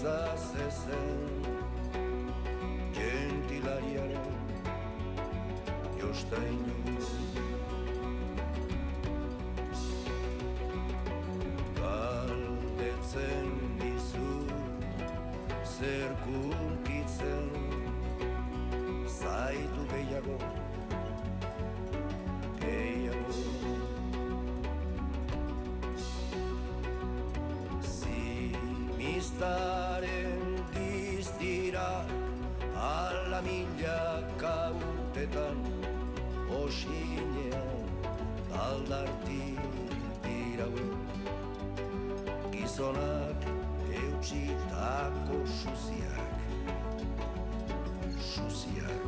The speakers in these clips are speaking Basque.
zezen gentilariaren jostainu. Galdetzen dizut zer kunkitzen zaitu gehiago, gehiago. Zimistaren diztirak ala milaka urtetan osinean aldarti dirauen. Gizonak eutsitako suziak, suziak.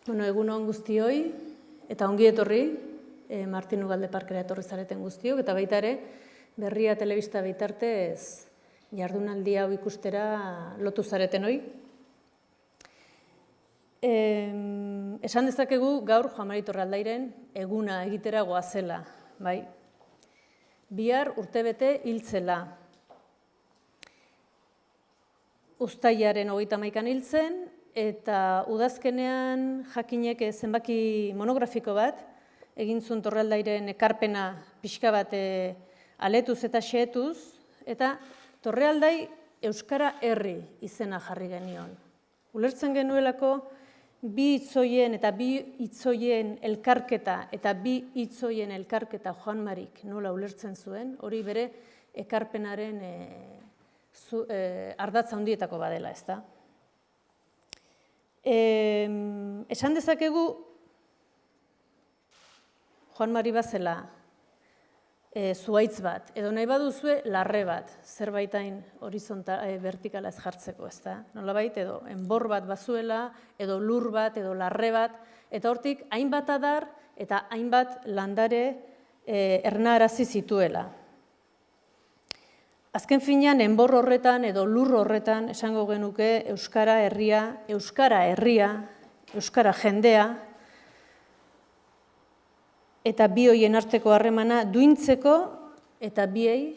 Egun on guztioi, eta ongi etorri, Martin Ugalde Parkera etorri zareten guztiok, eta baita ere, Berria telebista bitartez jardunaldi hau ikustera lotu zareten hoi. Esan dezakegu gaur Joan Mari Torraldairen eguna egitera goazela, bai? Bihar urtebete hiltzela. Uztailaren 31an hiltzen, eta udazkenean jakinek zenbaki monografiko bat, egin zuen Torrealdairen ekarpena pixka bat aletuz eta xehetuz, eta Torrealdai Euskara Herri izena jarri genion. Ulertzen genuelako bi hitzoien eta bi hitzoien elkarketa eta bi hitzoien elkarketa Joan Marik nola ulertzen zuen, hori bere ekarpenaren ardatza handietako badela, ezta? Esan dezakegu Joan Mari bazela zuhaitz bat, edo nahi baduzue larre bat, zerbaitain vertikala ez jartzeko, ezta? Nolabait, edo enbor bat bazuela, edo lur bat, edo larre bat, eta hortik hainbat adar eta hainbat landare ernarazi zituela. Azken finean, enbor horretan edo lur horretan esango genuke Euskara herria, Euskara jendea, eta bi hoien arteko harremana duintzeko eta biei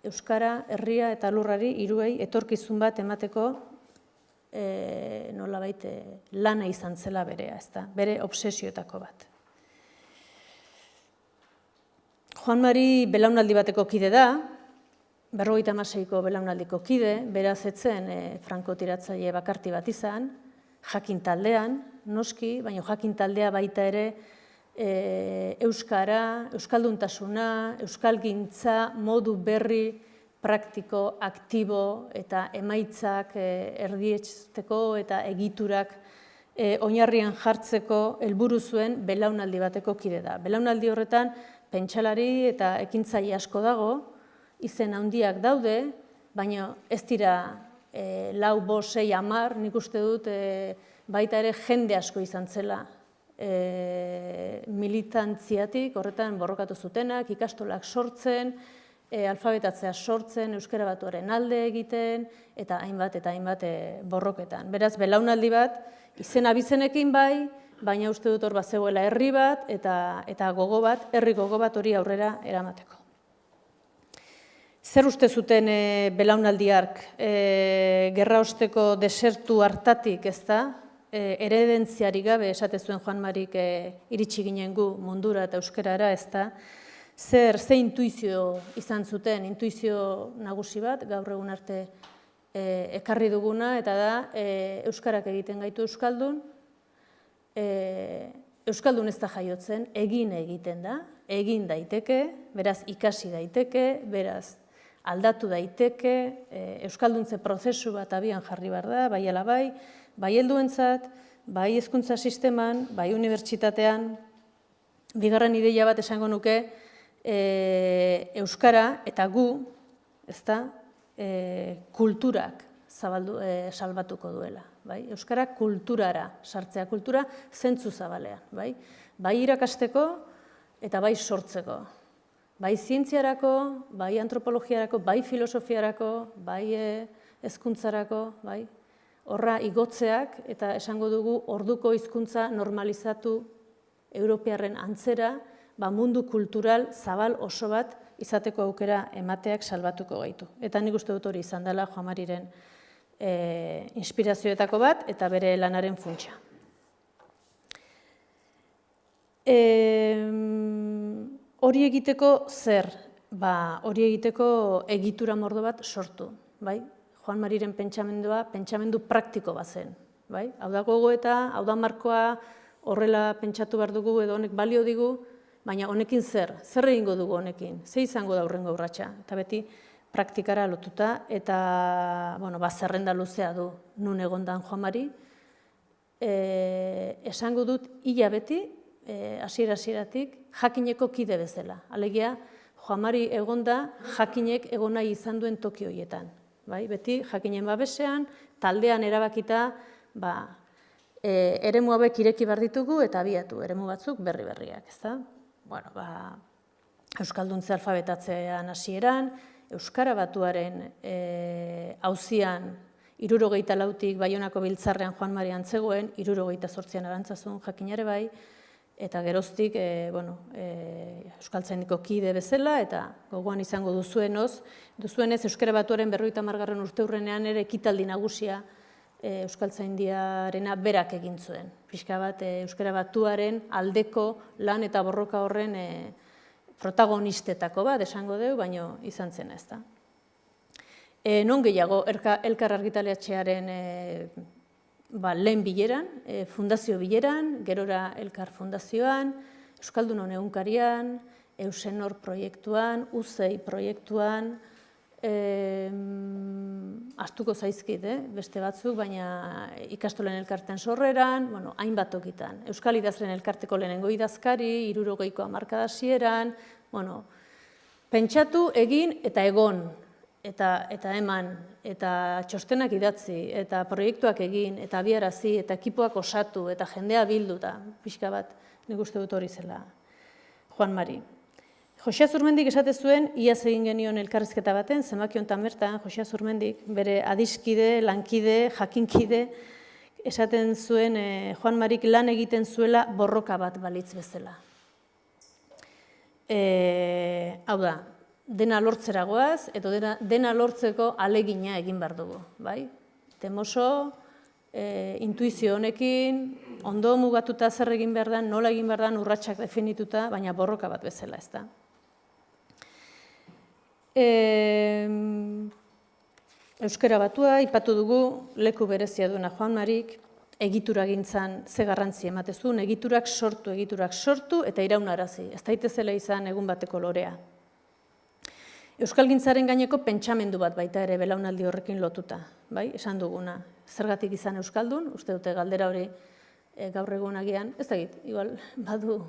Euskara herria eta lurrari hiruei etorkizun bat emateko nolabait lana izan zela berea, ezta? Bere obsesioetako bat. Joan Mari belaunaldi bateko kide da, 56ko belaunaldiko kide, beraz etzen frankotiratzaile bakarti bat izan, jakin taldean, noski, baina jakin taldea baita ere Euskara, Euskalduntasuna, Euskalgintza, modu berri, praktiko, aktibo eta emaitzak erdiesteko eta egiturak oinarrian jartzeko helburu zuen belaunaldi bateko kide da. Belaunaldi horretan pentsalari eta ekintzaile asko dago, izen handiak daude, baina ez dira 4, 5, 6, 10, nik uste dut baita ere jende asko izan zela. Militantziatik horretan borrokatu zutenak, ikastolak sortzen, alfabetatzea sortzen, euskara batuaren alde egiten, eta hainbat borroketan. Beraz, belaunaldi bat, izen abizenekin bai, baina uste dut hor bat zegoela herri bat, eta gogo bat, herri gogo bat hori aurrera eramateko. Zer uste zuten belaunaldiark gerra osteko desertu hartatik, ez da? Eredentziari gabe, esate zuen Juan Marik iritsi ginen gu mundura eta euskarara, ez da? Ze intuizio izan zuten, intuizio nagusi bat, gaur egun arte ekarri duguna, eta da, euskarak egiten gaitu euskaldun, euskaldun ez da jaiotzen, egin egiten da, egin daiteke, beraz ikasi daiteke, beraz aldatu daiteke, euskalduntze prozesu bat abian jarri behar da, bai ala bai helduentzat, bai hezkuntza sisteman, bai unibertsitatean. Bigarren ideia bat esango nuke, euskara eta gu, ezta, kulturak salbatuko duela. Euskara kulturara sartzea, kultura zentzu zabalean. Bai irakasteko eta bai sortzeko. Bai zientziarako, bai antropologiarako, bai filosofiarako, bai hezkuntzarako, horra igotzeak eta esango dugu orduko hizkuntza normalizatu europearren antzera, mundu kultural zabal oso bat izateko aukera emateak salbatuko gaitu. Eta nik uste dut hori izan dela Juan Mariren inspirazioetako bat eta bere lanaren funtsa. Hori egiteko zer? Hori egiteko egitura mordo bat sortu. Juan Mariren pentsamendua, pentsamendu praktiko bat zen. Hau da gogoeta, hau da markoa, horrela pentsatu behar dugu edo honek balio digu, baina honekin zer egingo dugu honekin, ze izango da hurrengo urratsa. Eta beti praktikara lotuta eta zerrenda luzea du nun egondan Juan Mari. Esango dut hila beti, hasiera-hasieratik, jakineko kide bezala. Alegia, Juan Mari egonda jakinek egon nahi izan duen toki horietan. Beti jakinen babesean, taldean erabakita, eremu hauek ireki behar ditugu eta abiatu, eremu batzuk berri-berriak, ezta? Euskalduntze alfabetatzean hasieran, Euskara Batuaren auzian 74tik Baionako biltzarrean Juan Mari antzegoen, 78an Arantzazun jakinare bai, eta geroztik euskaltzaindiko kide bezala, eta gogoan izango duzuenez, Euskara Batuaren 50. urteurrenean ere ekitaldi nagusia euskaltzaindiarena berak egin zuen. Pixka bat Euskara Batuaren aldeko lan eta borroka horren protagonistetako bat esango dugu, baina izan zen ez da. Non gehiago, Elkar Argitaletxearen lehen bileran, fundazio bileran, gerora Elkar Fundazioan, Euskaldunon egunkarian, Eusenor proiektuan, UZEI proiektuan, astuko zaizkit, beste batzuk, baina ikastolen elkartean sorreran, hainbat tokitan. Euskal Idazleen elkarteko lehenengo idazkari, 60ko hamarkada hasieran, pentsatu, egin eta egon, eta eman, eta txostenak idatzi, eta proiektuak egin, eta abiarazi, eta ekipoak osatu, eta jendea bildu, eta pixka bat, nik uste dut hori zela Juan Mari. Josia Zurmendik esate zuen, iaz egin genion elkarrizketa baten, zenbaki honetan bertan, Josia Zurmendik, bere adiskide, lankide, jakinkide, esaten zuen Juan Marik lan egiten zuela borroka bat balitz bezala. Hau da, dena lortzera goaz, edo dena lortzeko alegina egin behar dugu. Temoso, intuizio honekin, ondo mugatuta zer egin behar da, nola egin behar da, urratsak definituta, baina borroka bat bezala ez da. Euskara Batua, ipatu dugu, leku berezia duena Juan Marik, egitura gintzan ze garrantzi ematezun, egiturak sortu eta iraunarazi. Ez daitezela izan egun bateko lorea. Euskalgintzaren gaineko pentsamendu bat baita ere belaunaldi horrekin lotuta, esan duguna. Zergatik izan euskaldun, uste dute galdera hori gaur egun agian, ez dakit, igual badu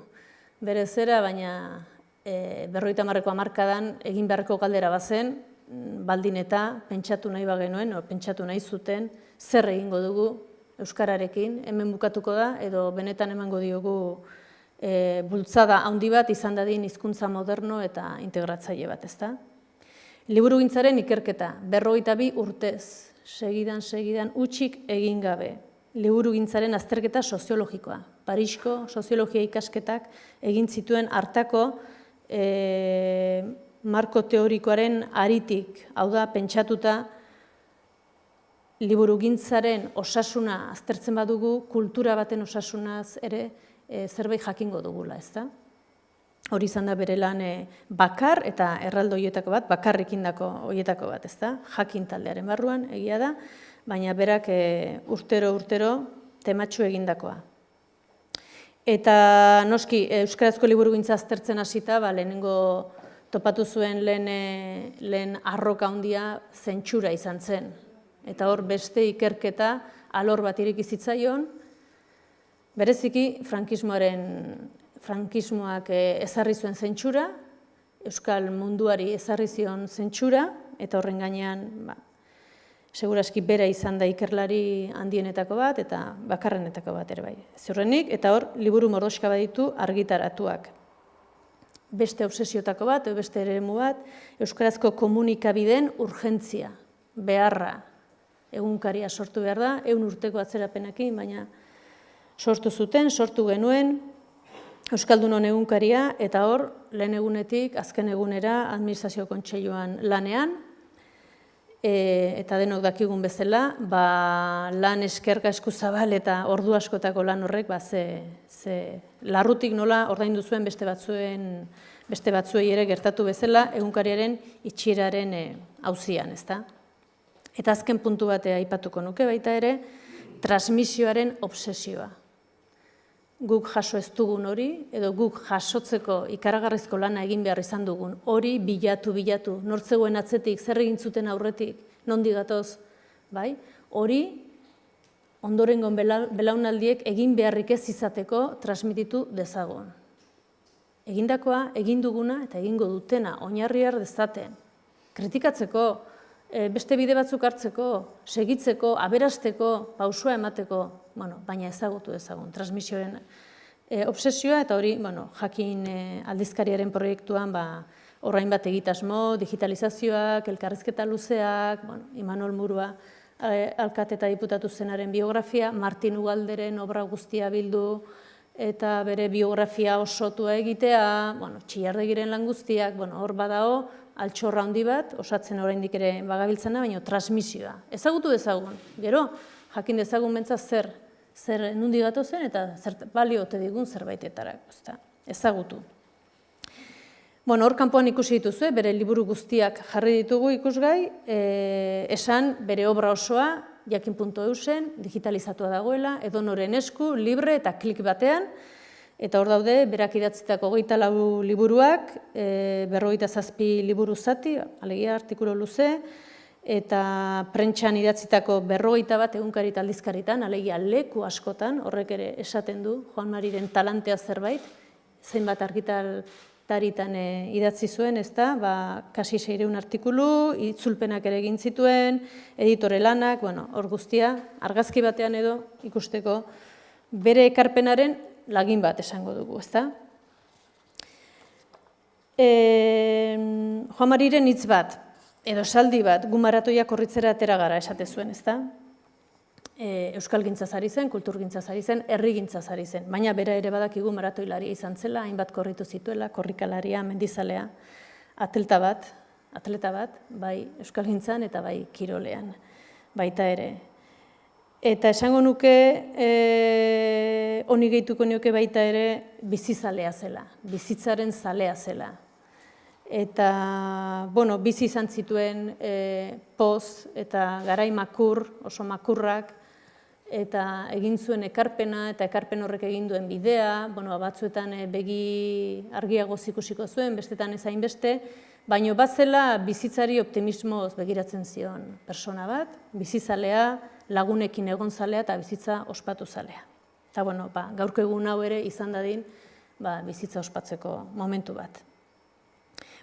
bere zera, baina 50ko hamarkadan egin beharreko galdera bazen, baldin eta pentsatu nahi bagenuen, pentsatu nahi zuten, zer egingo dugu euskararekin, hemen bukatuko da, edo benetan emango diogu bultzada handi bat izan dadin hizkuntza moderno eta integratzaile bat, ezta? Liburugintzaren ikerketa, 42 urtez, segidan, utxik egin gabe. Liburugintzaren azterketa soziologikoa. Parisko soziologia ikasketak egin zituen hartako marko teorikoaren aritik, hau da, pentsatuta, liburugintzaren osasuna aztertzen badugu, kultura baten osasunaz ere zerbait jakingo dugula, ezta? Hori izan da bere lan bakar eta erraldo horietako bat, bakarrekindako horietako bat, ezta? Jakin taldearen barruan, egia da, baina berak urtero tematxu egindakoa. Eta noski, euskarazko liburugintza aztertzen hasita, lehenengo topatu zuen lehen arroka handia zentsura izan zen. Eta hor beste ikerketa alor bat ireki zitzaion, bereziki frankismoak ezarri zuen zentsura, euskal munduari ezarri zion zentsura, eta horren gainean, seguraski bera izan da ikerlari handienetako bat, eta bakarrenetako bat ere bai. Ziurrenik, eta hor, liburu mordoxka baditu argitaratuak. Beste obsesiotako bat, beste eremu bat, euskarazko komunikabideen urgentzia, beharra, egunkaria sortu behar da, 100 urteko atzerapenekin, baina sortu genuen, Euskaldunon egunkaria, eta hor, lehen egunetik, azken egunera, administrazio kontseiluan lanean, eta denok dakigun bezala, lan eskerga eskuzabal eta ordu askotako lan horrek, larrutik nola ordaindu zuen beste batzuei ere gertatu bezala, egunkariaren itxieraren auzian, ezta? Eta azken puntu batea aipatuko nuke baita ere, transmisioaren obsesioa. Guk jaso ez dugun hori, edo guk jasotzeko ikaragarrizko lana egin behar izan dugun hori bilatu, nortzegoen atzetik, zer egin zuten aurretik, nondi gatoz, bai? Hori, ondorengon belaunaldiek egin beharrik ez izateko transmititu dezagon. Egindakoa, egin duguna eta egingo dutena, oinarri har dezaten. Kritikatzeko, beste bide batzuk hartzeko, segitzeko, aberasteko, pausua emateko, baina ezagutu ezagun, transmisioaren obsesioa, eta hori, jakin aldizkariaren proiektuan, orain bat egitasmo, digitalizazioak, elkarrizketa luzeak, Imanol Murua alkate eta diputatu zenaren biografia, Martin Ugalderen obra guztia bildu, eta bere biografia osotua egitea, Txillardegiren lan guztiak, hor badao, altxorra handi bat, osatzen oraindik ere bagabiltzena, baina transmisioa. Ezagutu dezagun, gero, jakin dezagun bentza zer nundi gatu zen eta zer balio ote digun zerbaitetarako, ezagutu. Hor kanpoan ikusi dituzue, bere liburu guztiak jarri ditugu ikusgai, esan bere obra osoa, jakin.eusen, digitalizatua dagoela, edonoren esku, libre eta klik batean, eta hor daude, berak idatzitako 24 liburuak, 47 liburu zati, alegia artikulu luze, eta prentxan idatzitako 41 egunkari eta aldizkaritan, alegia leku askotan, horrek ere esaten du, Joan Mariren talantea zerbait, zeinbat argitaritan idatzi zuen, kasi 600 artikulu, itzulpenak ere egin zituen, editore lanak, hor guztia, argazki batean edo ikusteko, bere ekarpenaren lagin bat esango dugu, ezta? Joan Mariren hitz bat, edo esaldi bat, gu maratoia korritzera atera gara esate zuen, ezta? Euskalgintzaz ari zen, kulturgintzaz ari zen, herrigintzaz ari zen, baina bera ere badakigu maratoilaria izan zela, hainbat korritu zituela, korrikalaria, mendizalea, atleta bat, bai euskalgintzan eta bai kirolean, baita ere. Eta esango nuke, honi gehituko nioke baita ere, bizizalea zela, bizitzaren zalea zela. Eta, bizi izan zituen poz eta garai makur, oso makurrak, eta egin zuen ekarpena, eta ekarpen horrek egin duen bidea, batzuetan begi argiagoz ikusiko zuen, bestetan ez hainbeste, baina batzela bizitzari optimismoz begiratzen zion persona bat, bizizalea, lagunekin egon zalea eta bizitza ospatu zalea. Eta, gaurko egun hau ere izan dadin, bizitza ospatzeko momentu bat.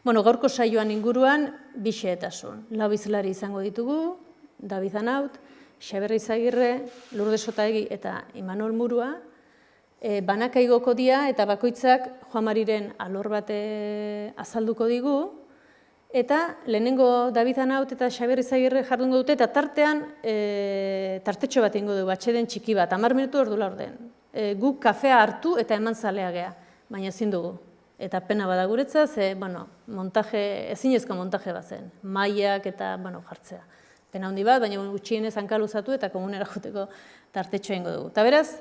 Gaurko saioan inguruan, bi xehetasun. Lau hizlari izango ditugu, David Anaut, Xabier Izagirre, Lourdes Otaegi eta Imanol Murua, banaka igoko dira eta bakoitzak Joan Mariren alor bat azalduko digu, eta lehenengo David Anaut eta Xabier Izagirre jardungo dute, eta tartean tartetxo bat ingo dugu, atxeden txiki bat, 10 minutu ordu laurden. Guk kafea hartu eta eman zalea gea, baina ezin dugu. Eta pena bada guretzat, ezinezko montaje bat zen, mailak eta jartzea. Pena handi bat, baina gutxienez hanka luzatu eta komunera joteko tartetxo egingo dugu. Eta beraz,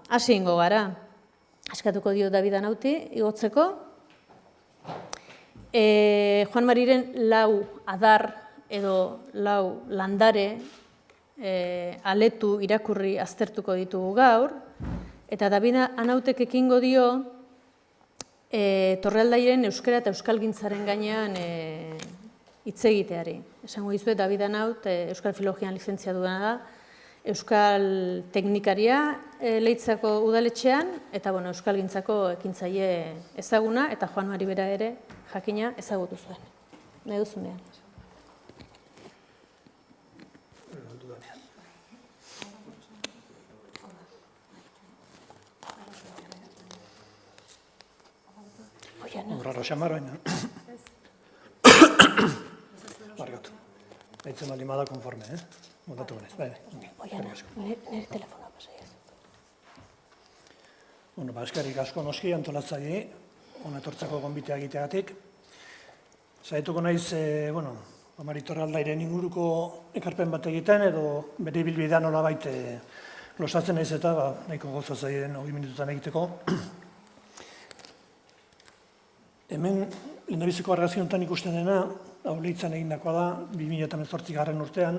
hasi egingo gara. Eskatuko dio David Anauti, igotzeko. Juan Mariren 4 adar edo 4 landare aletu irakurri aztertuko ditugu gaur. Eta David Anautek ekingo dio Torrealdairen euskara eta euskalgintzaren gainean hitz egiteari. Esango dizuet, David Anaut euskal filologian lizentziaduna da, euskal teknikaria Leitzako udaletxean, eta euskalgintzako ekintzaile ezaguna, eta Juan Mari bera ere jakina ezagutu zuen. Nahi duzunean. Horraro xamar baina. Bargatu. Aitzen baldin bada konforme, Montatu benez. Oiana, nire telefonoa pasaiaz. Eskerrik asko noski antolatzaile, hona etortzako gonbitea egiteagatik. Saietuko naiz, Mari Torrealdairen inguruko ekarpen bat egiten, edo bere ibilbidea nolabait losatzen naiz eta nahiko gozatzaileen 20 minututan egiteko. Hemen, lehendabiziko argazki honetan ikusten dena, hau Leitzan egindakoa da, 2018 urtean.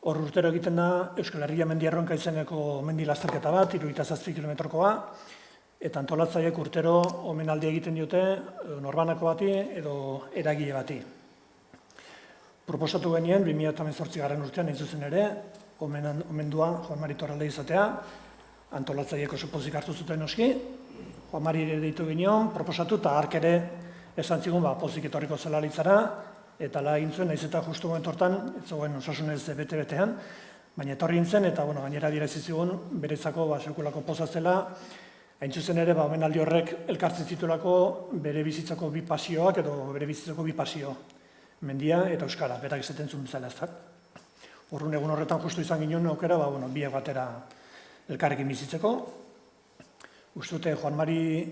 Hor urtero egiten da Euskal Herria Mendiarronka izeneko mendi lasterketa bat, 37 kilometrokoa, eta antolatzaileek urtero omenaldi egiten diote norbanako bati edo eragile bati. Proposatu genien, 2018 urtean egin zuzen ere, omendua Juan Mari Torrealdai izatea, antolatzaileek oso pozik hartu zuten noski, Juan Mari ere deitu ginen, proposatu eta hark ere esan zigun pozik etorriko zela Leitzara, eta la egin zuen, nahiz eta justu momentu hortan, ez zegoen osasunez bete-betean, baina etorri gintzen, eta gainera direzi zigun, berezako sekulako poza zela, hain zuzen ere, omenaldi horrek elkartzen zitulako bere bizitzako 2 pasioak, edo bere bizitzako 2 pasio, mendia eta euskara, berak esaten zuen bezala ez da. Horrun egun horretan justu izan ginen aukera, biak batera elkarrekin bizitzeko. Ustute, Juan Mari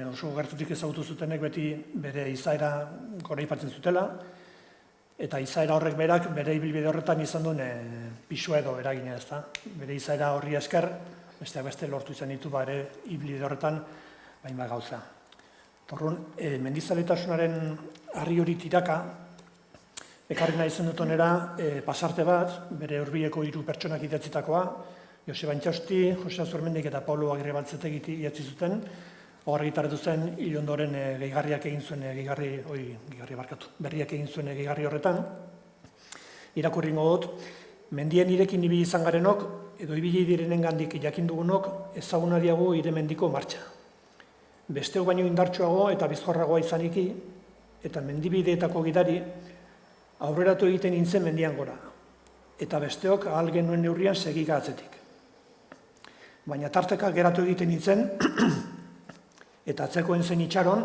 oso gertutik ezagutu zutenek beti bere izaera goraipatzen zutela, eta izaera horrek berak bere ibilbide horretan izan duen pisua edo eragina ez da. Bere izaera horri esker, besteak beste lortu izan ditu ere ibilbide horretan baina gauza. Torrun, mendizaletasunaren harri hori tiraka, ekarri nahi zen dut onera pasarte bat, bere hurbileko 3 pertsonak idatzitakoa, Joseba Intxausti, Jose Azurmendik eta Paulo Agirre Baltzetek idatzi zuten, hor gitarretu zen hil ondoren gehigarriak egin zuen berriak egin zuen gehigarri horretan. Irakurri dut, mendien irekin ibili izan garenok, edo ibili direnengandik jakin dugunok ezaguna diagu ire mendiko martxa. Besteok baino indartsuago eta bizkorragoa izaniki, eta mendibideetako gidari aurreratu egiten nintzen mendian gora, eta besteok ahal genuen neurrian segika atzetik. Baina tarteka geratu egiten nintzen, eta atzekoen zen itxaron,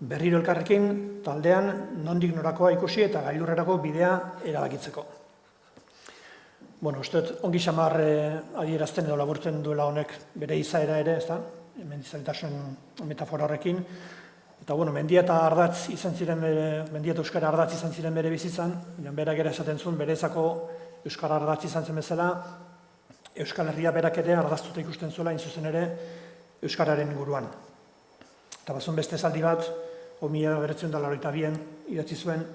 berriro elkarrekin taldean nondik norakoa ikusi eta gailurrerako bidea erabakitzeko. Uste dut, ongi xamar adierazten edo laburtzen duela honek bere izaera ere, ez da, mendizaletasun metafora horrekin, eta mendia eta ardatz izan ziren, mendia eta euskara ardatz izan ziren bere bizitzan, berak ere esaten zuen, berezako euskara ardatz izan zen bezala, Euskal Herria berak ere ardaztuta ikusten zuela, hain zuzen ere, euskararen inguruan. Eta bazun beste esaldi bat, 1982an idatzi zuen,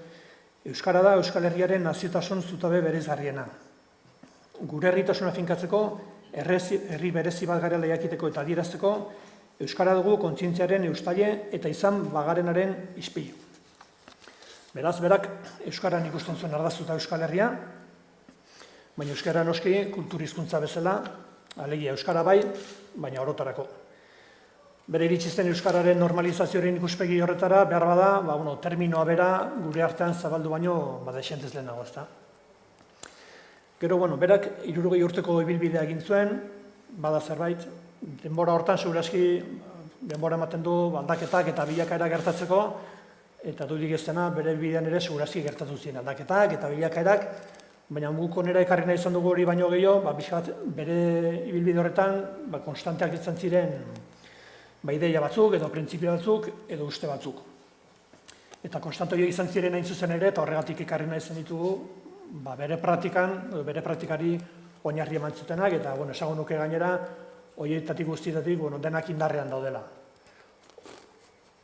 euskara da Euskal Herriaren naziotasun zutabe bereizgarriena. Gure herritasuna finkatzeko, herri berezi bat garela jakiteko eta adierazteko, euskara dugu kontzientziaren eustaile eta izan bagarenaren ispilu. Beraz, berak euskaran ikusten zuen ardaztuta Euskal Herria, baina euskara noski kultur hizkuntza bezala, alegia euskara bai, baina orotarako. Bere iritsizten euskararen normalizazioaren ikuspegi horretara, behar bada, terminoa bera gure artean zabaldu baino desentez lehenago ez da. Gero, berak 60 urteko ibilbidea egin zuen, bada zerbait, denbora hortan segurazki denbora ematen du aldaketak eta bilakaera gertatzeko, eta dudik ez dena bere bidean ere segurazki gertatu ziren aldaketak eta bilakaerak, baina guk onera ekarri nahi izan dugu hori baino gehiago, bere ibilbide horretan konstanteak izan ziren ba ideia batzuk, edo printzipio batzuk, edo uste batzuk. Eta konstante horiek izan ziren hain zuzen ere, eta horregatik ekarri nahi zen ditugu, bere praktikari oinarri eman zutenak, eta esango nuke gainera, horietatik guztietatik denak indarrean daudela.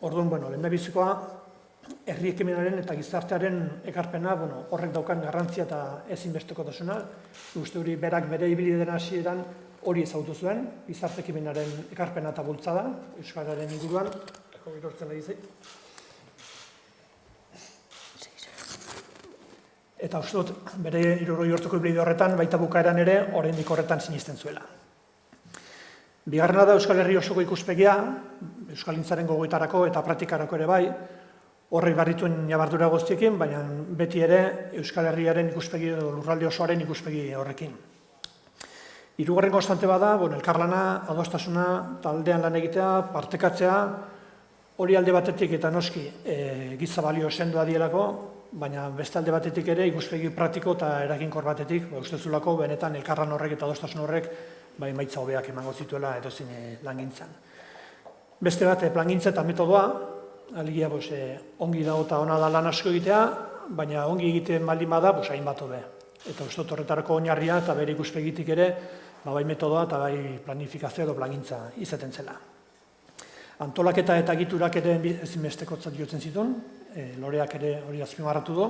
Orduan, lehendabizikoa, herri ekimenaren eta gizartearen ekarpena, horrek daukan garrantzia eta ezinbestekotasuna. Uste hori berak bere ibilbidearen hasieran hori ezagutu zuen, gizarte ekimenaren ekarpena eta bultzada, euskararen inguruan. Irortzen ari zait. Eta uste dut, bere 60 urteko ibilbide horretan, baita bukaeran ere, oraindik horretan sinisten zuela. Bigarrena da Euskal Herri osoko ikuspegia, euskalgintzaren gogoetarako eta praktikarako ere bai, horrek barrituen jabardura guztiekin, baina beti ere Euskal Herriaren ikuspegi edo lurralde osoaren ikuspegi horrekin. Hirugarren konstante bada, elkarlana, adostasuna, taldean lan egitea, partekatzea, hori alde batetik eta noski giza balio sendoa dielako, baina beste alde batetik ere ikuspegi praktiko eta eraginkor batetik, uste zulako benetan elkarlan horrek eta adostasun horrek emaitza hobeak emango zituela edozein plangintzan. Beste bat, plangintza eta metodoa, alegia ongi dago eta ona da lan asko egitea, baina ongi egiten baldin bada, hainbat hobe. Eta uste dut horretarako oinarria eta bere ikuspegitik ere, bai metodoa eta bai planifikazioa edo plangintza izaten zela. Antolaketa eta egiturak ere ezinbestekotzat jotzen zituen, Loreak ere hori azpimarratu du,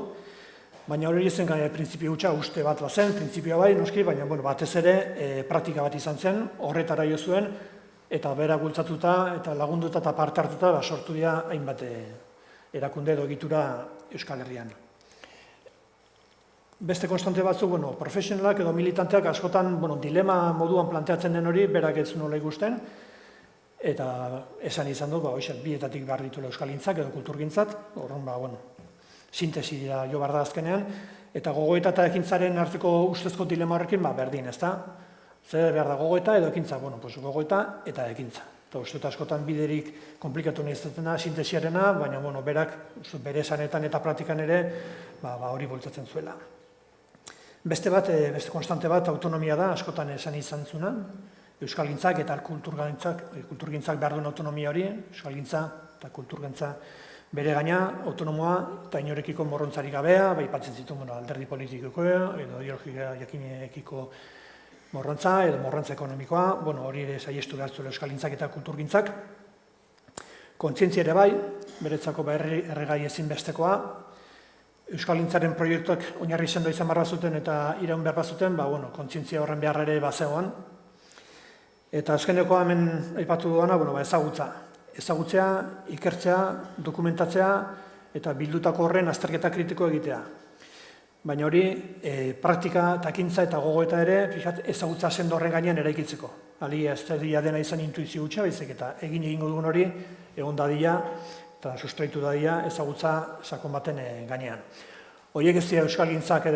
baina hori zen printzipio hutsa uste bat bazen, printzipioa bai, noski, baina batez ere praktika bat izan zen, horretara jo zuen, eta bera bultzatuta eta lagunduta eta parte hartuta sortu dira hainbat erakunde edo egitura Euskal Herrian. Beste konstante batzuk, profesionalak edo militanteak askotan dilema moduan planteatzen den hori, berak ez nola ikusten, eta esan izan dut, bietatik behar dituela euskalgintzak edo kulturgintzat, horren, sintesira jo behar da azkenean, eta gogoeta eta ekintzaren arteko ustezko dilema horrekin, berdin, ez da? Zer behar da gogoeta edo ekintza? Gogoeta eta ekintza. Eta uste askotan biderik komplikatu nahi izaten sintesiarena, baina berak bere esanetan eta praktikan ere hori bultzatzen zuela. Beste konstante bat, autonomia da, askotan esan izan zuna, euskalgintzak eta kulturgintzak behar duen autonomia hori, euskalgintza eta kulturgintza bere gaina, autonomoa eta inorekiko morrontzari gabea, aipatzen zituen alderdi politikoko edo ideologia jakinekiko morrontza edo morrontza ekonomikoa, hori ere saiestu behar zuela euskalgintzak eta kulturgintzak. Kontzientzia ere bai, beretzako erregai ezinbestekoa, euskalgintzaren proiektuak oinarri sendoa izan behar bazuten eta iraun behar bazuten, kontzientzia horren behar ere bazegoan. Eta azkenekoa hemen aipatu duana, ezagutza. Ezagutzea, ikertzea, dokumentatzea eta bildutako horren azterketa kritiko egitea. Baina hori, praktika, ekintza eta gogoeta ere, ezagutza sendo horren gainean eraikitzeko. Ali ez da dena izan intuizio hutsa, baizik eta egin egingo dugun hori, egon dadila eta sustraitu dadila ezagutza sakon baten gainean. Horiek ez dira euskalgintzak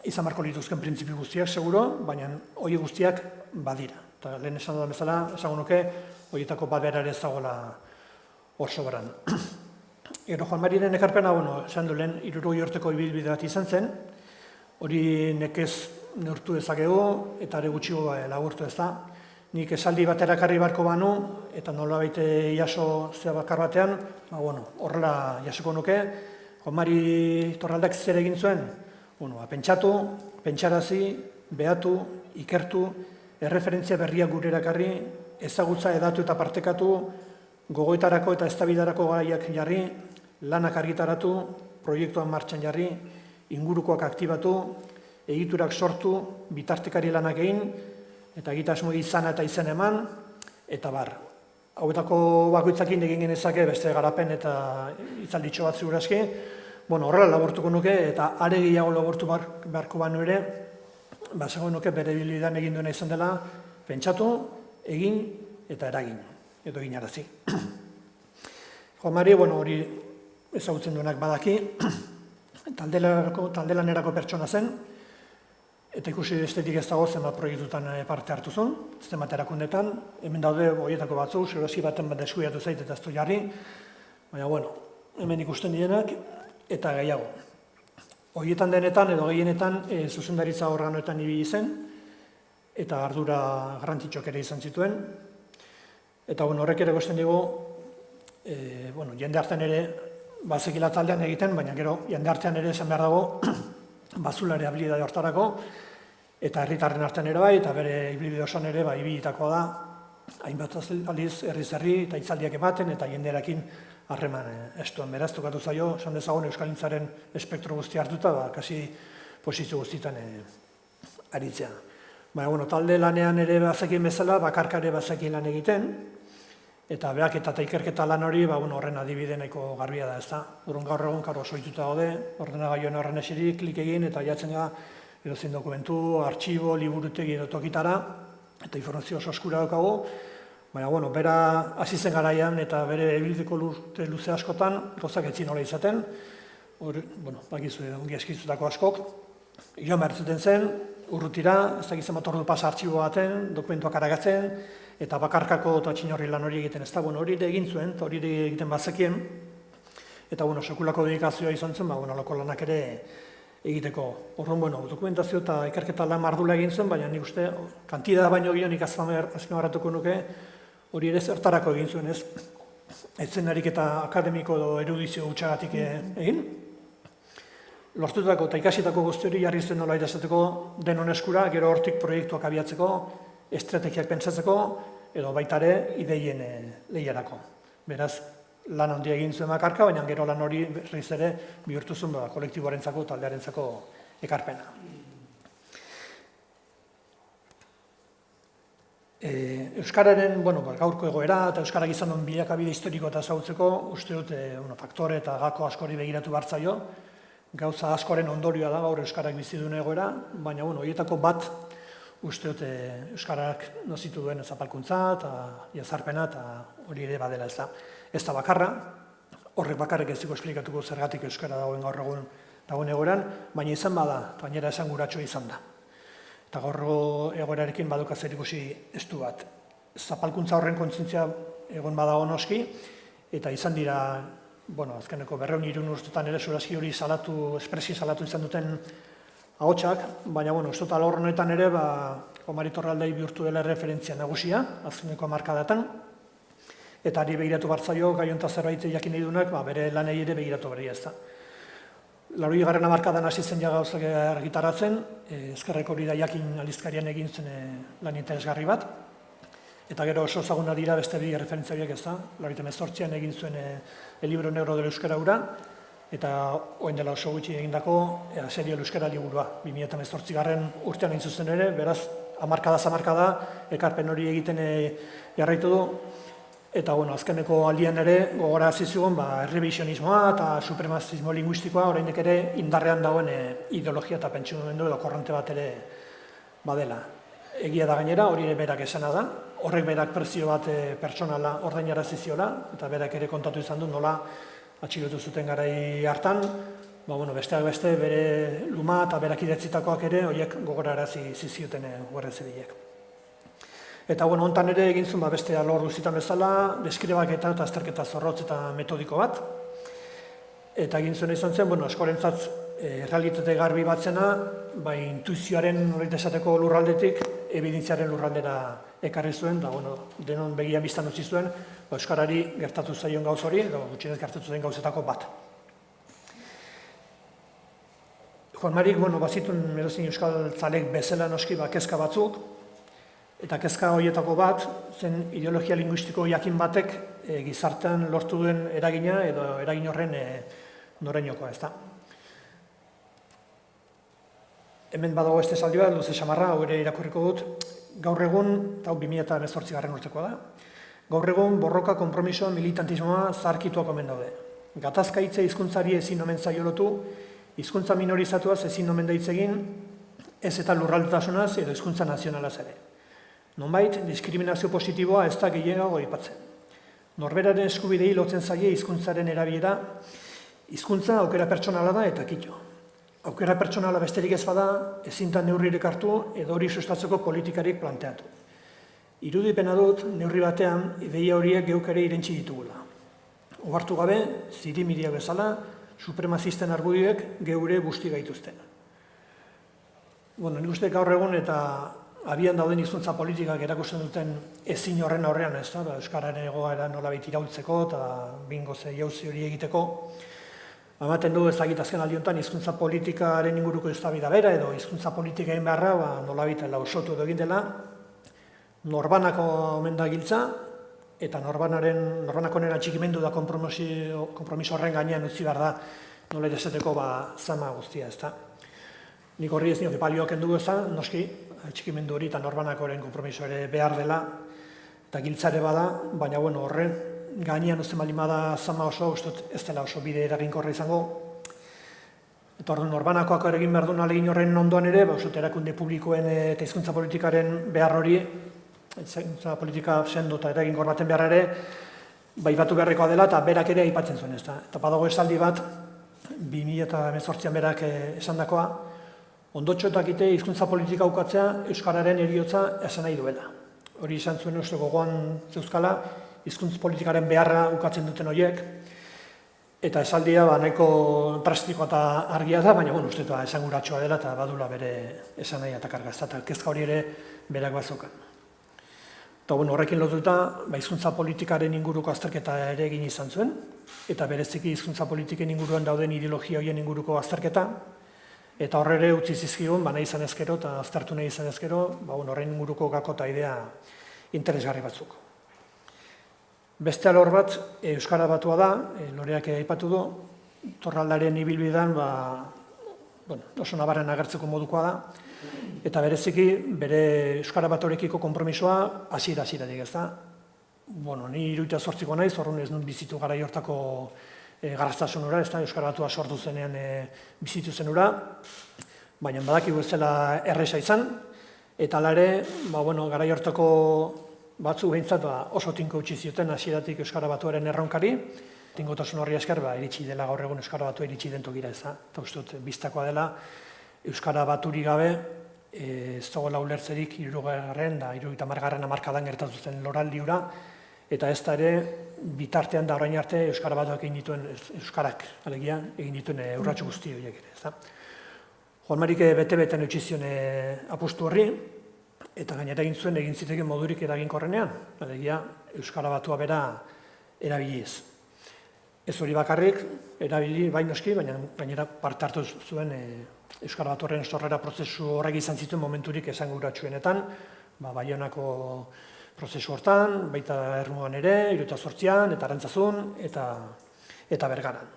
izan marko lituzken printzipio guztiak, seguro, baina horiek guztiak badira. Eta lehen esan dudan bezala, esango nuke, horietako bat bera ere ez dagoela hor soberan. Joan Mariren ekarpena, esan du lehen, 60 urteko ibilbide bat izan zen, hori nekez neurtu dezakegu, eta ere gutxigo laburtu ez da. Nik esaldi bat erakarri barko banu, eta nolabait jaso zea bakar batean, horrela jasoko nuke. Joan Mari Torraldak zer egin zuen? Pentsatu, pentsarazi, behatu, ikertu, erreferentzia berriak gure erakarri, ezagutza edatu eta partekatu, gogoetarako eta eztabaidarako gaiak jarri, lanak argitaratu, proiektuan martxan jarri, ingurukoak aktibatu, egiturak sortu, bitartekari lanak egin, eta egitasmo izana eta izen eman, eta bar. Hauetako bakoitzakin egin genezake beste garapen eta itzalditxo bat ziurazki, horrela labortuko nuke, eta are gehiago labortu beharko banu ere, basago nuke bere bilidan egin duena izan dela, pentsatu, egin eta eragin, edo eginarazi. Joan Mari, hori ezagutzen duenak badaki, taldelanerako pertsona zen, eta ikusi estetik ez dago zenbat proiektutan parte hartu zuen, zenbat erakundetan, hemen daude horietako batzu, zerozi baten bat deskuiatu zait eta ez du jarri, baina, hemen ikusten direnak, eta gehiago. Horietan denetan edo gehienetan zuzendaritza organoetan ibili zen, eta ardura garrantzitsuak ere izan zituen. Eta horrek ere gosten dugu, jende artean ere, bazekila taldean egiten, baina gero jende artean ere esan behar dago, bazulare habilidade hortarako, eta herritarren artean ere bai, eta bere ibilbide osoan ere ibilitakoa da, hainbat aldiz herri eta hitzaldiak ematen, eta jendearekin harreman estuan. Beraz, tokatu zaio, esan dezagun Euskalgintzaren espektro guztia hartuta, kasi posizio guztietan aritzea. Talde lanean ere bazekien bezala, bakarka ere bazekien lan egiten, eta behaketa eta ikerketa lan hori horren adibide nahiko garbia da, ez da. Gaur egun karo soituta gaude, ordenagailuan horren eseri, klik egin, eta jatzen ga edozein dokumentu, artxibo, liburutegi edo tokitara, eta informazio oso eskura daukagu. Bera hasi zen garaian eta bere ebildeko luze askotan, gauzak etzin nola izaten, bakizu ongi eskizutako askok, joan behar zuten zen, urrutira, ez dakitzen bat ordu pasa artxibo baten, dokumentuak aragatzen, eta bakarkako eta txinorri lan hori egiten ez da, hori egin zuen, eta hori egiten bazekien, eta sekulako dedikazioa izan zen, loko lanak ere egiteko. Horren, dokumentazio eta ikerketa lan mardula egin zuen, baina nik uste, kantidad baino gionik azpimarratuko nuke, hori ere zertarako egin zuen, ez? Etzen ariketa akademiko edo erudizio gutxagatik egin. Lortutako eta ikasitako guzti hori jarri zuen nola idazateko denon eskura, gero hortik proiektuak abiatzeko, estrategiak pentsatzeko, edo baita ere ideien lehiarako. Beraz, lan handia egin zuen bakarka, baina gero lan hori berriz ere bihurtu zuen kolektiboarentzako, taldearentzako ekarpena. Euskararen gaurko egoera eta Euskarak izan duen bilakabide historiko eta ezagutzeko, uste dut faktore eta gako askori begiratu bartzaio, gauza askoren ondorioa da gaur Euskarak bizi duen egoera, baina horietako bat uste dut Euskarak nozitu duen zapalkuntza eta jazarpena eta hori ere badela ez da. Ez da bakarra, horrek bakarrik ez dugu esplikatuko zergatik Euskara dagoen gaur egun dagoen egoeran, baina izan bada, eta gainera esan guratxo izan da. Eta gaur egoerarekin baduka zer ikusi estu bat. Zapalkuntza horren kontzientzia egon badago noski, eta izan dira, azkeneko 203 urtetan ere suraski hori espresi salatu izan duten ahotsak, baina, ez dut alor honetan ere, Mari Torraldei bihurtu dela referentzia nagusia, azkeneko hamarkadatan, eta ari begiratu bartzaio, gaionta zerbait jakin nahi duenak, bere lanei ere begiratu berri ez da. 80. hamarkadan hasi zen gauzak argitaratzen, ezkerreko hori da jakin aldizkarian egin zen lan interesgarri bat, eta gero oso ezaguna dira beste bi referentzia horiek ez da, 1918an egin zuen El libro negro del euskera hura, eta orain dela oso gutxi egindako serio euskera liburua, 2018 urtean egin zuzen ere, beraz, hamarkada ekarpen hori egiten jarraitu du, eta azkeneko aldian ere gogorarazi zigun errevisionismoa eta supremazismo linguistikoa oraindik ere indarrean dagoen ideologia eta pentsimendu edo korronte bat ere badela. Egia da gainera, hori ere berak esana da, horrek berak prezio bat pertsonala ordainarazi ziola, eta berak ere kontatu izan du nola atxilotu zuten garai hartan, besteak beste bere luma eta berak idatzitakoak ere horiek gogorarazi zizioten Guardia Zibilek. Eta hontan ere egin zuen beste alor guztietan bezala, deskribaketa eta azterketa zorrotz eta metodiko bat. Eta egin zuen izan zen, askorentzat errealitate garbi batzena, intuizioaren horreita esateko lurraldetik, ebidentziaren lurraldera ekarri zuen, da denon begian biztan utzi zuen, Euskarari gertatu zaion gauz hori, edo gutxienez gertatu zaien gauzetako bat. Juan Marik, bazitun edozein euskal zalek bezala noski kezka batzuk, eta kezka horietako bat, zen ideologia linguistiko jakin batek gizartean lortu duen eragina edo eragin horren norainokoa, ez da. Hemen badago ez esaldi bat, luze xamarra, hau ere irakurriko dut, gaur egun, eta 2018 urtekoa da, gaur egun borroka, konpromiso, militantismoa zaharkituak omen daude. Gatazka hitze hizkuntzari ezin omen zaio lotu, hizkuntza minorizatuaz ezin omen da hitz egin, ez eta lurraldetasunaz edo hizkuntza nazionalaz ere. Nonbait, diskriminazio positiboa ez da gehiago aipatzen. Norberaren eskubidei lotzen zaie hizkuntzaren erabilera, hizkuntza aukera pertsonala da eta kito. Aukera pertsonala besterik ez bada, ezintan neurririk hartu edo hori sustatzeko politikarik planteatu. Irudipena dut, neurri batean, ideia horiek geuk ere irentsi ditugula. Ohartu gabe, zirimiria bezala, supremazisten argudioek geure busti gaituzten. Nik uste gaur egun eta abian dauden hizkuntza politikak erakusten duten ezin horren aurrean, ez da, euskararen egoera nolabait iraultzeko eta bingo ze jauzi hori egiteko. Ematen du ez dakit azken aldi honetan hizkuntza politikaren inguruko eztabaida bera edo hizkuntza politika egin beharra nolabait lausotu edo egin dela, norbanako omen da giltza, eta norbanako nena txikimendu da konpromiso horren gainean utzi behar da nola esateko zama guztia, ez da. Nik horri ez nioke balioak endugu ez da, noski, txikimendu hori eta norbanakoren konpromiso ere behar dela, eta giltzare bada, baina horren gainean uzten baldin bada zama oso, ez dela oso bide eraginkorra izango. Eta orduan norbanakoak egin behar duen alegin horren ondoan ere, erakunde publikoen eta hizkuntza politikaren behar hori, hizkuntza politika sendo eta eraginkor baten behar ere, batu beharrekoa dela eta berak ere aipatzen zuen, ez da. Eta badago esaldi bat, 2018an berak esandakoa, ondotxoetak hizkuntza politika ukatzea euskararen heriotza esan nahi duela. Hori izan zuen uste gogoan zeuzkala, hizkuntza politikaren beharra ukatzen duten horiek, eta esaldia nahiko plastikoa eta argia da, baina uste esanguratxoa dela eta badula bere esan nahi eta kargazta, eta kezka hori ere berak bazokan. Eta horrekin lotuta, hizkuntza politikaren inguruko azterketa ere egin izan zuen, eta bereziki hizkuntza politiken inguruan dauden ideologia horien inguruko azterketa, eta horre ere utzi zizkigun, nahi izan ezkero eta aztertu nahi izan ezkero, horren inguruko gako eta idea interesgarri batzuk. Beste alor bat, euskara batua da, Loreak aipatu du, Torraldaren ibilbidean oso nabarren agertzeko modukoa da, eta bereziki bere euskara batorekiko konpromisoa hasiera-hasieratik, ez da. Ni 78ko naiz, horren ez nun bizitu garai hortako garraztasun hura, ez da, euskara batua sortu zenean bizitu zen hura, baina badakigu ez dela erresa izan, eta hala ere, garai hortako batzuk behintzat oso tinko utzi zioten hasieratik euskara batuaren erronkari, tinkotasun horri esker iritsi dela gaur egun euskara batua iritsi den tokira, ez da. Eta uste dut biztakoa dela euskara baturik gabe ez dagoela ulertzerik 60. eta 70. hamarkadan gertatu zen loraldi hura, eta ez da ere bitartean da orain arte euskara batuak egin dituen, euskarak alegia egin dituen urratxo guzti horiek ere, ez da. Juan Marik bete-beten utzi zion apustu horri, eta gainera egin ziteken modurik eraginkorrenean, alegia euskara batua bera erabiliz. Ez hori bakarrik, erabili bai noski, baina gainera parte hartu zuen euskara batuaren sorrera prozesu horrek izan zituen momenturik esanguratsuenetan, Baionako prozesu hortan, baita Ermuan ere, 78an, eta Arantzazun, eta Bergaran.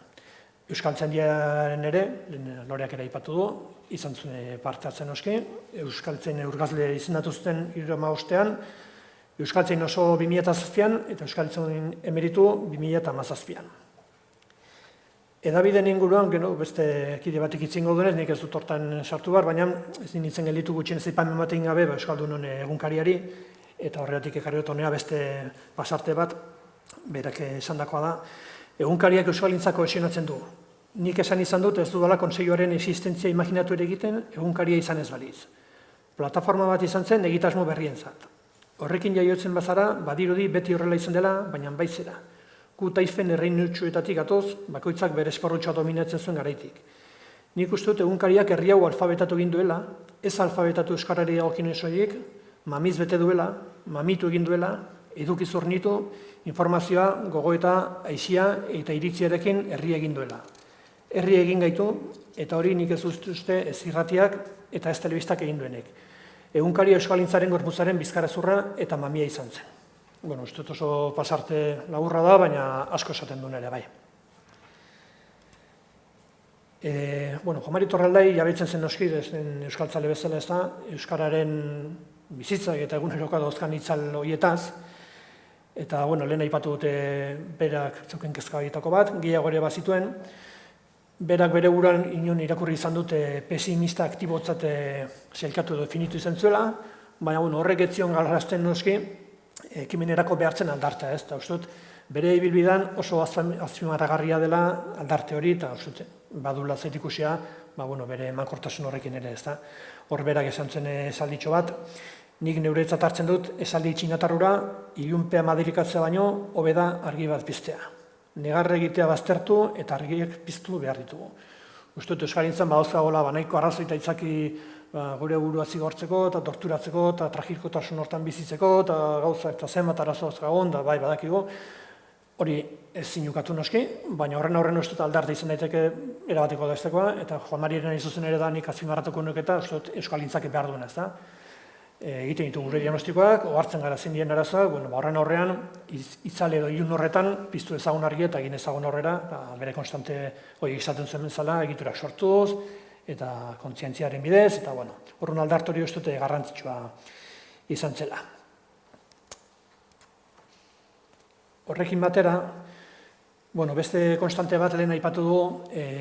Euskaltzaindiaren ere, Loreak ere aipatu du, izan zuen parte hartzen noski, Euskaltzain urgazle izendatu zuten 75ean, Euskaltzain oso 2007an, eta Euskaltzain emeritu 2017an. Edabideen inguruan, beste kide batek itzingo duenez, nik ez dut hortan sartu behar, baina ez nintzen gelditu gutxien ez aipamen batein gabe Euskaldunon egunkariari, eta horregatik ekarri dut honea beste pasarte bat, berak esandakoa da, egunkariak euskalgintzako esionatzen du. Nik esan izan dut ez dudala kontseiluaren existentzia imaginatu ere egiten, egunkaria izan ez baliz. Plataforma bat izan zen egitasmo berrientzat. Horrekin jaiotzen bazara, badirudi beti horrela izan dela, baina baizera. Gu taifen erreinutsuetatik atoz, bakoitzak bere esporrutxoa dominatzen zuen garaitik. Nik uste dut egunkariak herri hau alfabetatu egin duela, ez alfabetatu euskarari dagokien soilik, mamiz bete duela, mamitu egin duela, edukiz hornitu, informazioa, gogoeta, aisia eta iritziarekin herri egin duela. Herri egin gaitu, eta hori nik ez uste ez irratiak eta ez telebistak egin duenek. Egunkari euskalgintzaren gorputzaren bizkarrezurra eta mamia izan zen. Uste dut oso pasarte laburra da, baina asko esaten duen ere bai. Juan Mari Torraldai jabetzen zen noski, euskaltzale bezala ez da, euskararen bizitzak eta eguneroka dauzkan itzal horietaz, eta lehen aipatu dute berak zeuken kezka horietako bat, gehiago ere bazituen, berak bere buruan inon irakurri izan dute pesimista aktibotzat sailkatu edo definitu izan zuela, baina horrek ez zion galarazten noski, ekimenerako behartzen aldartea, ez da, uste dut, bere ibilbidean oso azpimarragarria dela aldarte hori, eta uste badula zaitikusia, bere emankortasun horrekin ere, ez da. Hor berak esan zen esalditxo bat, nik neuretzat hartzen dut esaldi txinatarrura, ilunpea madirikatzea baino, hobe da argi bat piztea. Negarre egitea baztertu eta argiak piztu behar ditugu. Uste dut, euskalgintzan badauzkagola nahiko arrazoi eta itzaki gure burua zigortzeko, eta torturatzeko, eta tragikotasun hortan bizitzeko, eta gauza, eta zenbat arazoz gagon, da bai badakigu, hori ez zinukatu noski, baina horren uste dut aldarte izan daiteke erabateko daiztekoa, eta Juan Mariren izuzen ere da nik azpimarratuko nuke eta uste dut Euskalgintzak behar duena, ez da. Egiten ditu gure diagnostikoak, ohartzen gara zein dien arazoak, horren aurrean, itzale edo ilun horretan, piztu ezagun argi eta egin ezagun horrera, bere konstante hori izaten zuen bezala, egiturak sortuz, eta kontzientziaren bidez, eta horren aldarte hori uste dut garrantzitsua izan zela. Horrekin batera, beste konstante bat lehen aipatu du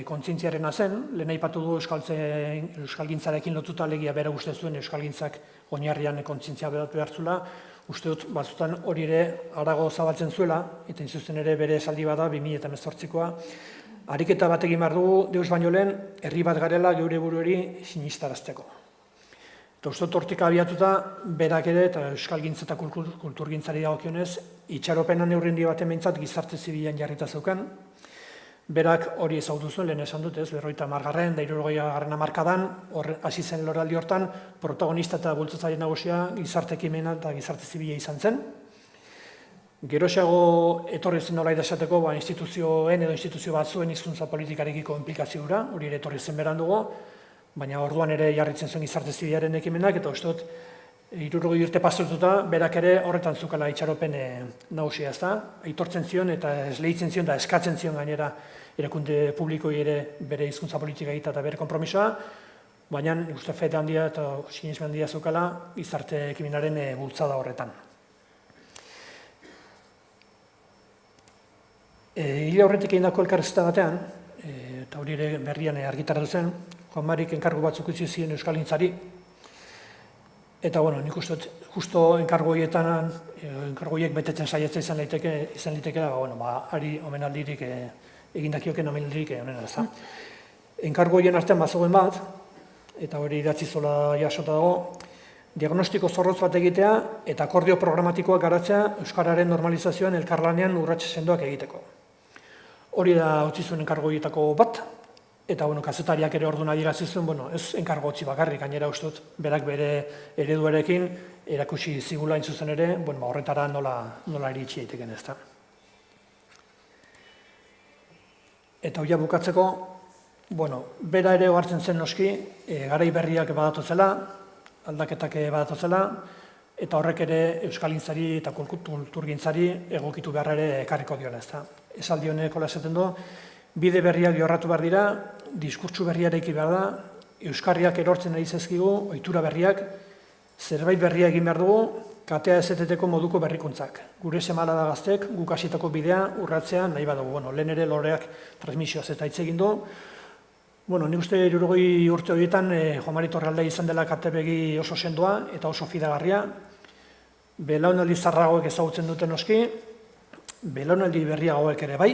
kontzientziarena zen, lehen aipatu du euskalgintzarekin lotuta alegia bera uste zuen euskalgintzak oinarrian kontzientzia behar zuela, uste dut batzutan hori ere harago zabaltzen zuela, eta inzuzen ere bere esaldi bada 2018koa, ariketa bat egin behar dugu, deus baino lehen, herri bat garela geure buruari sinistarazteko. Eta uste dut hortik abiatuta, berak ere eta euskalgintza eta kulturgintzari dagokionez, itxaropena neurri handi baten behintzat gizarte zibilan jarrita zeukan. Berak hori ezagutu zuen, lehen esan dut, 50. da 60. hamarkadan, hasi zen loraldi hortan, protagonista eta bultzatzaile nagusia gizarte ekimena eta gizarte zibila izan zen. Geroxeago etorri zen nola esateko instituzioen edo instituzio batzuen hizkuntza politikarekiko inplikazioa, hori ere etorri zen beran dugu, baina orduan ere jarritzen zuen gizarte zibilaren ekimenak, eta uste dut, 60 urte pasatuta, berak ere horretan zukala itxaropen nagusia ez da, aitortzen zion eta esleitzen zion da eskatzen zion gainera erakunde publikoi ere bere hizkuntza politika egita eta bere konpromisoa, baina uste fede handia eta sinesmen handia zukala gizarte ekimenaren bultzada horretan. Hile horretik egin dako elkarrizketa batean, eta hori ere berrian argitaratu zen, Juan Marik enkargu batzuk utzi ziren euskalgintzari, eta nik uste dut, justo enkargu horiek betetzen saiatzea izan litekela, ari omenaldirik egindakioken omenaldirik onena ez da. Enkargu horien artean bazegoen bat, eta hori idatzi zola jasota dago, diagnostiko zorrotz bat egitea eta akordio programatikoak garatzea euskararen normalizazioan elkarlanean urrats sendoak egiteko. Hori da utzi zuen enkargu horietako bat, eta kazetariak ere orduan adierazi zuen, ez enkargo utzi bakarrik, gainera uste dut, berak bere ereduarekin erakusi zigula zuzen ere, horretara nola iritsi daiteken ez da. Eta hoia bukatzeko, bera ere ohartzen zen noski, garai berriak badatozela, aldaketak badatozela, eta horrek ere euskalgintzari eta kulturgintzari egokitu beharra ere ekarriko diola ez da. Esaldi honek hola esaten du, bide berriak jorratu behar dira, diskurtsu berria eraiki behar da, euskarriak erortzen ari zaizkigu, ohitura berriak, zerbait berria egin behar dugu, katea ezeteteko moduko berrikuntzak. Gure semala da gaztek, guk hasitako bidea urratzea nahi badugu. Lehen ere loreak transmisioaz eta hitz egin du. Nik uste 60 urte horietan Juan Mari Torralda izan dela katebegi oso sendoa eta oso fidagarria. Belaunaldi zarragoek ezagutzen duten noski, belaunaldi berriagoek ere bai,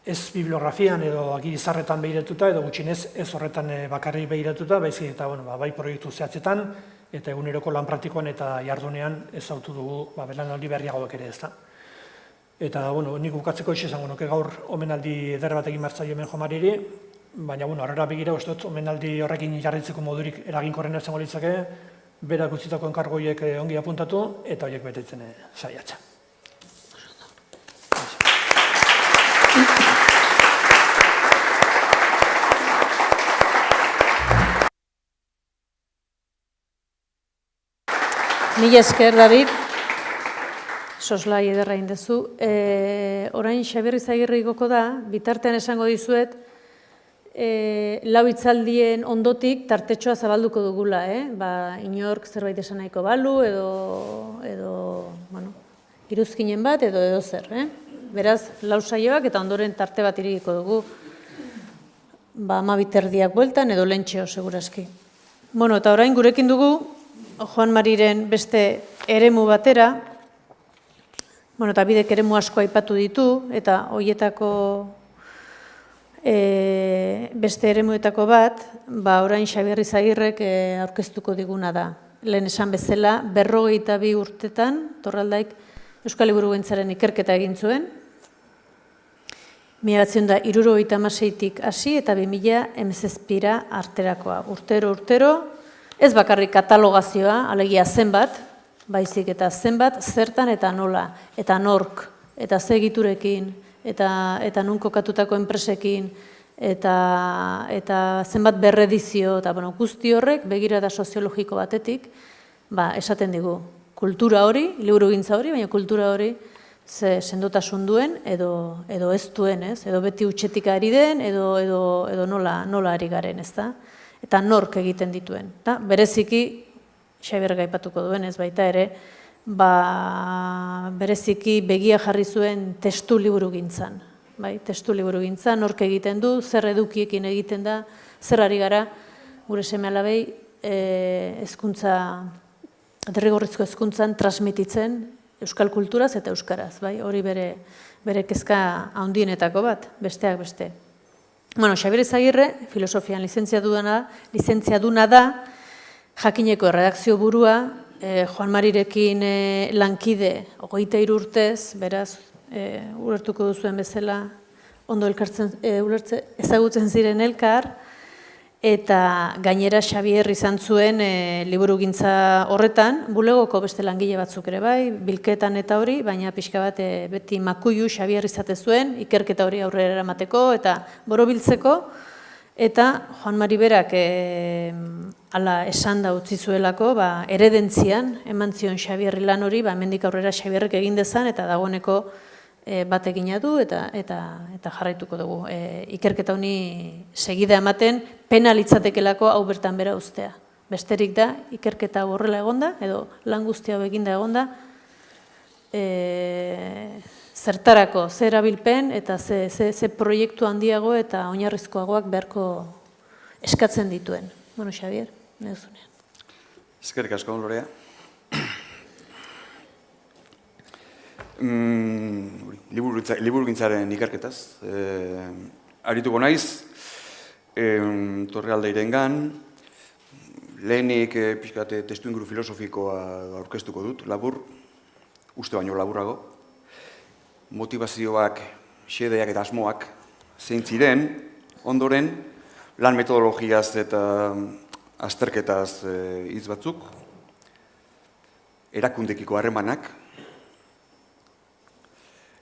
ez bibliografian edo agizarretan behiratuta, edo gutxinez ez horretan bakarri behiratuta, baizik eta bai proiektu zehatzetan, eta eguneroko lan praktikoan eta jardunean ezagutu dugu belaunaldi berriagoek ere ez da. Eta, nik bukatzeko esango nuke gaur omenaldi eder bat egin martzaio hemen Juan Mariri, baina, arrera begira, uste dut, omenaldi horrekin jarritzeko modurik eraginkorrena izango litzake, berak utzitako enkargo horiek ongi apuntatu, eta horiek betetzen saiatzen. Mila esker, David. Soslai ederra indezu. Orain Xabier Izagirre igoko da, bitartean esango dizuet, lau hitzaldien ondotik tartetxoa zabalduko dugula, inork zerbait esan nahiko balu, edo iruzkinen bat, edo zer. Beraz, lau saioak eta ondoren tarte bat irigiko dugu, 12 bueltan edo lentxeo, seguraski. Eta orain gurekin dugu, Juan Mariren beste eremu batera, eta bidek eremu asko aipatu ditu, eta horietako beste eremuetako bat, orain Xabier Izagirrek aurkeztuko diguna da. Lehen esan bezala, 52 urtetan, Torraldaik Euskal Liburugintzaren ikerketa egin zuen, 1976tik hasi eta 2017 arterakoa. Urtero, ez bakarrik katalogazioa, alegia zenbat, baizik eta zenbat, zertan eta nola, eta nork, eta ze egiturekin, eta non kokatutako enpresekin, eta zenbat berredizio, eta guzti horrek begirada soziologiko batetik, esaten digu, kultura hori, liburugintza hori, baina kultura hori ze sendotasun duen edo ez duen, ez? Edo beti utxetik ari den, edo nola ari garen, ez da? Eta nork egiten dituen. Bereziki, Xabier gaipatuko duen, ez baita ere, bereziki begia jarri zuen testu liburugintzan. Testu liburugintzan, nork egiten du, zer edukiekin egiten da, zer ari gara, gure seme-alabei, hezkuntza, derrigorrezko hezkuntzan transmititzen euskal kulturaz eta euskaraz, hori bere kezka handienetako bat, besteak beste. Xabier Ezagirre, filosofian lizentziaduna da, Jakineko erredakzio burua, Joan Marirekin lankide 23 urtez, beraz, ulertuko duzuen bezala, ondo ezagutzen ziren elkar, eta gainera Xabier izan zuen liburugintza horretan, bulegoko beste langile batzuk ere bai, bilketan eta hori, baina pixka bat beti makuilu Xabier izate zuen, ikerketa hori aurrera eramateko eta borobiltzeko, eta Joan Mari berak hala esan da utzi zuelako, eredentzian eman zion Xabierri lan hori, hemendik aurrera Xabierrek egin dezan, eta dagoeneko bat egina du eta jarraituko dugu. Ikerketa honi segida ematen, pena litzatekelako hau bertan bera uztea. Besterik da, ikerketa hau horrela egonda, edo lan guztia hau eginda egonda, zertarako, ze erabilpen eta ze proiektu handiago eta oinarrizkoagoak beharko eskatzen dituen. Xabier, neuzunean. Eskerrik asko, Lorea. Liburugintzaren ikerketaz. Arituko naiz, Torrealdeirengan, lehenik pixkate testuinguru filosofikoa aurkeztuko dut, labur, uste baino laburrago. Motivazioak, xedeak eta asmoak zein ziren, ondoren, lan metodologiaz eta azterketaz hitz batzuk, erakundekiko harremanak,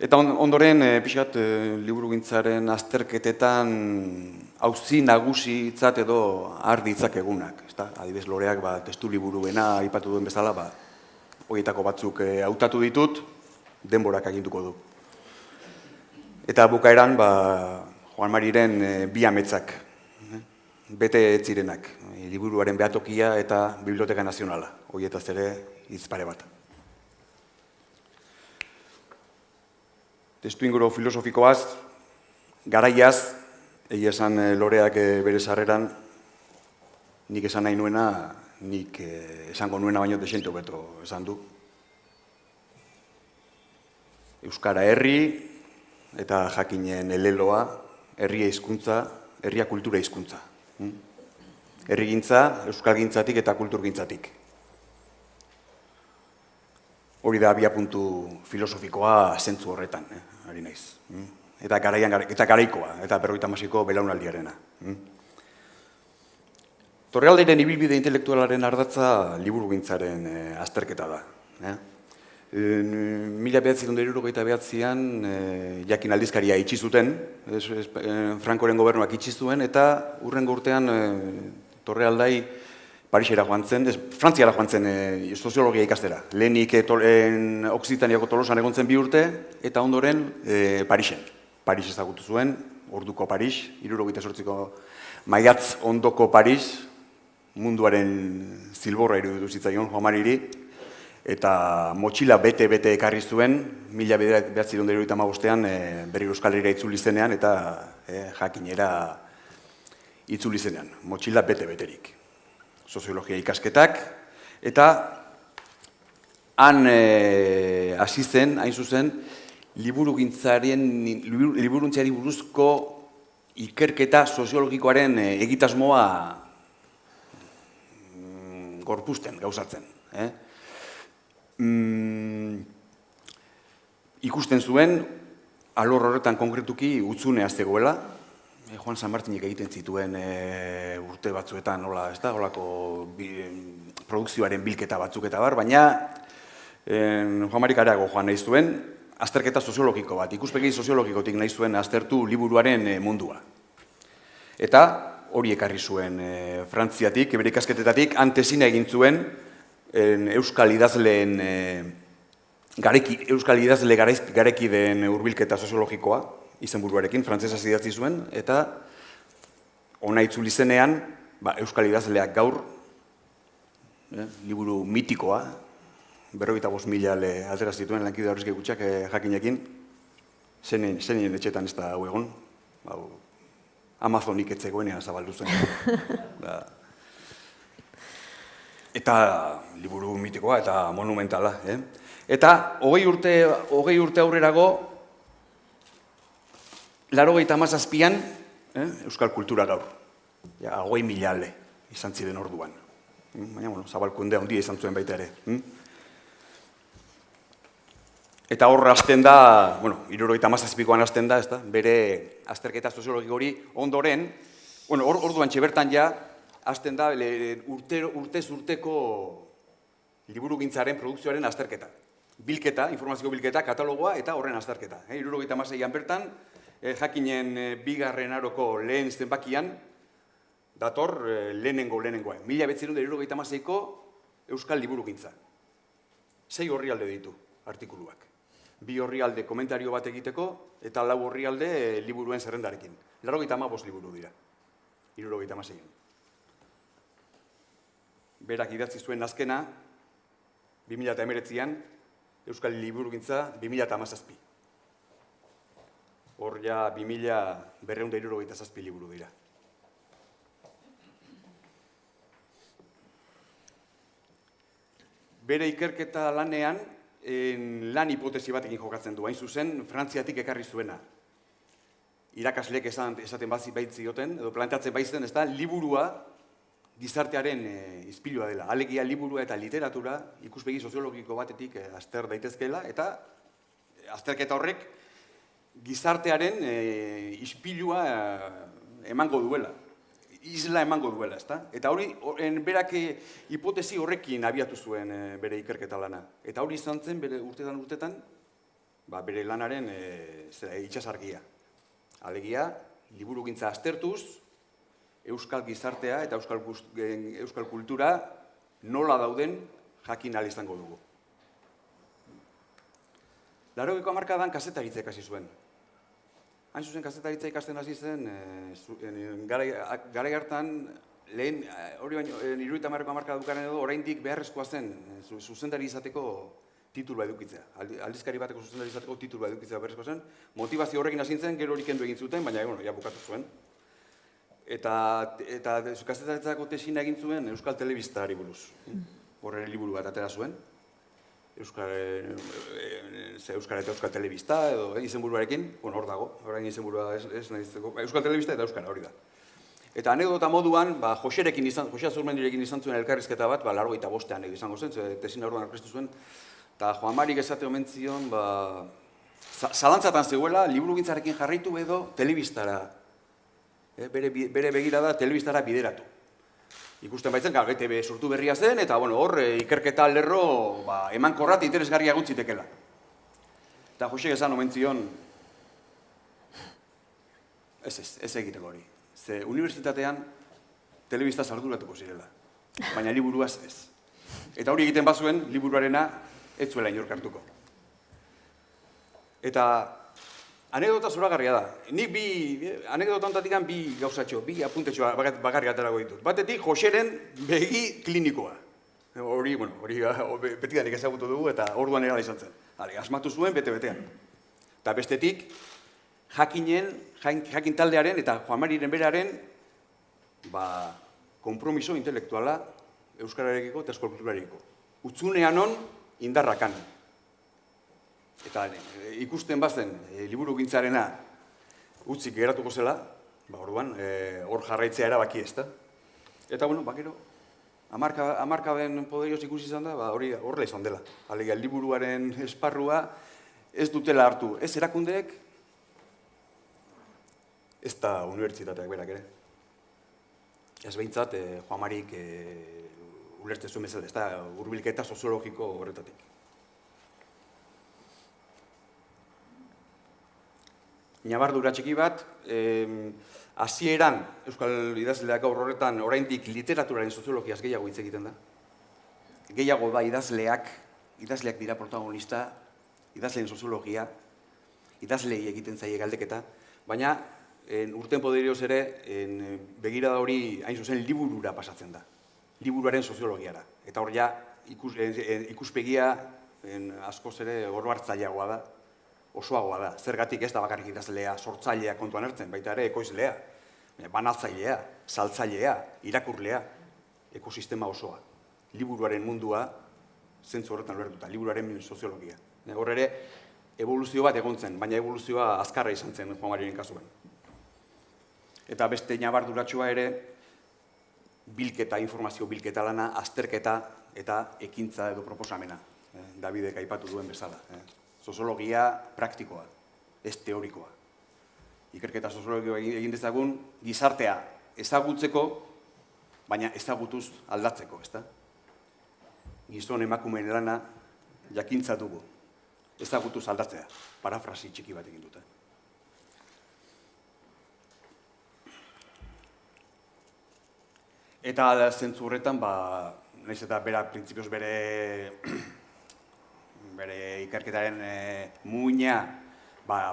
eta ondoren, pixkat, liburugintzaren azterketetan auzi nagusitzat edo har ditzakegunak. Adibidez, Loreak testu liburuena aipatu duen bezala, horietako batzuk hautatu ditut, denborak aginduko du. Eta bukaeran, Joan Mariren bi ametsak, bete etzirenak, liburuaren behatokia eta Biblioteka Nazionala, horietaz ere hitz pare bat. Testuinguru filosofikoaz, garaiaz, egia esan Loreak bere sarreran, nik esan nahi nuena, nik esango nuena baino desente hobeto esan du. Euskara herri eta jakinen eleloa, herria hizkuntza, herria kultura hizkuntza. Herrigintza, euskalgintzatik eta kulturgintzatik. Hori da abiapuntu filosofikoa zentzu horretan, ari naiz. Eta garaikoa, eta 50ko belaunaldiarena. Torrealderen ibilbide intelektualaren ardatza liburugintzaren azterketa da. 1979an jakin aldizkaria itxi zuten, Frankoren gobernuak itxi zuen, eta hurrengo urtean Torrealdai Parisera joan zen, Frantziara joan zen soziologia ikastera. Lehenik Oksitaniako Tolosan egon zen 2 urte, eta ondoren Parisen. Paris ezagutu zuen, orduko Paris, 78ko maiatz ondoko Paris, munduaren zilborra iruditu zitzaion Joan Mariri, eta motxila bete ekarri zuen, 1975ean berriro Euskal Herrira itzuli zenean, eta jakinera itzuli zenean, motxila beterik. Soziologia ikasketak, eta han hasi zen, hain zuzen, liburuntziari buruzko ikerketa soziologikoaren egitasmoa gorpuzten, gauzatzen. Ikusten zuen, alor horretan konkretuki utzunea zegoela, Juan San Martinek egiten zituen urte batzuetan, holako produkzioaren bilketa batzuk eta bar, baina Juan Marik areago joan nahi zuen, azterketa soziologiko bat, ikuspegi soziologikotik nahi zuen aztertu liburuaren mundua. Eta hori ekarri zuen Frantziatik, bere ikasketetatik, antezina egin zuen euskal idazleen garekideen hurbilketa soziologikoa, izenburuarekin, frantsesez idatzi zuen, eta ona itzuli zenean, euskal idazleak gaur, liburu mitikoa, 45.000 aldera zituen lankide horrezke gutxak jakinekin, zenien etxetan ez da hau egon, Amazonik etzegoenean zabaldu zen. Eta liburu mitikoa eta monumentala. Eta 20 urte aurrerago, 87an, euskal kultura gaur. 20.000 ale izan ziren orduan. Baina, zabalkunde handia izan zuen baita ere. Eta hor hasten da, 77koan hasten da, bere azterketa soziologiko hori ondoren, orduan txebertan ja, hasten da urtez urteko liburugintzaren produkzioaren azterketa. Bilketa, informazio bilketa, katalogoa eta horren azterketa. 76an bertan, jakinen bigarren aroko lehen zenbakian, dator lehenengoa. 1976ko euskal liburugintza. 6 orrialde ditu artikuluak. 2 orrialde komentario bat egiteko eta 4 orrialde liburuen zerrendarekin. 85 liburu dira. 76an. Berak idatzi zuen azkena, 2019an, euskal liburugintza 2017. Hor ja 2277 liburu dira. Bere ikerketa lanean, lan hipotesi batekin jokatzen du, hain zuzen, Frantziatik ekarri zuena. Irakasleek esaten baitzioten, edo planteatzen baitzen, ez da, liburua gizartearen ispilua dela. Alegia liburua eta literatura ikuspegi soziologiko batetik azter daitezkeela, eta azterketa horrek gizartearen ispilua emango duela. Isla emango duela, ezta? Eta hori, berak hipotesi horrekin abiatu zuen bere ikerketa lana. Eta hori izan zen, bere urtetan, bere lanaren itsasargia. Alegia, liburugintza aztertuz, euskal gizartea eta euskal kultura nola dauden jakin ahal izango dugu. 80ko hamarkadan kazetaritza ikasi zuen. Hain zuzen, kazetaritza ikasten hasi zen, garai hartan, lehen, hori baino, 70ko hamarkada dukaren edo, oraindik beharrezkoa zen, zuzendari izateko titulua edukitzea. Aldizkari bateko zuzendari izateko titulua edukitzea beharrezkoa zen. Motivazio horrekin hasi zen, gero hori kendu egin zuten, baina ja bukatu zuen. Eta kazetaritzako tesina egin zuen Euskal Telebistari buruz. Horren liburu bat atera zuen. Euskal eta Euskal Telebista, edo izenburuarekin, hor dago, orain izenburua ez nahizteko, Euskal Telebista eta Euskara hori da. Eta anekdota moduan, Jose Azurmendirekin izan zuen elkarrizketa bat, 85ean izango zen, tesina orduan aurkeztu zuen, eta Juan Marik esate omen zion, zalantzatan zegoela, liburugintzarekin jarraitu edo telebistara, bere begirada telebistara bideratu. Ikusten baitzen, GTB sortu berria zen, eta hor ikerketa lerro emankorrat interesgarria guntzitekela. Eta Jose esan omen zion, ez egiteko hori. Ze unibertsitatean telebistaz arduratuko zirela, baina liburuaz ez. Eta hori egiten bazuen, liburuarena ez zuela inork hartuko. Eta anekdota zoragarria da. Nik anekdota ontatik bi gauzatxo, bi apuntetxo bakarrik aterago ditut. Batetik, Joseren begi klinikoa. Hori betidanik ezagutu dugu eta orduan erala izan zen. Asmatu zuen bete-betean. Eta bestetik, jakin taldearen eta Juan Mariren beraren konpromiso intelektuala euskararekiko eta euskal kulturarekiko. Utzunean on, indarrakan. Eta ikusten bazen liburugintzarena utzik geratuko zela, orduan hor jarraitzea erabaki ez da. Eta gero, hamarkaden poderioz ikusi izan da, hori horrela izan dela. Alegia, liburuaren esparrua ez dutela hartu. Ez erakundeek, ez da unibertsitateak berak ere. Ez behintzat, Juan Marik ulertzen zuen bezala, ez da hurbilketa soziologiko horretatik. Ñabardura txiki bat, hasieran euskal idazleak gaur horretan oraindik literaturaren soziologiaz gehiago hitz egiten da. Gehiago da idazleak dira protagonista, idazleen soziologia, idazleei egiten zaie galdeketa, baina urten poderioz ere begirada hori hain zuzen liburura pasatzen da, liburuaren soziologiara. Eta hor ja ikuspegia askoz ere orohartzaileagoa da, osoagoa da. Zergatik ez da bakarrik idazlea, sortzailea kontuan hartzen, baita ere ekoizlea, banatzailea, saltzailea, irakurlea, ekosistema osoa. Liburuaren mundua zentzu horretan ulertuta, liburuaren soziologia. Hor ere, evoluzio bat egon zen, baina evoluzioa azkarra izan zen Juan Mariren kasuan. Eta beste ñabarduratxoa ere, bilketa, informazio bilketa lana, azterketa eta ekintza edo proposamena. Davidek aipatu duen bezala. Soziologia praktikoa, ez teorikoa. Ikerketa soziologikoa egin dezagun, gizartea ezagutzeko, baina ezagutuz aldatzeko, ezta? Gizon emakumeen lana jakintza dugu, ezagutuz aldatzea, parafrasi txiki bat egin dute. Eta zentzu horretan, nahiz eta bera printzipioz bere ikerketaren muina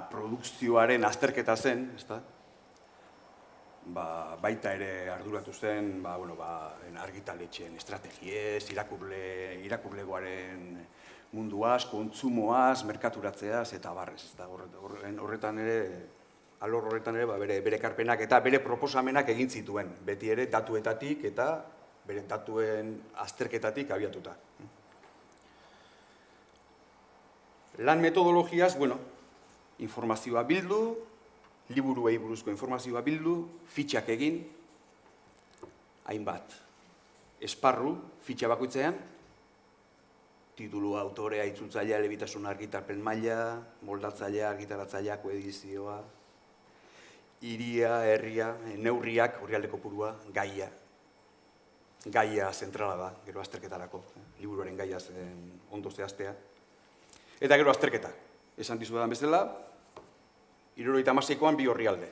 produkzioaren azterketa zen, baita ere arduratu zen argitaletxeen estrategiez, irakurlegoaren munduaz, kontsumoaz, merkaturatzeaz eta barrez. Horretan ere, alor horretan ere bere ekarpenak eta bere proposamenak egin zituen, beti ere datuetatik eta bere datuen azterketatik abiatuta. Lan metodologiaz, informazioa bildu, liburuei buruzko informazioa bildu, fitxak egin, hainbat esparru fitxa bakoitzean, titulua, autorea, itzultzailea, elebitasun argitarpen maila, moldatzailea, argitaratzailea, koedizioa, hiria, herria, neurriak, orrialde kopurua, gaia. Gaia zentrala da, gero azterketarako, liburuaren gaia ondo zehaztea. Eta gero azterketa, esan dizudan bezala, 76an 2 orrialde.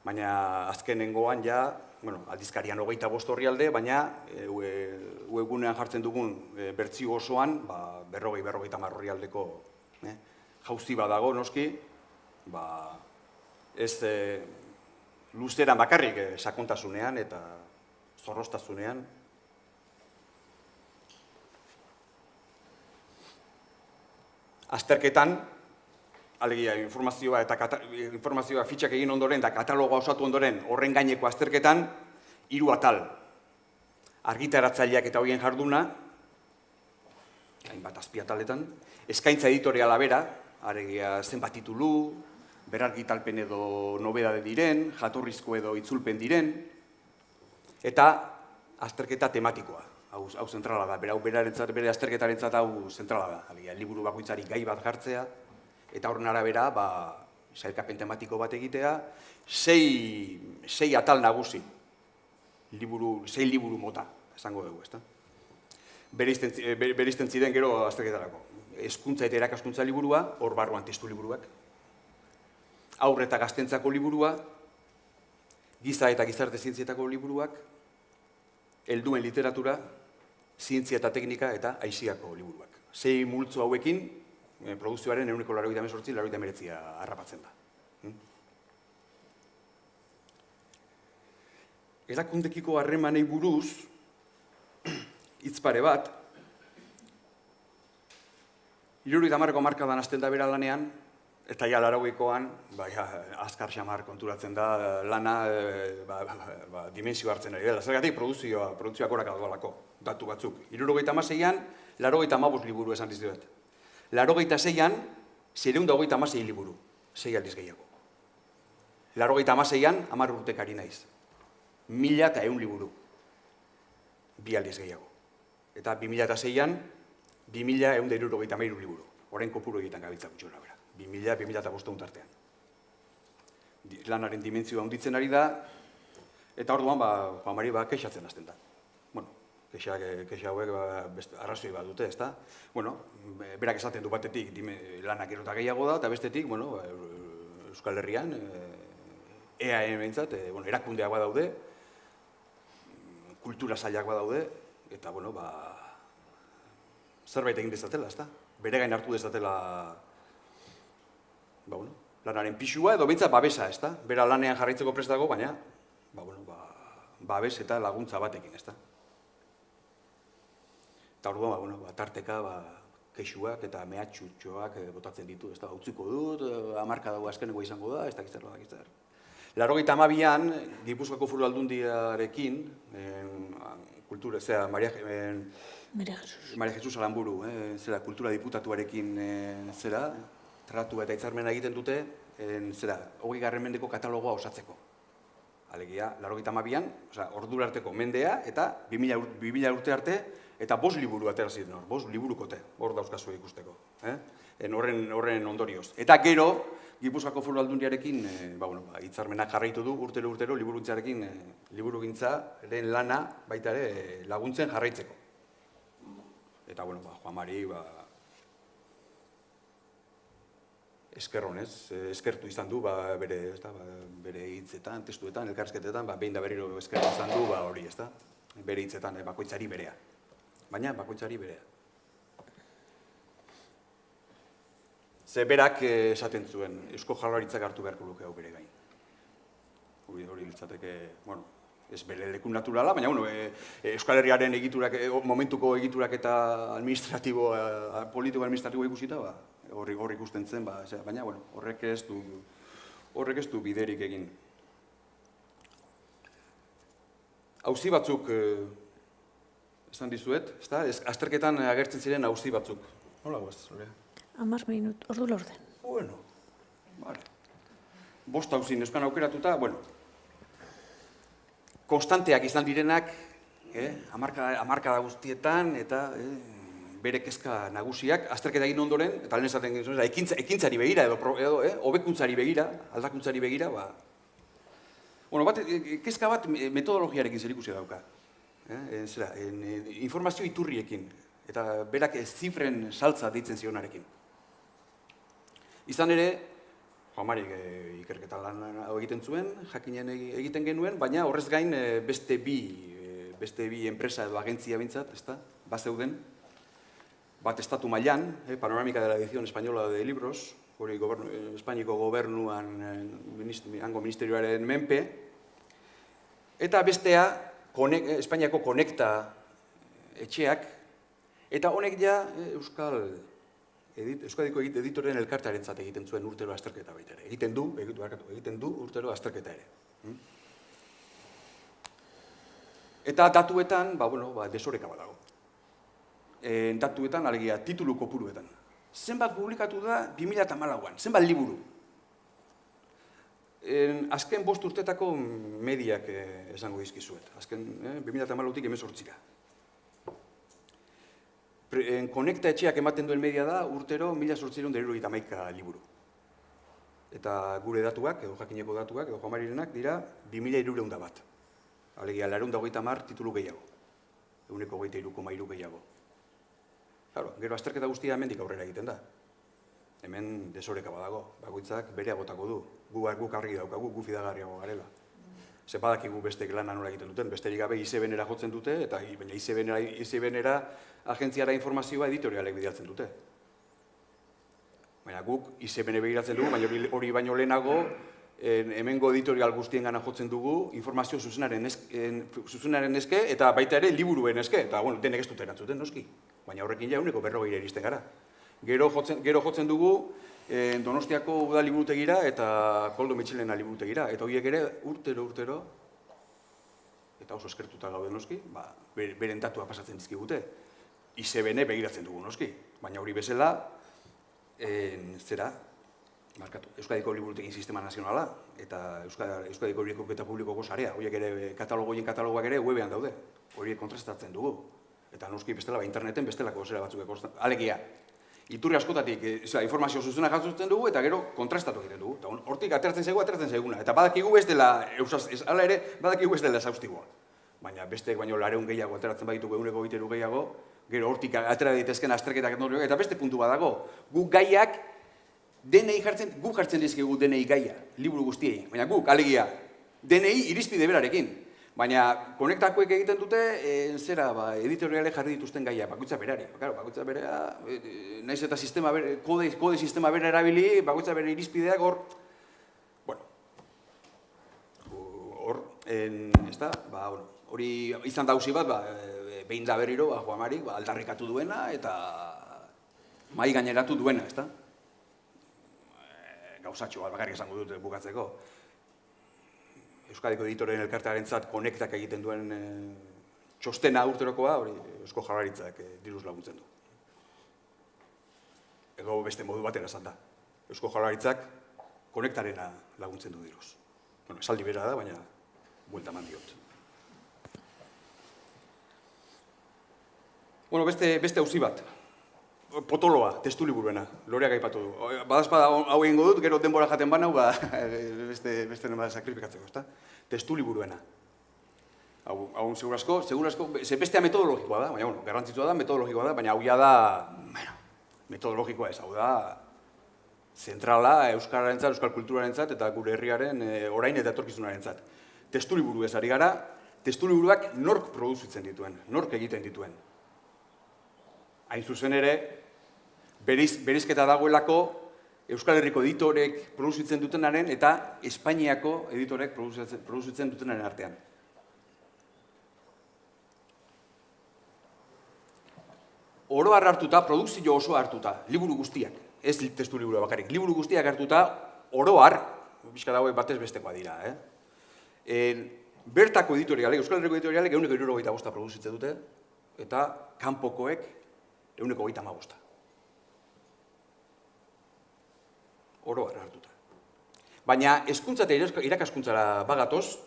Baina azkenengoan ja, aldizkarian 25 orrialde, baina webgunean jartzen dugun bertsio osoan, 40-50 orrialdeko jauzi badago noski, ez luzeran bakarrik sakontasunean eta zorroztasunean. Azterketan, alegia informazioa fitxak egin ondoren eta katalogoa osatu ondoren horren gaineko azterketan, 3 atal. Argitaratzaileak eta horien jarduna, hainbat azpiataletan, eskaintza editoriala bera, alegia zenbat titulu, berargitalpen edo nobedade diren, jatorrizko edo itzulpen diren, eta azterketa tematikoa. Hau zentrala da, bere azterketarentzat hau zentrala da. Liburu bakoitzari gai bat jartzea, eta horren arabera, sailkapen tematiko bat egitea, 6 atal nagusi, 6 liburu mota, esango dugu, ezta? Bereizten ziren gero azterketarako. Hezkuntza eta irakaskuntza liburua, hor barruan testu liburuak, haur eta gaztentzako liburua, giza eta gizarte zientzietako liburuak, helduen literatura, zientzia eta teknika eta aisiako liburuak. 6 multzo hauekin, produkzioaren 188-189 harrapatzen da. Erakundekiko harremanei buruz, hitz pare bat, 70ko hamarkadan hasten da bera lanean, eta ja 80koan, azkar xamar konturatzen da lana dimensio hartzen ari dela. Zergatik produzioak horak adoalako, datu batzuk. 76an, 85 liburu esan dizuet. 86an, 726 liburu, 6 aldiz gehiago. 86an, 10 urtekari naiz. 1100 liburu, 2 aldiz gehiago. Eta 2006an, 2173 liburu. Orain kopuru egiten gabiltza gutxora bera. 2000-2005 tartean. lanaren dimentsioa handitzen ari da, eta orduan, Juan Mari kexatzen hasten da. Bueno, kexa hauek arrazoi bat dute, ezta? Bueno, berak esaten du batetik lanak gero eta gehiago da, eta bestetik, bueno, Euskal Herrian, EAE behintzat, erakundeak badaude, kultura sailak badaude, eta, bueno, zerbait egin dezatela, ezta? Bere gain hartu dezatela, lanaren pixua edo behintzat babesa, ezta? Bera lanean jarraitzeko prest dago, baina, babes eta laguntza batekin, ezta? Eta orduan, tarteka, kexuak eta mehatxutxoak botatzen ditu, ezta? Utziko dut, 10 dago azkeneko izango da, ez dakizzer. 92an, Gipuzkoako Foru Aldundiarekin, kultura, zera, Maria Jesus Alamburu, kultura diputatuarekin, zera, tratu eta hitzarmena egiten dute, 20. mendeko katalogoa osatzeko. Alegia, 92an, ordura arteko mendea, eta 2000 urte arte, eta 5 liburu atera ziren hor, 5 liburukote, hor dauzkazu ikusteko. Horren ondorioz. Eta gero, Gipuzkoako Foru Aldundiarekin hitzarmenak jarraitu du urtero liburugintzaren lana baita ere laguntzen jarraitzeko. Eta, Juan Mari, eskertu izan du bere hitzetan, testuetan, elkarrizketetan, behin da berriro eskertu izan du hori, bere hitzetan, bakoitzari berea. Baina, bakoitzari berea. Ze berak esaten zuen, Eusko Jaurlaritzak hartu beharko luke hau bere gain. Hori litzateke, ez bere leku naturala, baina Euskal Herriaren momentuko egiturak eta politiko-administratibo ikusita, horri ikusten zen, baina horrek ez du biderik egin. Auzi batzuk, esan dizuet, azterketan agertzen ziren auzi batzuk. Nola guaz, Lorea? 10 minut, ordu laurden. Bueno, vale. 5 auzin euskan aukeratuta, konstanteak izan direnak, hamarkada guztietan, eta bere kezka nagusiak, azterketa egin ondoren, eta lehen esaten gizuen, ekintzari begira, edo hobekuntzari begira, aldakuntzari begira, kezka bat metodologiarekin zerikusia dauka. Informazio iturriekin, eta berak zifren saltza deitzen zionarekin. Izan ere, Juan Marik ikerketa lan egiten zuen, jakinen egiten genuen, baina horrez gain beste bi enpresa edo agentzia bintzat, bazeuden, bat estatu mailan, Panorámica de la Edición Española de Libros, hori Espainiko gobernuan, hango ministerioaren menpe, eta bestea, Espainiako Konekta etxeak, eta honek ja Euskadiko editoren elkartearentzat egiten zuen urtero azterketa baita ere. Egiten du urtero azterketa ere. Eta datuetan, desoreka bat dago. Datuetan, alegia, titulu kopuruetan. Zenbat publikatu da 2014an, zenbat liburu. Azken 5 urtetako mediak esango dizkizuet. Azken 2014tik 18ra. Konekta etxeak ematen duen media da urtero 1871 liburu. Eta gure datuak, edo jakineko datuak, edo Juan Marirenak dira 2300 bat. Alegia, 230 titulu gehiago. 23,3 gehiago. Gero azterketa guztia hemendik aurrera egiten da. Hemen desoreka badago, bakoitzak berea botako du. Guk argi daukagu, gu fidagarriago garela. Ze badakigu bestek lana nola egiten duten, besterik gabe ISBN-era jotzen dute, eta baina ISBN-era agentziara informazioa editorialek bidaltzen dute. Baina guk ISBN begiratzen dugu, baina hori baino lehenago, hemengo editorial guztien gana jotzen dugu, informazio zuzenaren eske, eta baita ere liburuen eske, eta denek ez dut erantzuten, noski. Baina horrekin ja 140 iristen gara. Gero jotzen dugu, Donostiako Uda liburutegira eta Koldo Mitxelena liburutegira. Eta horiek ere urtero, eta oso eskertuta gaude noski, beren datua pasatzen dizkigute. ISBN begiratzen dugu noski, baina hori bezala, Euskadiko Liburutegin Sistema Nazionala eta Euskadiko Ikerketa Publikoko sarea. Horiek ere, katalogoak ere webean daude. Horiek kontrastatzen dugu. Eta noski bestela, interneten bestelako zera batzuk. Alegia, iturri askotatik informazio zuzena jasotzen dugu, eta gero kontrastatu egiten dugu. Eta hortik ateratzen zaiguna. Eta badakigu ez dela, hala ere, badakigu ez dela esaustiboa. Baina besteek baino 200 gehiago ateratzen baditugu 123 gehiago, gero hortik atera daitezken azterketak eta beste puntu badago. Guk gaiak, guk jartzen dizkigu DNI gaia, liburu guztiei. Baina guk, alegia, DNI irizpide berarekin. Baina konektakoek egiten dute, editoriale jarri dituzten gaia, bakoitza berari. Bakoitza berea, naiz eta kode sistema bera erabili, bakoitza bere irizpideak hor, hori izan dauzi bat, behin da berriro, Juan Mari, aldarrikatu duena eta mai gaineratu duena, ezta? Gauzatxo bat bakarrik esango dut bukatzeko. Euskadiko editoren elkartearentzat konektak egiten duen txostena urterokoa, hori Eusko Jaurlaritzak diruz laguntzen du. Edo beste modu batera esan da. Eusko Jaurlaritzak konektarena laguntzen du diruz. Esaldi bera da, baina buelta eman diot. Beste auzi bat. Potoloa, testu liburuena, Loreak aipatu du. Badazpada hau egingo dut, gero denbora jaten banau, beste nema sakrifikatzeko, ezta? Testu liburuena. Hau segurazko, bestea metodologikoa da, baina, garrantzitsua da, metodologikoa da, baina hau ja da, metodologikoa ez, hau da, zentrala euskararentzat, euskal kulturarentzat eta gure herriaren orain eta etorkizunarentzat. Testu liburu ez ari gara, testu liburuak nork produzitzen dituen, nork egiten dituen. Hain zuzen ere, berizketa dagoelako Euskal Herriko editorek produzitzen dutenaren eta Espainiako editorek produzitzen dutenaren artean. Oro hartuta, produkzio oso hartuta, liburu guztiak, ez testu liburu bakarrik, liburu guztiak hartuta, oro har, bizka dagoek batez bestekoa dira. Bertako editorialek, Euskal Herriko editorialek 175 produzitzen dute, eta kanpokoek 135. Oro har hartuta. Baina hezkuntza eta irakaskuntzara bagatoz,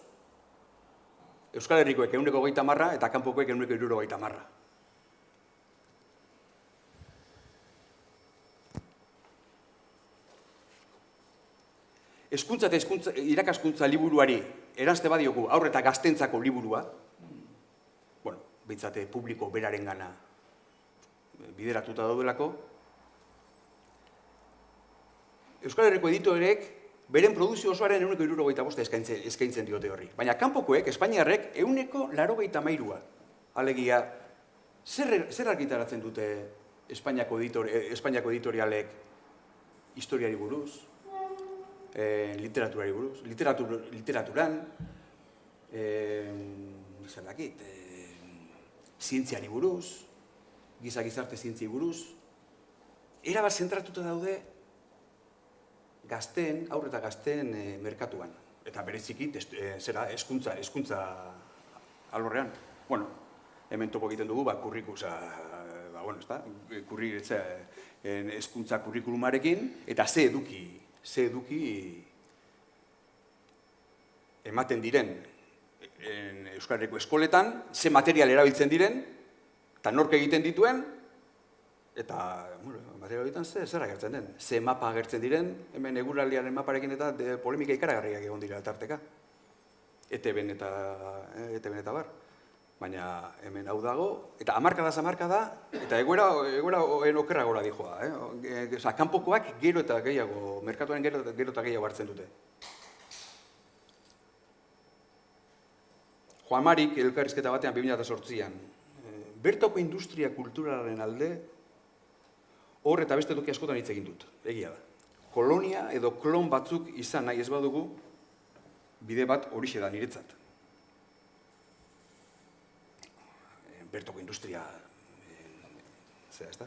Euskal Herrikoek 130 eta kanpokoek 170. Hezkuntza eta irakaskuntza liburuari eranzte badiogu haur eta gaztentzako liburua, behintzate publiko beraren gana bideratuta daudelako, Euskal Herriko editorek beren produzio osoaren 175 eskaintzen diote horri. Baina kanpokoek, Espainiarrek, 183. Alegia, zer argitaratzen dute Espainiako editorialek historiari buruz, literaturari buruz, literaturan, zientziari buruz, gizarte zientziari buruz, erabat zentratuta daude gazteen, aurre eta gazteen merkatuan. Eta bereziki, hezkuntza alorrean. Hemen topo egiten dugu, hezkuntza kurrikulumarekin, eta ze eduki ematen diren Euskal Herriko eskoletan, ze material erabiltzen diren, eta nork egiten dituen, eta material horietan zer agertzen den. Ze mapa agertzen diren, hemen eguraldiaren maparekin eta polemika ikaragarriak egon dira tarteka. ETB-en eta bar. Baina hemen hau dago, eta hamarkada, eta egoera okerra gora dijoa. Kanpokoak gero eta gehiago, merkatuaren gero eta gehiago hartzen dute. Juan Marik elkarrizketa batean 2008an, bertoko industria kulturalaren alde, hor eta beste toki askotan hitz egin dut, egia da. Kolonia edo klon batzuk izan nahi ez badugu, bide bat horixe da niretzat. Bertoko industria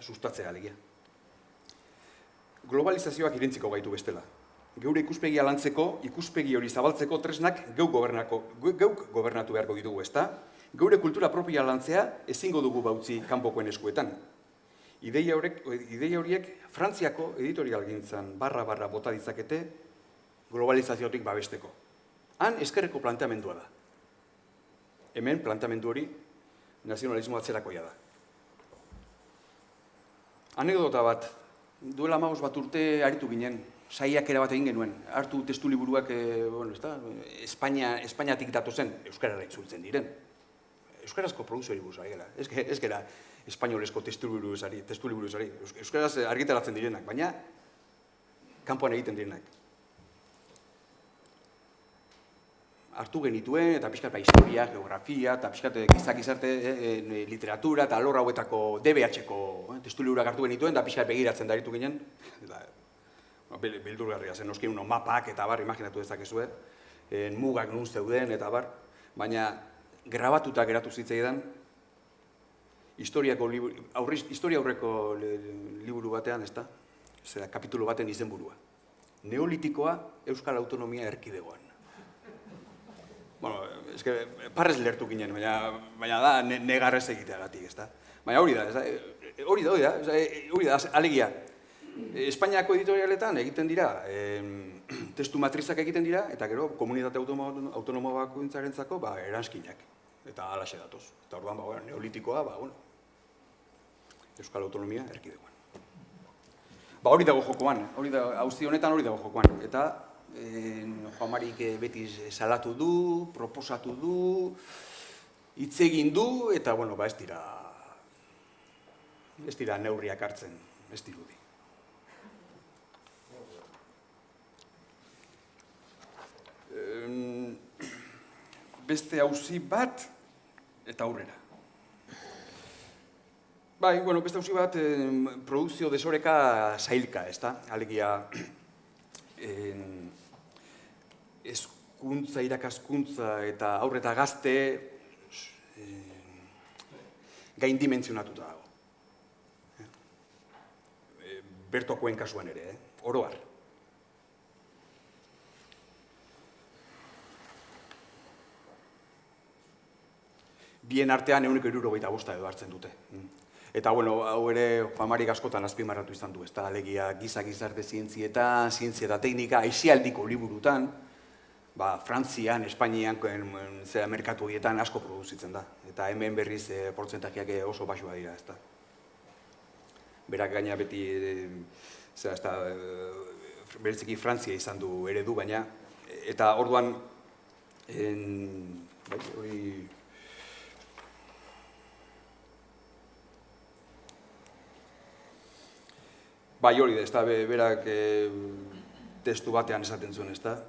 sustatzea alegia. Globalizazioak irentziko gaitu bestela. Geure ikuspegia lantzeko, ikuspegi hori zabaltzeko tresnak geuk gobernatu beharko ditugu, ezta? Geure kultura propia lantzea ezingo dugu bautzi kanpokoen eskuetan. Ideia horiek Frantziako editorialgintzan barra bota ditzakete globalizaziotik babesteko. Han ezkerreko planteamendua da. Hemen planteamendu hori nazionalismo atzerakoia da. Anekdota bat, duela 15 bat urte aritu ginen, saiakera bat egin genuen, hartu testu liburuak, Espainiatik datozen, euskarara itzultzen diren. Euskarazko produzioari buruz ari gara, ez gara espainolesko testu liburuari, euskaraz argitaratzen direnak, baina kanpoan egiten direnak. Hartu genituen, eta pixkat historia, geografia, eta pixkat gizarte, literatura, eta alor hauetako DBH-ko testu liburuak hartu genituen, eta pixkat begiratzen daritu ginen. Beldurgarria zen, noski uno mapak eta bar, imaginatu dezakezue, mugak nun zeuden eta bar, baina grabatuta geratu zitzaidan, historia aurreko liburu batean, ez da? Zera, kapitulu baten izenburua. Neolitikoa Euskal Autonomia Erkidegoan. Bueno, eske, parrez lertu ginen, baina da negarrez egiteagatik, ez da? Baina hori da, alegia. Espainiako editorialetan egiten dira, testu matrizak egiten dira, eta gero, komunitate autonomo bakoitzarentzako eranskinak. Eta alaxe datoz. Eta orduan, neolitikoa, Euskal Autonomia Erkidegoan. Hori dago jokoan, auzi honetan hori dago jokoan. Eta Juan Marik beti salatu du, proposatu du, hitz egin du, eta ez dira neurriak hartzen, ez dirudi. Beste auzi bat eta aurrera. Beste auzi bat, produkzio desoreka sailka, ez da? Alegia, hezkuntza, irakaskuntza eta aurre eta gazte gaindimentsionatuta dago. Bertokoen kasuan ere, oroar. Bien artean 175 edo hartzen dute. Eta, hau ere, Juan Marik askotan azpimarratu izan du, ez da, alegia gizarte zientzietan, zientzia eta teknika, aisialdiko liburutan, Frantzian, Espainian, merkatu horietan asko produzitzen da. Eta hemen berriz portzentajeak oso basua dira, ez da. Berak gaina beti, bereziki Frantzia izan du eredu, baina, eta orduan, hori... Hori da, ez da, berak testu batean esaten zuen, ez da.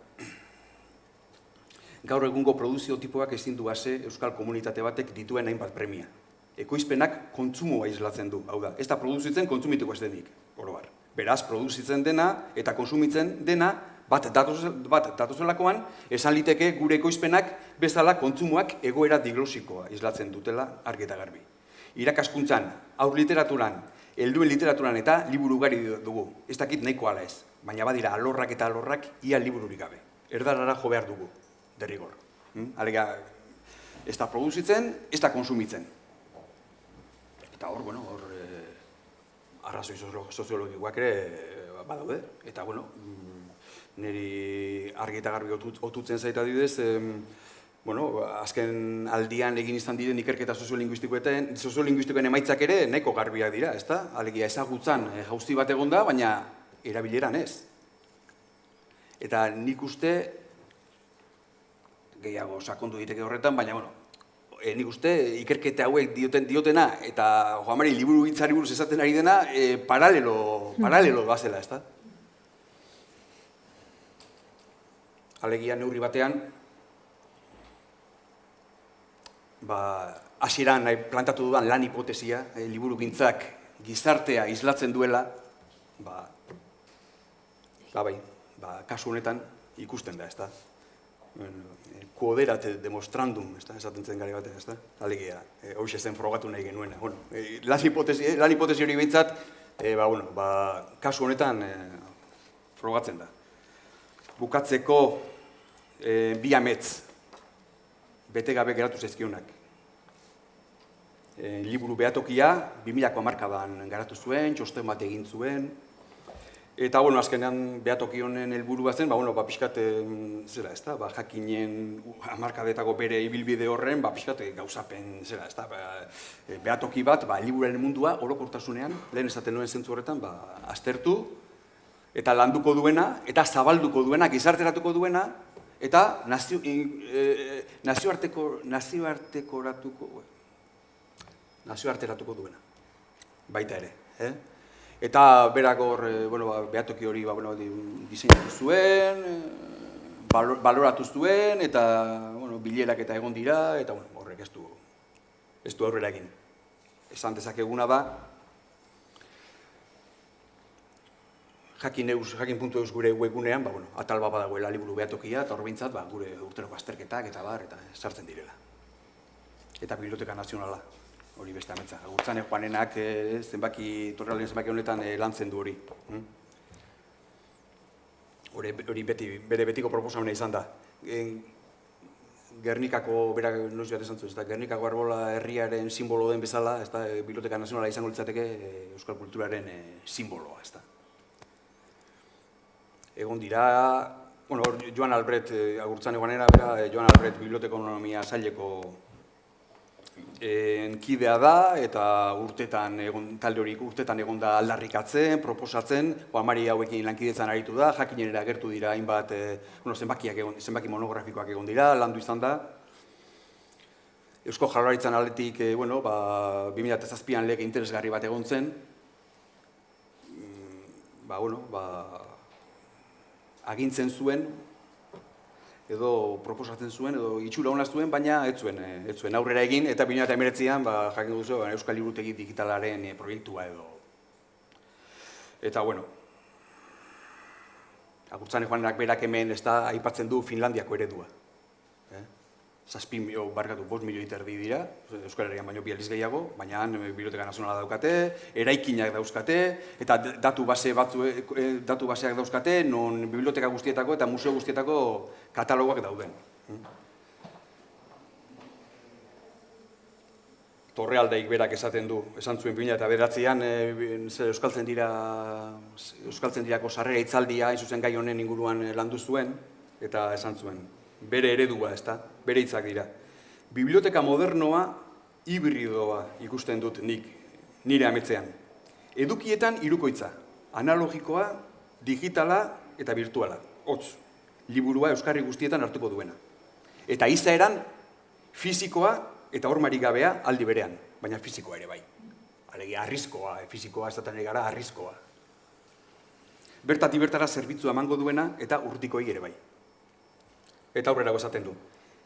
Gaur egungo produzio tipoak ezin du base euskal komunitate batek dituen hainbat premia. Ekoizpenak kontsumoa islatzen du, hau da, ez da produzitzen kontsumituko ez denik, oroar. Beraz, produzitzen dena eta konsumitzen dena bat datozelakoan, esan liteke gure ekoizpenak bezala kontsumoak egoera diglosikoa islatzen dutela argi eta garbi. Irakaskuntzan, aur literaturan, helduen literaturan eta liburu ugari dugu. Ez dakit nahiko ala ez, baina badira alorrak eta alorrak ia libururik gabe. Erdarara jo behar dugu, derrigor. Alega, ez da produzitzen, ez da konsumitzen. Eta hor, arrazoi soziologikoak ere badaude. Eta, niri argi eta garbi otutzen zaita didez, azken aldian egin izan diren ikerketa soziolinguistikoen emaitzak ere nahiko garbiak dira, ez da? Alegia ezagutzan jauzi bat egon da, baina erabileran ez. Eta nik uste, gehiago sakondu diteke horretan, baina, nik uste ikerketa hauek diotena eta Juan Mari liburu hitzari buruz esaten ari dena paralelo bazela, ez da? Alegia neurri batean, hasieran plantatu dudan lan hipotesia, liburugintzak gizartea islatzen duela, kasu honetan ikusten da, ez da? Quoderat demonstrandum, esaten zen gari batean, ez da? Alegia, hoxe zen frogatu nahi genuena. Lan hipotesi hori behintzat, kasu honetan frogatzen da. Bukatzeko bi amets, bete gabe geratu zaizkionak. Liburu behatokia, 2000ko hamarkadan garatu zuen, txosten bat egin zuen, Eta, azkenean behatoki honen helburua zen, pixkat, zera, ez da, jakinen hamarkadetako bere ibilbide horren, pixkat gauzapen, zera, ez da, behatoki bat, liburuaren mundua, orokortasunean, lehen esaten nuen zentzu horretan, aztertu, eta landuko duena, eta zabalduko duena, gizarteratuko duena, eta nazioarteratuko duena, baita ere. Eta berak hor, behatoki hori diseinatu zuen, baloratu zuen, eta bilerak eta egon dira, eta horrek ez du aurrera egin. Esan dezakeguna da, jakin.eus gure webgunean, atal bat badagoela liburu behatokia, eta hor behintzat gure urteroko azterketak eta sartzen direla. Eta Biblioteka Nazionala, hori beste ametza. Agurtzane Joanenak torrealden zenbaki honetan lantzen du hori. Hori bere betiko proposamena izan da. Gernikako, berak noiz bat esan zuen, Gernikako arbola herriaren simbolo den bezala, Biblioteka Nazionala izango litzateke euskal kulturaren simboloa. Egon dira, Joan Albret, Agurtzane Joanera, Joan Albret Bibliotekonomia saileko kidea da, eta talde hori urtetan egon da aldarrikatzen, proposatzen, Mari hauekin lankidetzan aritu da, jakinera agertu dira hainbat zenbaki monografikoak egon dira, landu izan da. Eusko Jaurlaritzan aldetik, 2007an lege interesgarri bat egon zen, agintzen zuen, edo proposatzen zuen, edo itxura hona zuen, baina ez zuen aurrera egin, eta 2019an jakin duzu Euskal Liburutegi Digitalaren proiektua edo. Eta, Agurtzane Joanenak berak hemen aipatzen du Finlandiako eredua. 5 milioi terdi dira, Euskal Herrian baino 2 aldiz gehiago, baina Biblioteka Nazionala daukate, eraikinak dauzkate, eta datu baseak dauzkate, non biblioteka guztietako eta museo guztietako katalogoak dauden. Torrealdeik berak esaten du, esan zuen 2009an, Euskaltzen dirako sarrera hitzaldia, zuzen gai honen inguruan landu zuen, eta esan zuen. Bere eredua, bere hitzak dira. Biblioteka modernoa, hibridoa ikusten dut nire ametzean. Edukietan hirukoitza, analogikoa, digitala eta virtuala. Hotz, liburua euskarri guztietan hartuko duena. Eta izaeran, fisikoa eta hormarik gabea aldi berean, baina fisikoa ere bai. Alegia, arrizkoa, fisikoa ez daten egara, arrizkoa. Bertatik bertara zerbitzua emango duena eta urtikoi ere bai. Eta aurrera esaten du.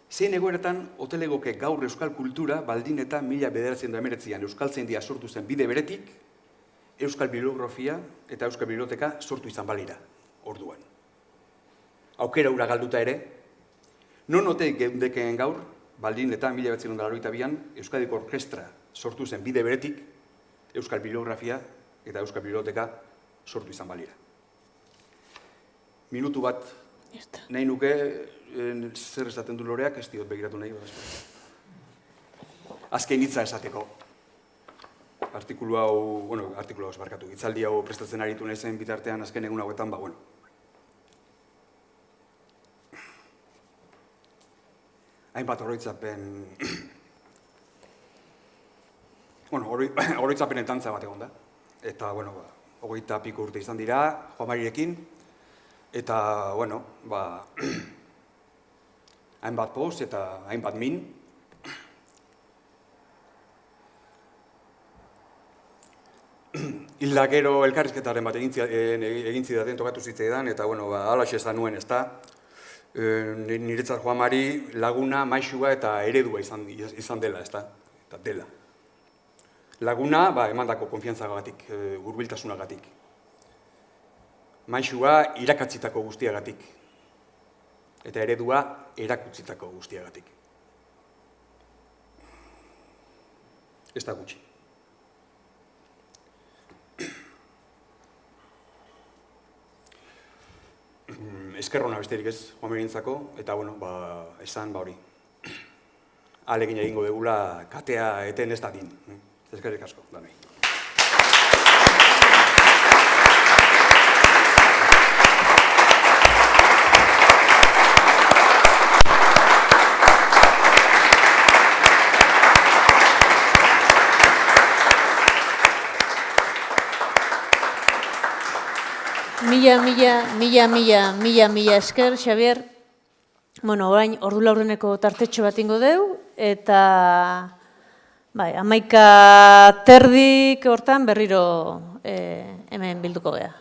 Zein egoeretan, hotelegoke gaur euskal kultura baldin eta 1919an Euskaltzaindia sortu zen bide beretik, euskal bibliografia eta euskal biblioteka sortu izan balira, orduan. Aukera hura galduta ere, non ote geundekeen gaur, baldin eta 1982an Euskadiko Orkestra sortu zen bide beretik, euskal bibliografia eta euskal biblioteka sortu izan balira. Minutu bat nahi nuke, zer esaten du Loreak, ez diot begiratu nahi. Azken hitza esateko. Artikulu hau esbarkatu. Hitzaldi hau prestatzen aritu nahi zen bitartean azken egun hauetan, hainbat oroitzapen... oroitzapenen tantza bat egon da. Eta, 20 piko urte izan dira, Joan Marirekin. Eta, hainbat post eta hainbat min. Hilda gero elkarrizketaren bat egin zidaten tokatu zitzaidan, eta halaxe esan nuen, ezta. Niretzat Joan Mari laguna, maisua eta eredua izan dela, ezta. Eta dela. Laguna, emandako konfiantzagatik, hurbiltasunagatik. Maisua irakatzitako guztiagatik. Eta eredua erakutzitako guztiagatik. Ez da gutxi. Eskerrona besterik ez, Joan Marirentzako, eta esan hori. Ahalegin egingo dugula katea eten ez dadin. Eskerrik asko, danoi. Mila esker, Xabier. Bueno, orain ordu laurdeneko tartetxo bat ingo deu, eta 11:30 hortan berriro hemen bilduko gea.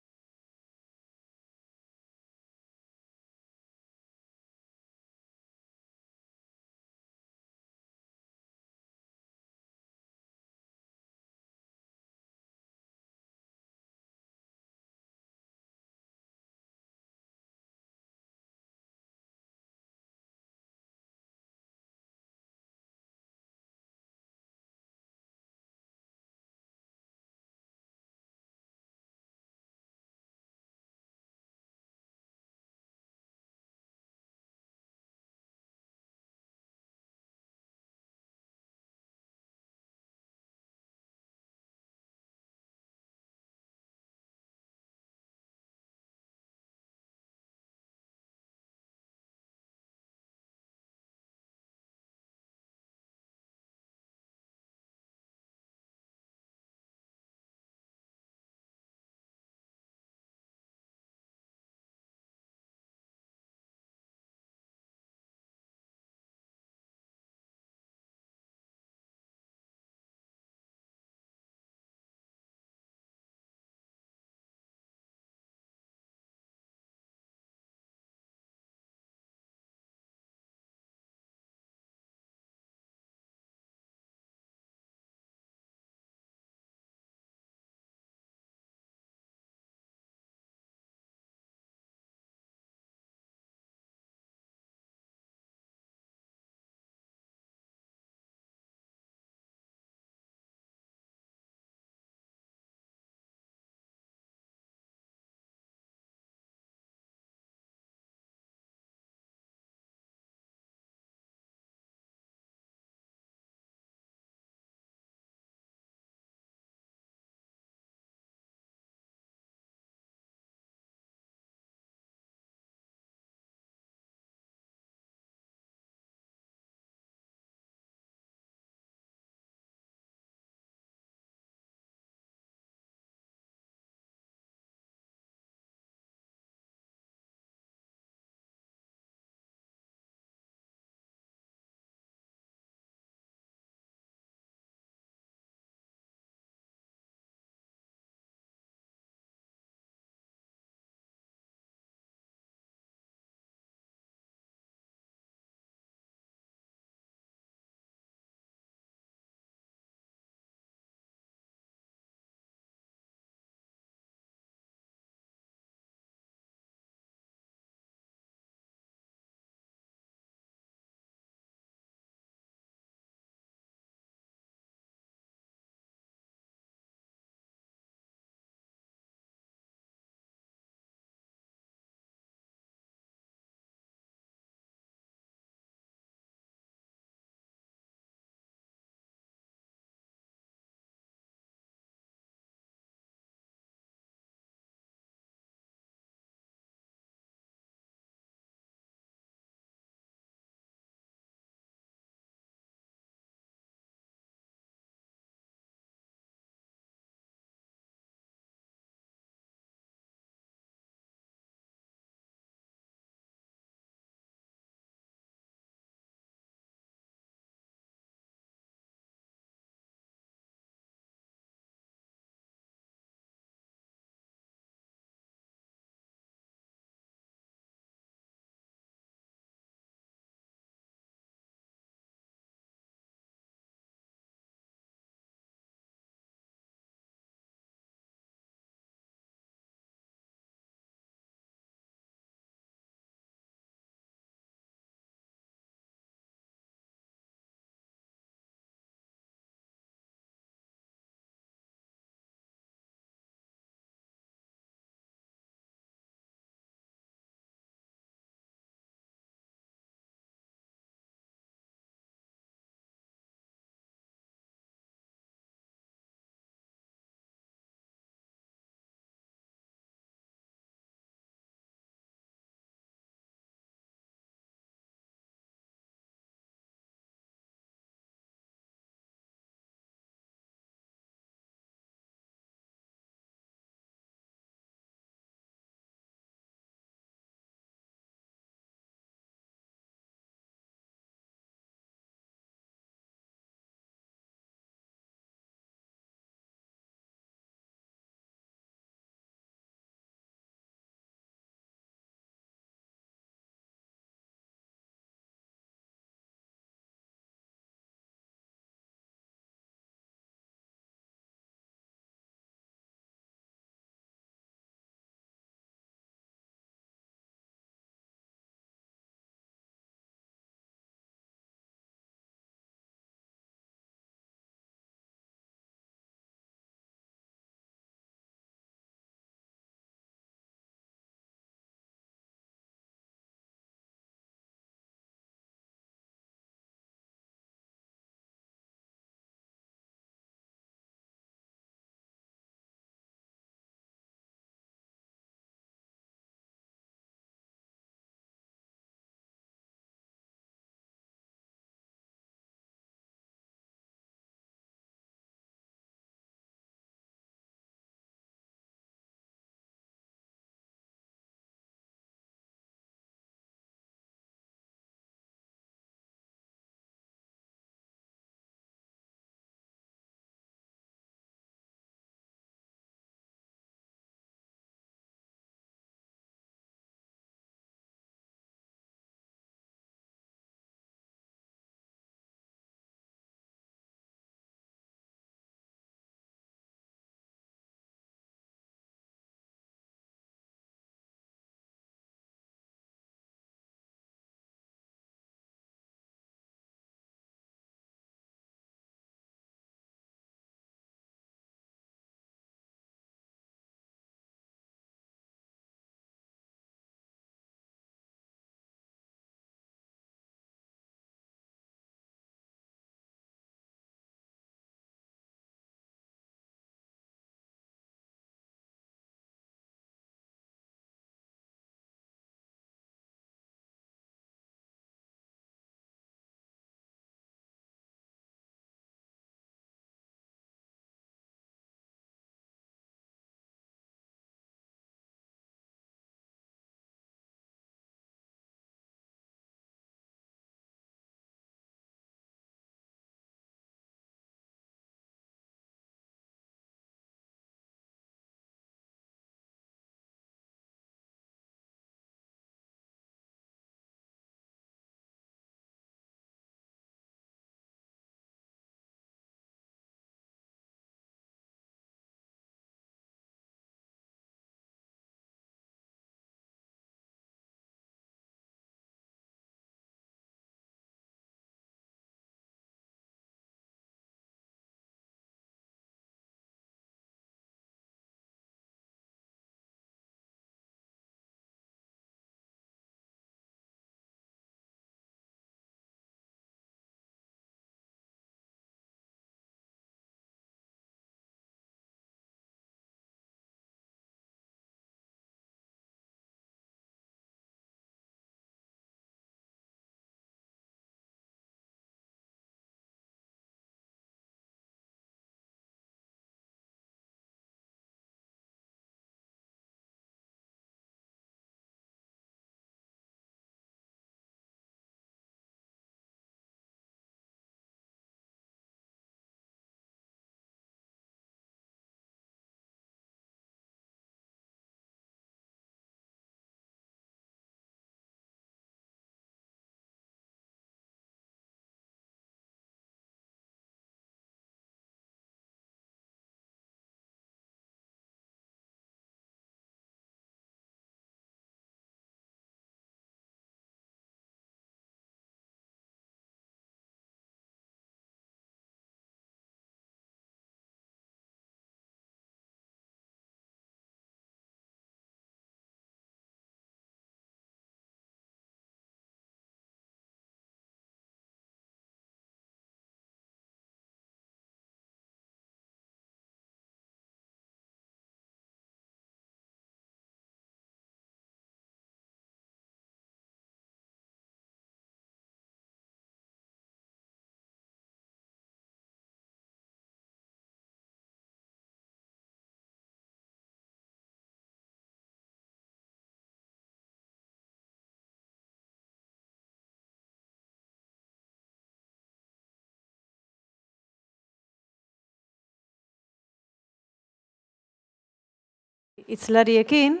Hitzlariekin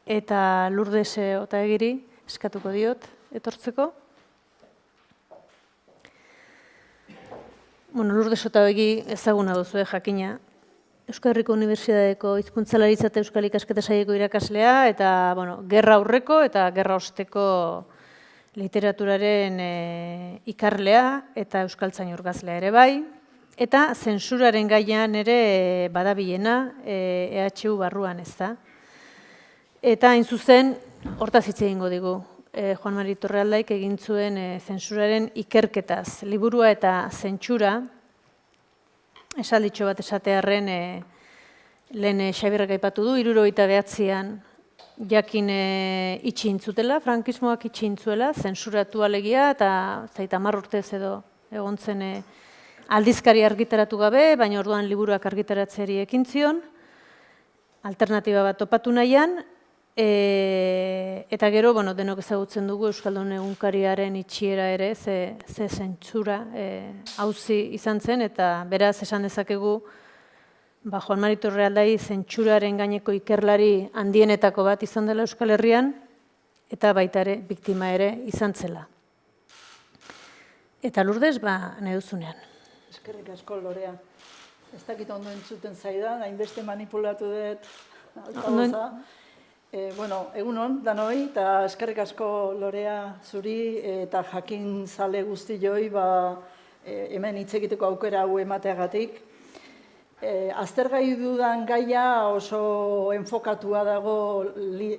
eta Lourdes Otaegiri eskatuko diot etortzeko. Lourdes Otaegi ezaguna duzu, jakina. Euskal Herriko Unibertsitateko Hizkuntzalaritza eta Euskal Ikasketa Saileko irakaslea eta gerra aurreko eta gerra osteko literaturaren ikarlea eta euskaltzain urgazlea ere bai. Eta zentsuraren gaian ere badabilena EHU barruan, ez da. Eta hain zuzen, hortaz hitz egingo digu. Juan Mari Torrealdaik egin zuen zentsuraren ikerketaz. Liburua eta zentsura, esalditxo bat esatearren lehen Xabierrek aipatu du, 1979an jakin itxintzutela, frankismoak itxintzuela, zensuratu alegia, eta 10 urtez edo egon zen aldizkari argitaratu gabe, baina orduan liburuak argitaratzeari ekin zion, alternatiba bat topatu nahian, eta gero, denok ezagutzen dugu Euskaldun egunkariaren itxiera ere, ze zentsura auzi izan zen, eta beraz esan dezakegu, Juan Mari Torrealdai zentsuraren gaineko ikerlari handienetako bat izan dela Euskal Herrian, eta baita ere, biktima ere izan zela. Eta Lourdes, nahi duzunean. Eskerrik asko, Lorea. Ez dakit ondo entzuten zaidan, hainbeste manipulatu dut altavoza. Egunon, danoi, eta eskerrik asko, Lorea, zuri eta jakin zale guztioi hemen hitz egiteko aukera hau emateagatik. Aztergai dudan gaia oso enfokatua dago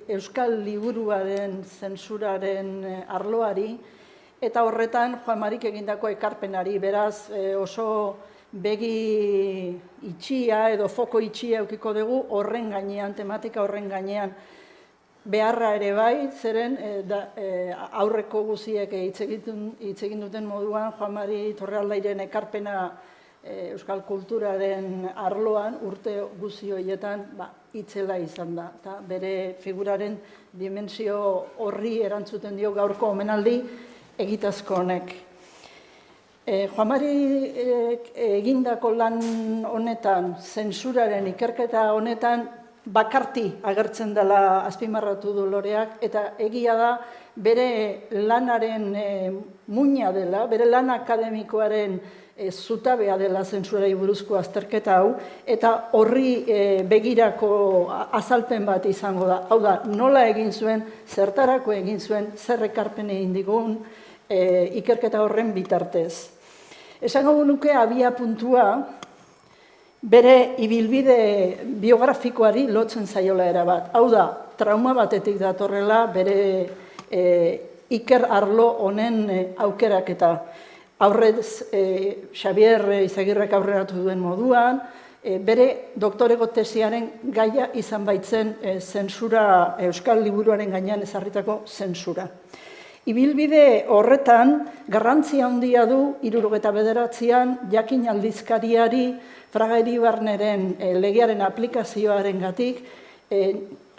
Euskal Liburuaren zentsuraren arloari, eta horretan Juan Marik egindako ekarpenari, beraz oso begi itxia edo foko itxia eukiko dugu horren gainean, tematika horren gainean. Beharra ere bai, zeren aurreko guziek hitz egin duten moduan Juan Mari Torrealdairen ekarpena Euskal kulturaren arloan urte guzi horietan itzela izan da. Eta bere figuraren dimensio horri erantzuten dio gaurko omenaldi egitazko honek. Juan Mari egindako lan honetan, zentsuraren ikerketa honetan, bakarti agertzen dela azpimarratu du Loreak, eta egia da bere lanaren muina dela, bere lan akademikoaren zutabea dela zentsurari buruzko azterketa hau, eta horri begirako azalpen bat izango da. Hau da, nola egin zuen, zertarako egin zuen, zer ekarpen egin digun ikerketa horren bitartez. Esango nuke abia puntua, bere ibilbide biografikoari lotzen zaiola erabat. Hau da, trauma batetik datorrela bere iker arlo honen aukeraketa. Aurrez, Xabier Izagirrek aurreratu duen moduan, bere doktorego tesiaren gaia izan baitzen zentsura, Euskal Liburuaren gainean ezarritako zentsura. Ibilbide horretan, garrantzia handia du, 79an, jakin aldizkariari, Fraga Iribarneren legearen aplikazioaren gatik,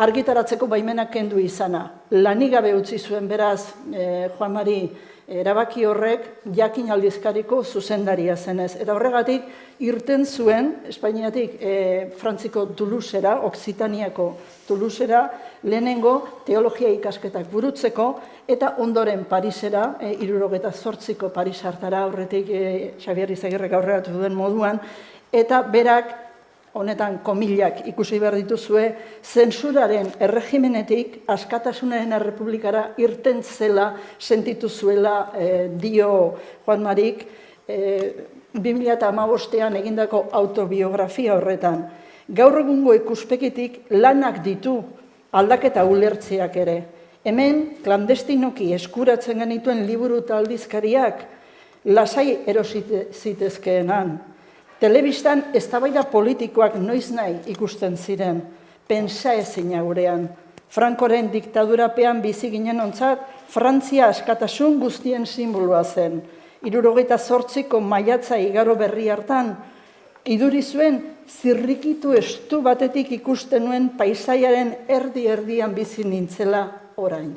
argitaratzeko baimenak kendu izana. Lanik gabe utzi zuen beraz, Juan Mari erabaki horrek jakin aldizkariko zuzendaria zenez. Eta horregatik irten zuen, Espainiatik Frantziko Toulousera, Occitaniako Toulousera, lehenengo teologia ikasketak burutzeko, eta ondoren Parisera, 78ko Paris hartara, aurretik Xabier Izagirrek aurreratu duen moduan, eta berak, honetan komilak ikusi behar dituzue, zentsuraren erregimenetik askatasunaren errepublikara irten zela, sentitu zuela dio Juan Marik, 2015an egindako autobiografia horretan. Gaur egungo ikuspegitik lanak ditu aldaketa ulertzeak ere. Hemen, klandestinoki eskuratzen genituen liburu eta aldizkariak lasai erositezkeenan. Telebistan eztabaida politikoak noiz nahi ikusten ziren, pentsa ezin gurean. Frankoren diktadurapean bizi ginen ontzat, Frantzia askatasun guztien sinboloa zen. 78ko maiatza igaro berri hartan, iduri zuen zirrikitu estu batetik ikusten nuen paisaiaren erdi-erdian bizi nintzela orain.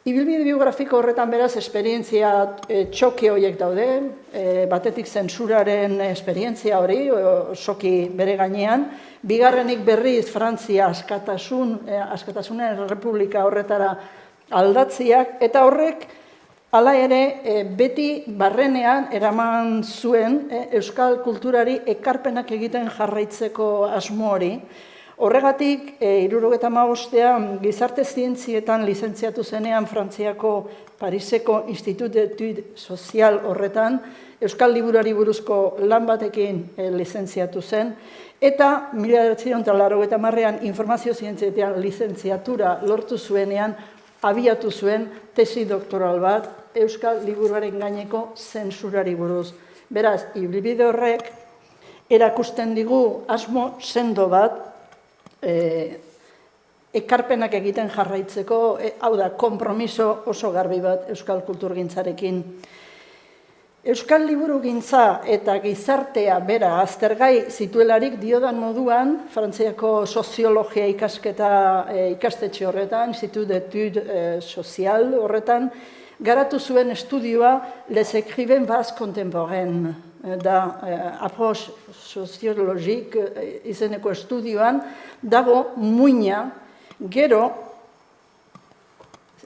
Ibilbide biografiko horretan beraz esperientzia txoke horiek daude, batetik zentsuraren esperientzia hori, soki bere gainean, bigarrenik berriz Frantzia askatasunen republika horretara aldatziak, eta horrek hala ere beti barrenean eraman zuen euskal kulturari ekarpenak egiten jarraitzeko asmo hori. Horregatik, 1975 gizarte zientzietan lizentziatu zenean Frantziako Pariseko Institut d'Etudes Sozial horretan, euskal liburuari buruzko lan batekin lizentziatu zen, eta 1980an informazio zientzietan lizentziatura lortu zuenean, abiatu zuen tesi doktoral bat euskal liburuaren gaineko zentsurari buruz. Beraz, ibilbide horrek erakusten digu asmo sendo bat, ekarpenak egiten jarraitzeko, hau da, konpromiso oso garbi bat euskal kulturgintzarekin. Euskal liburugintza eta gizartea bera aztergai zituelarik diodan moduan, Frantziako soziologia ikastetxe horretan, Institut d'Etudes Sozial horretan, garatu zuen estudioa Les écrivains basques contemporains, da approche soziologik izeneko estudioan, dago muina, gero,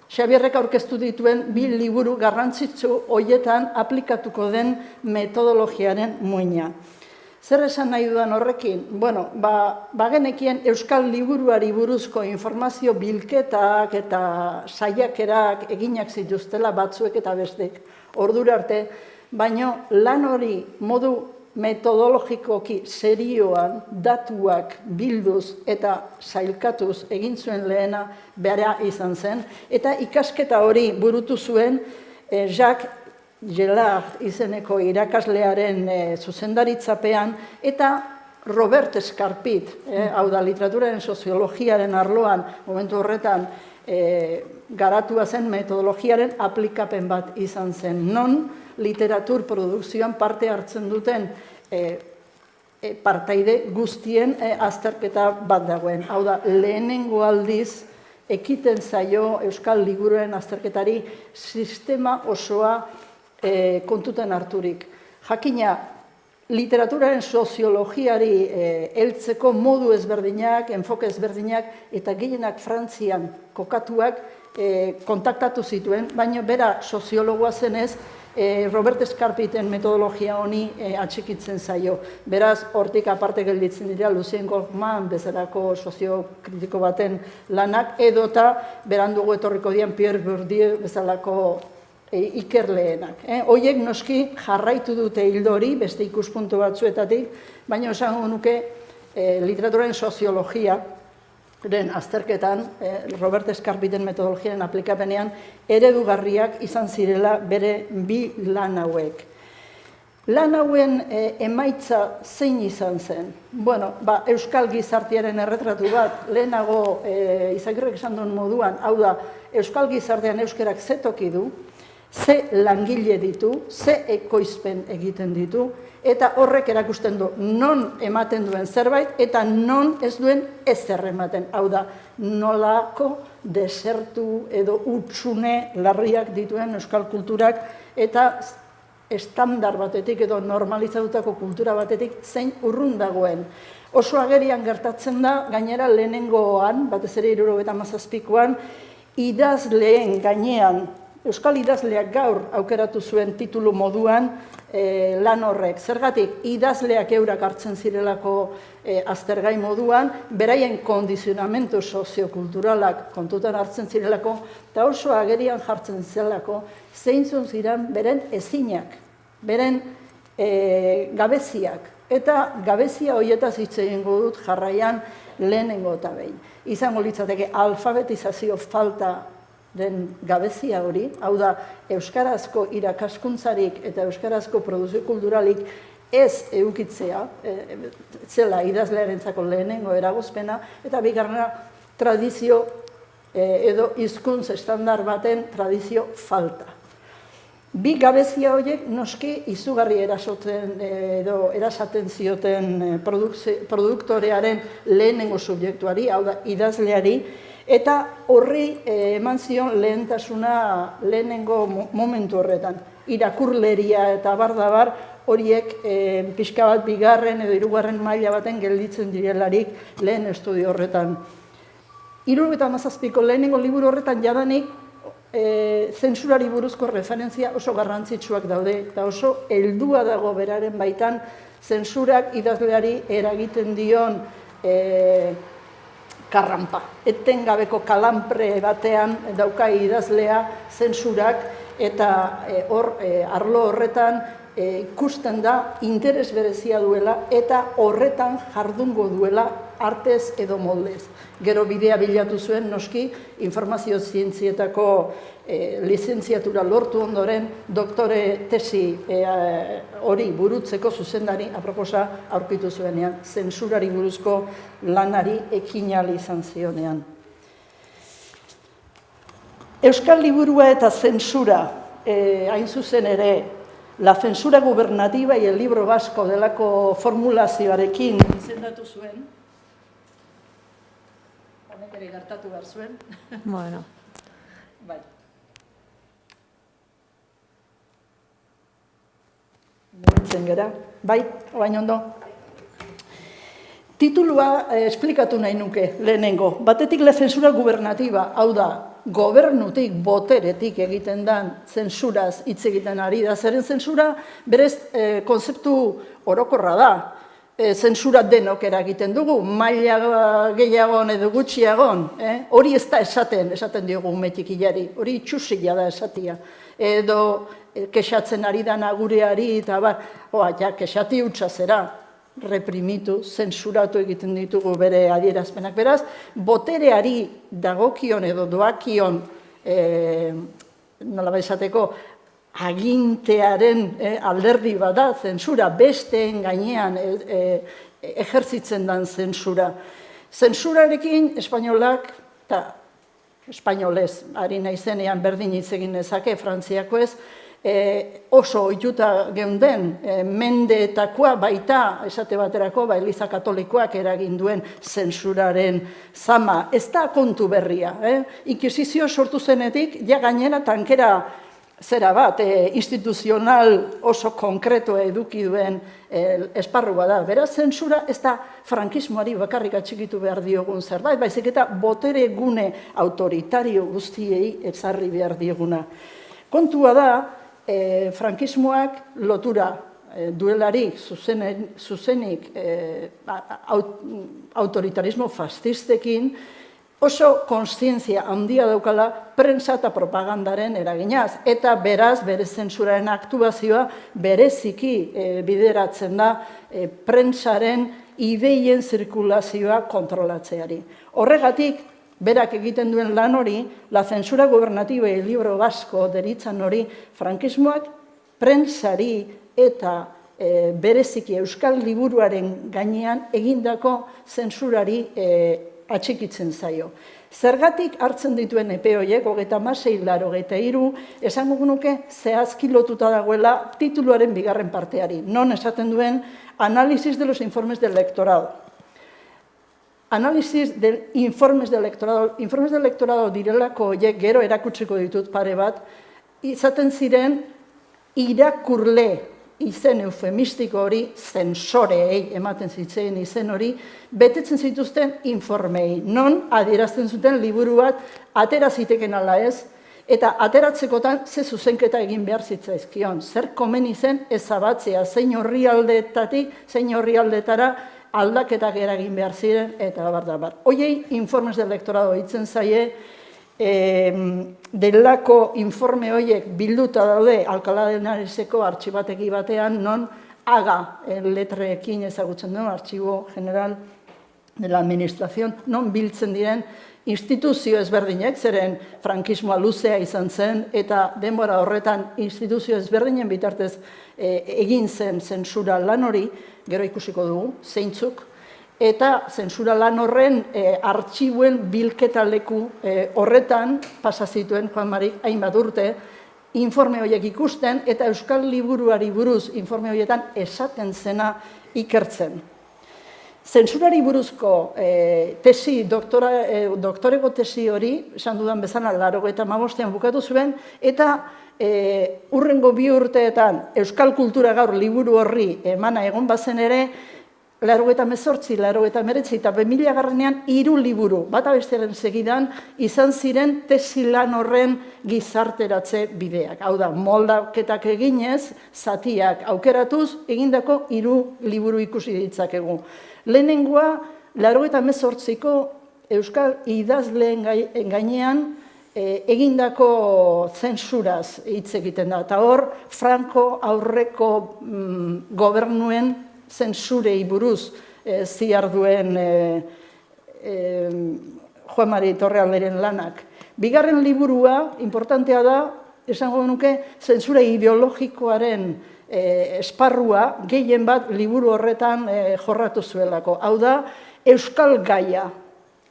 Xabierrek aurkeztu dituen 2 liburu garrantzitsu hoietan aplikatuko den metodologiaren muina. Zer esan nahi dudan horrekin? Bueno, bagenekien euskal liburuari buruzko informazio bilketak eta saiakerak eginak zituztela batzuek eta bestek ordura arte, baino lan hori modu metodologikoki serioan datuak bilduz eta sailkatuz egin zuen lehena bera izan zen, eta ikasketa hori burutu zuen Jacques Gelard izeneko irakaslearen zuzendaritzapean, eta Robert Escarpit, hau da literaturaren soziologiaren arloan, momentu horretan garatua zen metodologiaren aplikapen bat izan zen, non literatur produkzioan parte hartzen duten partaide guztien azterketa bat dagoen. Hau da, lehenengo aldiz ekiten zaio euskal liburuen azterketari sistema osoa kontutan harturik. Jakina, literaturaren soziologiari heltzeko modu ezberdinak, enfoke ezberdinak, eta gehienak Frantzian kokatuak kontaktatu zituen, baina bera soziologoa zenez, Robert Escarpiten metodologia honi atxikitzen zaio. Beraz, hortik aparte gelditzen dira Lucien Gorman bezalako soziokritiko baten lanak, edota berandugu etorriko dian Pierre Bourdieu bezalako ikerleenak. Hoiek noski jarraitu dute hildori, beste ikuspuntu batzuetatik, baina esango nuke literaturaren soziologia azterketan, Robert Escarpiten metodologiaren aplikapenean, eredugarriak izan zirela bere 2 lan hauek. Lan hauen emaitza zein izan zen? Bueno, euskal gizartearen erretratu bat, lehenago Izagirrek esan duen moduan, hau da, euskal gizartean euskerak ze toki du, ze langile ditu, ze ekoizpen egiten ditu, eta horrek erakusten du non ematen duen zerbait eta non ez duen ezer ematen. Hau da, nolako desertu edo hutsune larriak dituen euskal kulturak eta estandar batetik edo normalizatutako kultura batetik zein urrun dagoen. Oso agerian gertatzen da, gainera lehenengoan, batez ere 1977an, idazleen gainean, euskal idazleak gaur aukeratu zuen titulu moduan lan horrek. Zergatik, idazleak eurak hartzen zirelako aztergai moduan, beraien kondizionamentu soziokulturalak kontutan hartzen zirelako, eta oso agerian jartzen zelako, zeintzun ziren beren ezinak, beren gabeziak. Eta gabezia horietaz hitz egingo dut jarraian lehenengo eta behin. Izango litzateke alfabetizazio falta den gabezia hori, hau da, euskarazko irakaskuntzarik eta euskarazko produzio kulturalik ez eukitzea, zela idazlearentzako lehenengo eragozpena, eta bigarrena tradizio edo hizkuntz estandar baten tradizio falta. 2 gabezia horiek noski izugarri erasaten zioten produktorearen lehenengo subjektuari, hau da, idazleari, Eta horri eman zion lehentasuna lehenengo momentu horretan. Irakurleria eta bardabar horiek pixka bat bigarren edo hirugarren maila baten gelditzen direlarik lehen estudio horretan. 77ko lehenengo liburu horretan jadanik zentsurari buruzko referentzia oso garrantzitsuak daude eta oso heldua dago beraren baitan zentsurak idazleari eragiten dion karrampa. Etengabeko kalanpre batean dauka idazlea zentsurak eta arlo horretan ikusten da interes berezia duela eta horretan jardungo duela artez edo moldez. Gero bidea bilatu zuen, noski, informazio zientzietako lizentziatura lortu ondoren, doktore tesi hori burutzeko zuzendari aproposa aurkitu zuenean, zentsurari buruzko lanari ekin ahal izan zionean. Euskal liburua eta zentsura, hain zuzen ere, la censura gubernativa y el libro vasco delako formulazioarekin izendatu zuen, honek ere gertatu behar zuen. Bueno. Bai. Mugitzen gera. Bai, oain ondo. Titulua esplikatu nahi nuke lehenengo. Batetik la censura gubernativa, hau da, gobernutik, boteretik egiten dan zentsuraz hitz egiten ari da. Zeren zentsura berez konzeptu orokorra da. Zentsura denok eragiten dugu, maila gehiagon edo gutxiagon. Hori ez da esaten diogu umetikilari, hori itxusila da esatia. Edo kexatzen ari da nagureari eta ja, kexati hutsa zera. Reprimitu, zentsuratu egiten ditugu bere adierazpenak. Beraz, botereari dagokion edo doakion, nola esateko, agintearen alderdi bada zentsura, besteen gainean ejertzitzen dan zentsura. Zentsurarekin espainolak, eta espainolez, ari naizenean berdin hitz egin nezake, frantziako ez, oso ohituta geunden mendeetakoa baita esate baterako Eliza Katolikoak eragin duen zentsuraren zama. Ez da kontu berria. Inkisizio sortu zenetik, ja gainera tankera zera bat, instituzional oso konkreto eduki duen esparru bada. Beraz, zentsura ez da frankismoari bakarrik atxikitu behar diogun zerbait, baizik eta botere gune autoritario guztiei ezarri behar dioguna. Kontua da, frankismoak lotura duelarik zuzenik autoritarismo fascistekin oso kontzientzia handia daukala prentsa eta propagandaren eraginaz. Eta beraz, bere zentsuraren aktuazioa bereziki bideratzen da prentsaren ideien zirkulazioa kontrolatzeari. Horregatik, berak egiten duen lan hori, la censura gubernativa y el libro vasco deritzan hori, frankismoak prentsari eta bereziki euskal liburuaren gainean egindako zentsurari atxikitzen zaio. Zergatik hartzen dituen epe horiek, 36-83, esango nuke zehazki lotuta dagoela tituluaren bigarren parteari. Non esaten duen, análisis de los informes del electorado. Análisis de informes de electorado. Informes de electorado direlako horiek gero erakutsiko ditut pare bat, izaten ziren irakurle izen eufemistiko hori, zensoreei ematen zitzen izen hori, betetzen zituzten informei. Non adierazten zuten liburu bat atera ziteken ala ez, eta ateratzekotan ze zuzenketa egin behar zitzaizkion. Zer komeni zen ezabatzea, zein orrialdetatik, zein orrialdetara aldaketak eragin behar ziren, eta bar. Hoiei informes de electorado hitzen zaie, delako informe horiek bilduta daude Alcalá de Henareseko artxibategi batean, non aga letreekin ezagutzen duen, Archivo General de la Administración, non biltzen diren instituzio ezberdinek, zeren frankismoa luzea izan zen, eta denbora horretan instituzio ezberdinen bitartez egin zen zentsura lan hori, gero ikusiko dugu, zeintzuk, eta zentsura lan horren artxibuen bilketa leku horretan pasazituen Juan Marik hainbat urte, informe horiek ikusten, eta euskal liburuari buruz informe horietan esaten zena ikertzen. Zentsurari buruzko doktorego tesi hori, esan dudan bezala, 85ean bukatu zuen, eta hurrengo 2 urteetan Euskal Kultura Gaur liburu horri emana egon bazen ere, 88, 89 eta 2000 3 liburu, bata bestearen segidan, izan ziren tesi lan horren gizarteratze bideak. Hau da, moldaketak eginez, zatiak aukeratuz, egindako 3 liburu ikusi ditzakegu. Lehenengoa, 88ko Euskal idazleen gainean egindako zentsuraz hitz egiten da. Eta hor, Franco aurreko gobernuen zentsurei buruz ziarduen Juan Mari Torrealderen lanak. Bigarren liburua, importantea da, esango nuke, zentsura ideologikoaren esparrua gehien bat liburu horretan jorratu zuelako. Hau da, Euskal Gaia,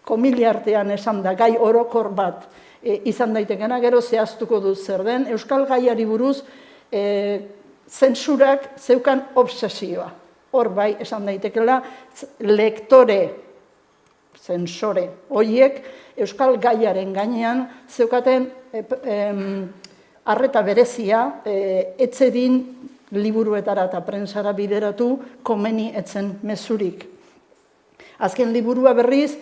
komila artean esan da, gai orokor bat izan daitekena, gero zehaztuko dut zer den, Euskal Gaiari buruz zentsurak zeukan obsesioa. Hor bai, esan daitekela, lektore, zentsore, horiek Euskal Gaiaren gainean zeukaten arreta berezia, etzedin liburuetara eta prensara bideratu komeni etzen mezurik. Azken liburua berriz,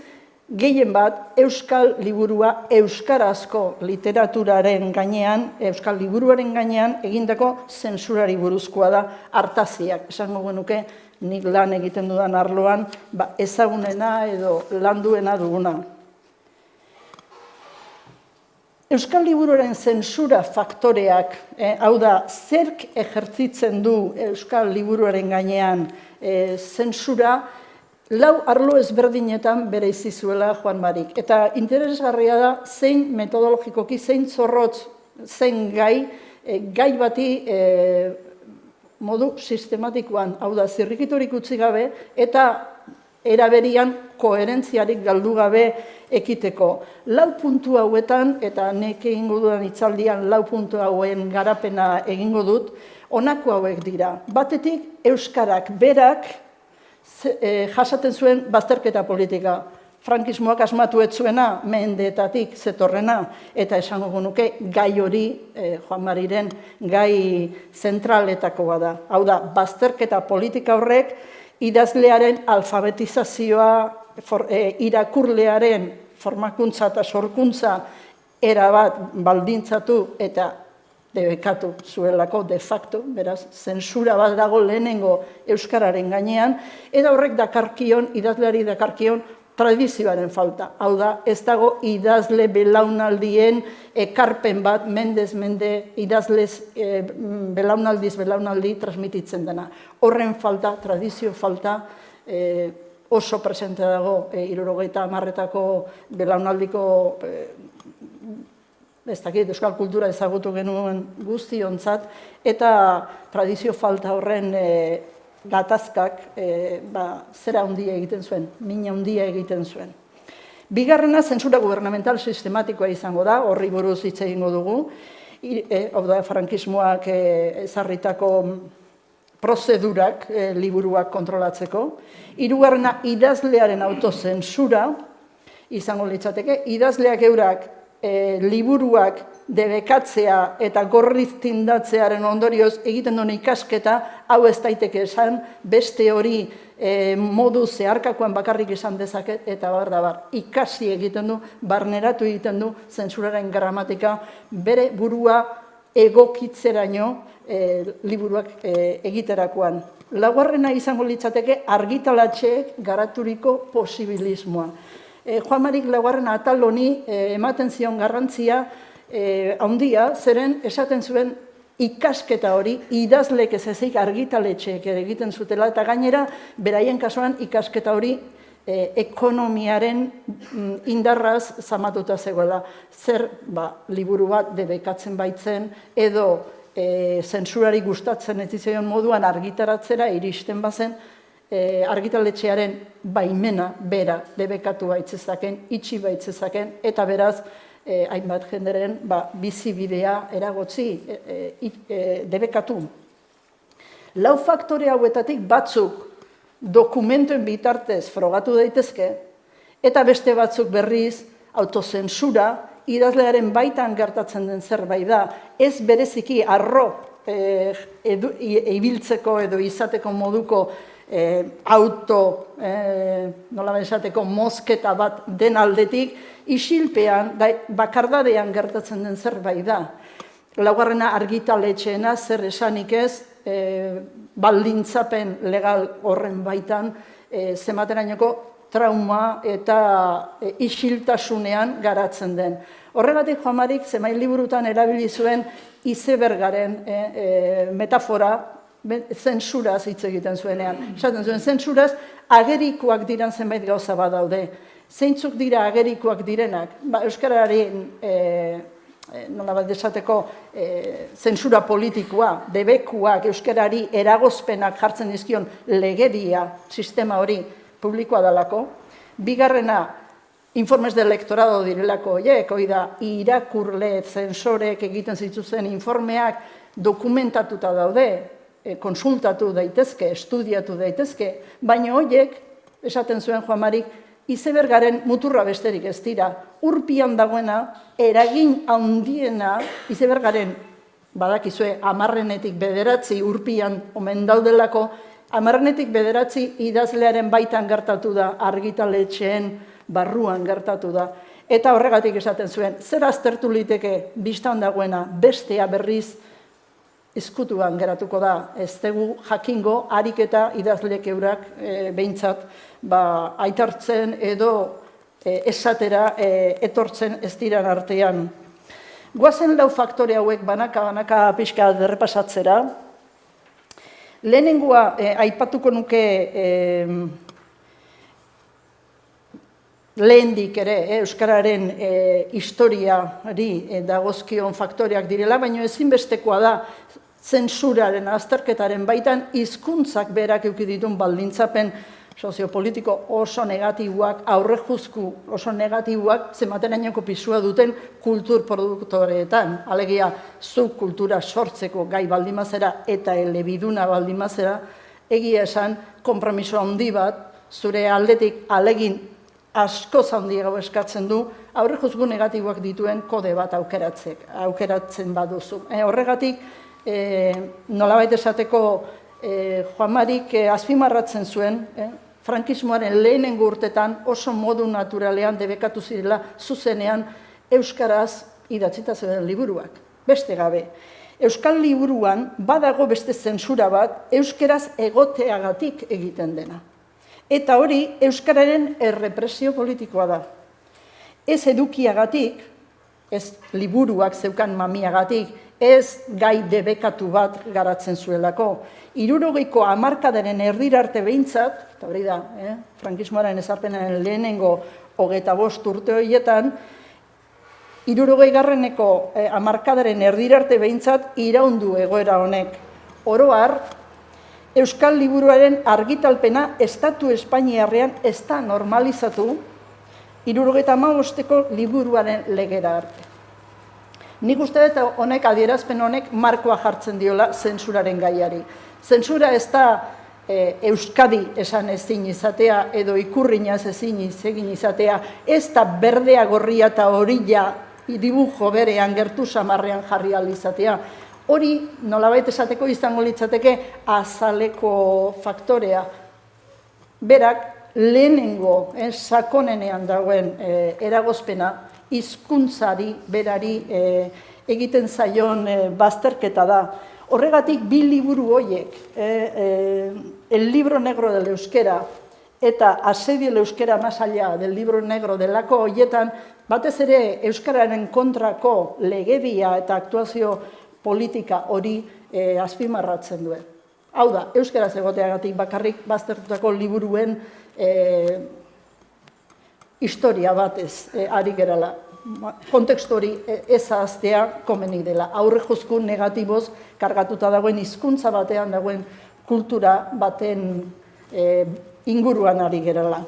gehien bat, Euskal liburua euskarazko literaturaren gainean, Euskal liburuaren gainean, egindako zentsurari buruzkoa da hartaziak. Esango genuke, nik lan egiten dudan arloan, ezagunena edo landuena duguna. Euskal liburuaren zentsura faktoreak, hau da, zerk ejertzitzen du Euskal liburuaren gainean zentsura, 4 arlo ezberdinetan bereizi zuela Juan Marik. Eta interesgarria da, zein metodologikoki, zein zorrotz, zein gai bati modu sistematikoan, hau da, zirrikiturik utzi gabe, eta eraberian koherentziarik galdu gabe ekiteko. 4 puntu hauetan, eta nek egingo dudan hitzaldian 4 puntu hauen garapena egingo dut, honako hauek dira. Batetik, euskarak berak jasaten zuen bazterketa politika. Frankismoak asmatu ez zuena, mendeetatik zetorrena, eta esango genuke gai hori, Juan Mariren gai zentraletakoa da. Hau da, bazterketa politika horrek, idazlearen alfabetizazioa, irakurlearen formakuntza eta sorkuntza erabat baldintzatu eta debekatu zuelako de facto, beraz, zentsura bat dago lehenengo euskararen gainean, eta horrek dakarkion, idazleari dakarkion tradizioaren falta. Hau da, ez dago idazle belaunaldien ekarpen bat, mendez mende idazlez belaunaldi transmititzen dena. Horren falta, tradizio falta, oso presente dago 70 belaunaldiko ez dakit, euskal kultura ezagutu genuen guztiontzat, eta tradizio falta horren gatazkak zera handia egiten zuen, mina handia egiten zuen. Bigarrena, zentsura gubernamental sistematikoa izango da, horri buruz hitz egingo dugu, hau da, frankismoak ezarritako prozedurak liburuak kontrolatzeko. Hirugarrena, idazlearen autozentsura izango litzateke, idazleak eurak liburuak debekatzea eta gorriz tindatzearen ondorioz egiten duen ikasketa, hau ez daiteke esan, beste hori modu zeharkakoan bakarrik izan dezaket, eta bar, ikasi egiten du, barneratu egiten du, zentsuraren gramatika, bere burua egokitzeraino liburuak egiterakoan. Laugarrena izango litzateke argitalatxeek garaturiko posibilismoa. Juan Marik laugarren atal honi ematen zion garrantzia handia, zeren esaten zuen ikasketa hori, idazlek ez ezik argitaletxeek egiten zutela, eta gainera, beraien kasuan ikasketa hori ekonomiaren indarraz zamatuta zegoela. Zer, liburu bat debekatzen baitzen, edo zentsurari gustatzen ez zion moduan argitaratzera iristen bazen, argitaletxearen baimena bera debekatu baitzezaken, itxi baitzezaken, eta beraz, hainbat jenderen bizibidea eragotzi debekatu. 4 faktore hauetatik batzuk dokumentuen bitartez frogatu daitezke, eta beste batzuk berriz autozensura, idazlearen baitan gertatzen den zerbait da, ez bereziki arro ibiltzeko edo izateko moduko nola esateko mozketa bat den aldetik, isilpean, bakardadean gertatzen den zerbait da. Laugarrena argitaletxeena, zer esanik ez, baldintzapen legal horren baitan, zenbaterainoko trauma eta isiltasunean garatzen den. Horregatik Juan-Marik zenbait liburutan erabili zuen izebergaren metafora, zentsuraz hitz egiten zuenean. Esaten zuen, zentsuraz agerikoak diran zenbait gauza badaude. Zeintzuk dira agerikoak direnak? Euskararen nolabait esateko zentsura politikoa, debekuak, euskarari eragozpenak jartzen dizkion legedia sistema hori publikoa dalako. Bigarrena, informes de elektorado direlako horiek, hori da, irakurle, zensorek egiten zituzten informeak dokumentatuta daude, konsultatu daitezke, estudiatu daitezke, baina horiek, esaten zuen Juan-Marik, izebergaren muturra besterik ez dira. Urpian dagoena, eragin handiena, izebergaren, badakizue, 10-9 urpian omen daudelako, 10-9 idazlearen baitan gertatu da, argitaletxeen barruan gertatu da. Eta horregatik esaten zuen, zer aztertu liteke bistan dagoena, bestea berriz ezkutuan geratuko da. Ez dugu jakingo, ariketa idazlek eurak behintzat aitartzen edo esatera etortzen ez diran artean. Goazen lau faktore hauek banaka pixka derrepasatzera. Lehenengoa aipatuko nuke lehendik ere euskararen historiari dagozkion faktoreak direla, baina ezinbestekoa da zentsuraren azterketaren baitan hizkuntzak berak eduki dituen baldintzapen soziopolitiko oso negatiboak, aurrejuzku oso negatiboak, zenbaterainoko pisua duten kultur produktoreetan. Alegia, zu kultura sortzeko gai baldimazera eta elebiduna baldimazera, egia esan, konpromiso handi bat, zure aldetik alegin asko handiago eskatzen du, aurrejuzku negatiboak dituen kode bat aukeratzen baduzu. Horregatik, nolabait esateko Juan-Marik azpimarratzen zuen, frankismoaren lehenengo urtetan oso modu naturalean debekatu zirela zuzenean euskaraz idatzita zeuden liburuak, beste gabe. Euskal liburuan badago beste zentsura bat euskaraz egoteagatik egiten dena. Eta hori euskararen errepresio politikoa da. Ez edukiagatik, ez liburuak zeukan mamiagatik, ez gai debekatu bat garatzen zuelako. 60ko hamarkadaren erdirarte behintzat, eta hori da, frankismoaren ezarpenaren lehenengo 25 urte horietan, 60garreneko hamarkadaren erdirarte behintzat iraundu egoera honek. Oro har, Euskal liburuaren argitalpena estatu Espainiarrean ez da normalizatu 75ko liburuaren legera arte. Nik uste dut honek, adierazpen honek, markoa jartzen diola zentsuraren gaiari. Zentsura ez da Euskadi esan ezin izatea edo ikurrinaz ezin izatea, ez da berdea, gorria eta horila dibujo berean gertu samarrean jarri ahal izatea. Hori nolabait esateko izango litzateke azaleko faktorea. Berak lehenengo sakonenean dagoen eragozpena, hizkuntzari berari egiten zaion bazterketa da. Horregatik bi liburu horiek, El libro negro del euskera eta Asedio del euskera más allá del libro negro delako horietan, batez ere euskararen kontrako legedia eta aktuazio politika hori azpimarratzen duen. Hau da, euskaraz egoteagatik bakarrik baztertutako liburuen historia batez ari gerala. Kontekstu hori ez ahaztea komeni dela. Aurrejuzku negatiboz kargatuta dagoen hizkuntza batean dagoen kultura baten inguruan ari gerala.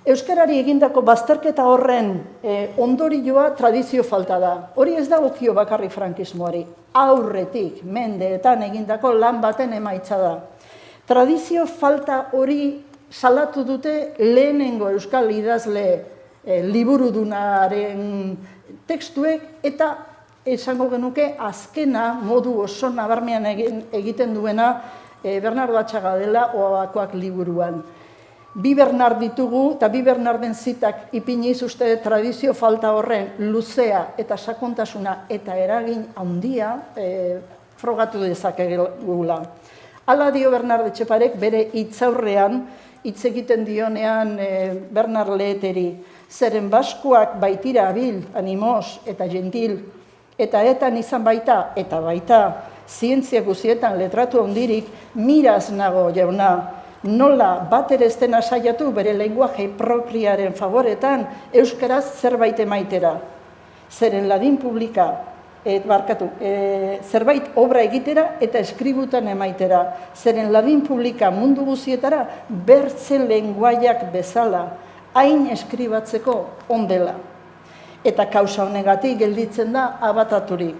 Euskarari egindako bazterketa horren ondorioa tradizio falta da. Hori ez dagokio bakarrik frankismoari. Aurretik, mendeetan egindako lan baten emaitza da. Tradizio falta hori salatu dute lehenengo euskal idazle liburudunaren tekstuek eta esango genuke azkena modu oso nabarmean egiten duena Bernardo Atxaga dela Oabakoak liburuan. Bi Bernard ditugu eta bi Bernarden zitak ipiniz uste tradizio falta horren luzea eta sakontasuna eta eragin handia frogatu dezakegula. Hala dio Bernard Etxeparek bere hitzaurrean hitz egiten dionean Bernard Leheteri. Zeren baskuak baitira abil, animoz eta gentil, eta etan izan baita, eta baita, zientzia guzietan letratu handirik, miraz nago jauna, nola bat ere ez dena saiatu bere lenguaje propriaren favoretan euskaraz zerbait emaitera. Zeren ladin publika, zerbait obra egitera eta eskributan emaitera. Zeren ladin publika mundu guzietara bertze lenguaiak bezala, hain eskribatzeko ondela. Eta kausa honegatik gelditzen da abataturik.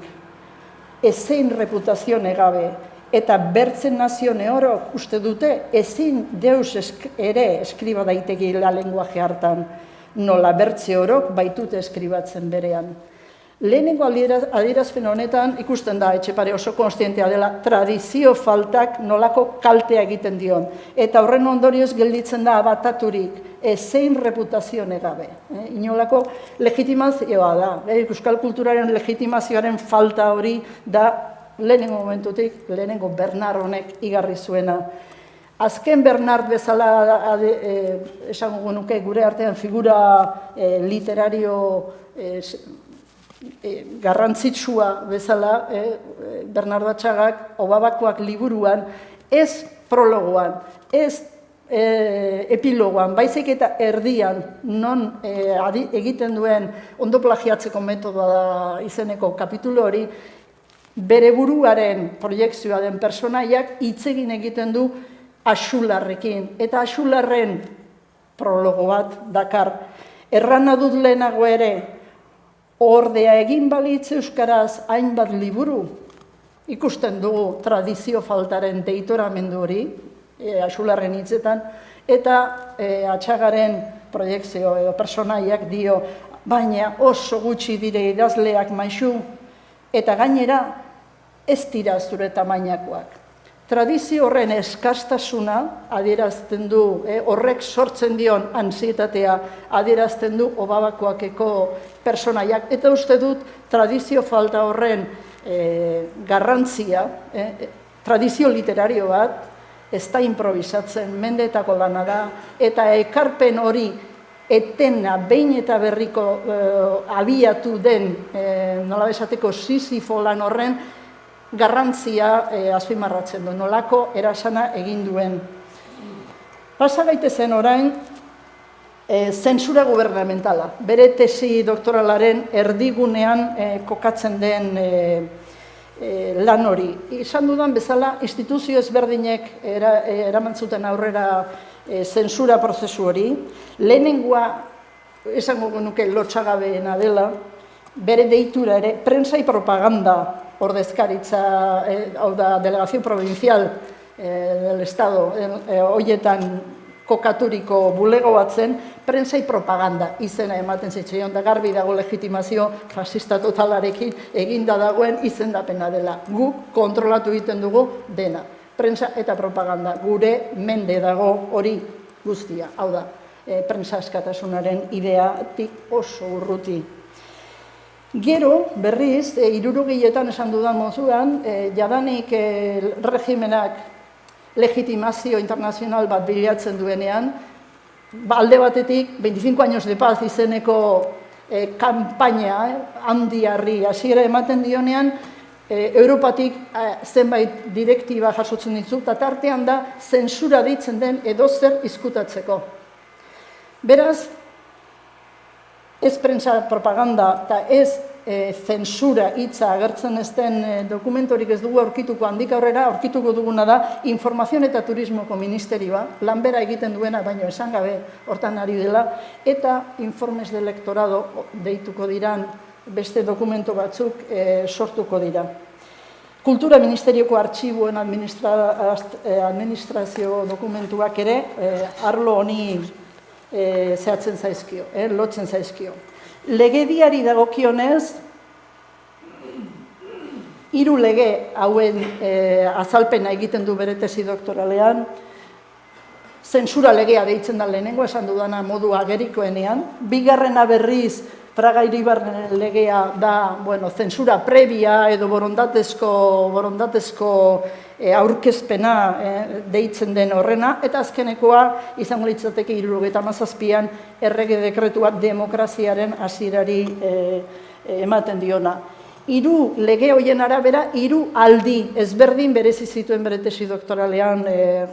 Ezein reputazio negabe, eta bertzen nazio neorok uste dute ezin deus ere eskriba daitekila lenguaje hartan, nola bertze orok baitute eskribatzen berean. Lehenengo adierazpen honetan ikusten da Etxepare oso konstientea dela tradizio faltak nolako kaltea egiten dion. Eta horren ondorioz gelditzen da abataturik, ezein reputazio negabe. Inolako legitimazioa da. Euskal kulturaren legitimazioaren falta hori da lehenengo momentutik, lehenengo Bernard honek igarri zuena. Azken Bernard bezala esango genuke gure artean figura literario garrantzitsua bezala, Bernardo Atxagak Obabakoak liburuan, ez prologoan, ez epilogoan, baizik eta erdian, non egiten duen ondo plagiatzeko metodoa da izeneko kapitulo hori, bere buruaren proiekzioa den personaiak hitz egiten du Axularrekin, eta Axularren prologo bat dakar. Errana dut lehenago ere, ordea egin balitz euskaraz hainbat liburu, ikusten dugu tradizio faltaren deitoramendu hori, Axularren hitzetan, eta Atxagaren proiekzio edo personaiak dio, baina oso gutxi dire idazleak maisu, eta gainera ez dira zure tamainakoak. Tradizio horren eskastasuna adierazten du, horrek sortzen dion antsietatea adierazten du Obabakoakeko personaiak. Eta uste dut tradizio falta horren garrantzia, tradizio literario bat, ez da improvisatzen, mendeetako lana da, eta ekarpen hori etena behin eta berriko abiatu den, nola esateko Sisifo lan horren, garrantzia azpimarratzen du, nolako erasana egin duen. Pasa gaitezen orain, zentsura gubernamentala. Bere tesi doktoralaren erdigunean kokatzen den lan hori. Izan dudan bezala, instituzio ezberdinek eraman zuten aurrera zentsura prozesu hori. Lehenengoa, esango genuke lotsagabeena dela, bere deitura ere, prensa y propaganda ordezkaritza, hau da, delegazio provincial del Estado, hoietan kokaturiko bulego batzen, prensa y propaganda izena ematen zitzaion, da garbi dago legitimazio fascista totalarekin eginda dagoen izendapena dela. Gu kontrolatu egiten dugu dena. Prensa eta propaganda, gure mende dago hori guztia, hau da, prensa askatasunaren ideatik oso urruti. Gero, berriz, 60etan esan dudan mozuan, jadanik regimenak legitimazio internazional bat bilatzen duenean, alde batetik, 25 años de paz izeneko kampaina handiarri hasiera ematen dionean, Europatik zenbait direktiba jasotzen ditu, eta tartean da zentsura ditzen den edozer izkutatzeko. Beraz, ez prensa propaganda eta ez zentsura hitza agertzen ez den dokumentorik ez dugu aurkituko handik aurrera, aurkituko duguna da Informazio eta Turismoko Ministerioa, lanbera egiten duena, baino esan gabe hortan ari dela, eta informes de lektorado deituko diran beste dokumento batzuk sortuko dira. Kultura Ministerioko artxiboen administrazio dokumentuak ere arlo honi zehatzen zaizkio, lotzen zaizkio. Legediari dagokionez, 3 lege hauen azalpena egiten du bere tesi doktoralean, zentsura legea deitzen da lehenengo esan dudana modu agerikoenean, bigarrena berriz Fraga Iribarren legea da, zentsura previa edo borondatezko aurkezpena deitzen den horrena, eta azkenekoa izango litzateke 77an errege dekretua demokraziaren hasierari ematen diona. 3 lege horien arabera 3 aldi ezberdin berezi zituen bere tesi doktoralean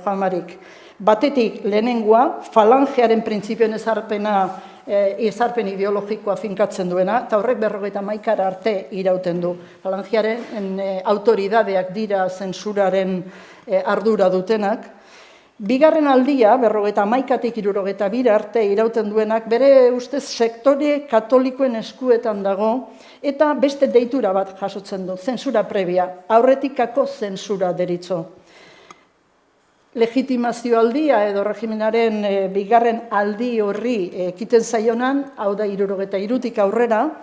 Juan Marik. Batetik lehenengoa, falangearen printzipioen ezarpen ideologikoa finkatzen duena, eta horrek 51 arte irauten du. Falangearen autoridadeak dira zentsuraren ardura dutenak. Bigarren aldia, 51tik 62 arte irauten duenak, bere ustez sektore katolikoen eskuetan dago, eta beste deitura bat jasotzen du, zentsura previa, aurretikako zentsura deritzo. Legitimazio aldia edo regimenaren bigarren aldi horri ekiten zaionan, hau da 63tik aurrera,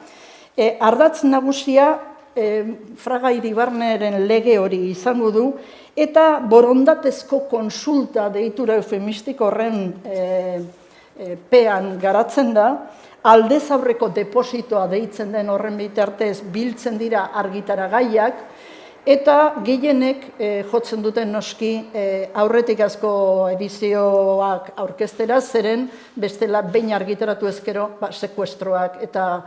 ardatz nagusia Fraga Iribarneren lege hori izango du, eta borondatezko konsulta deitura eufemistiko horren pean garatzen da, aldez aurreko depositoa deitzen den horren bitartez biltzen dira argitaragaiak, eta gehienek jotzen duten noski aurretik asko edizioak aurkeztera, zeren bestela behin argitaratu ezkero sekuestroak eta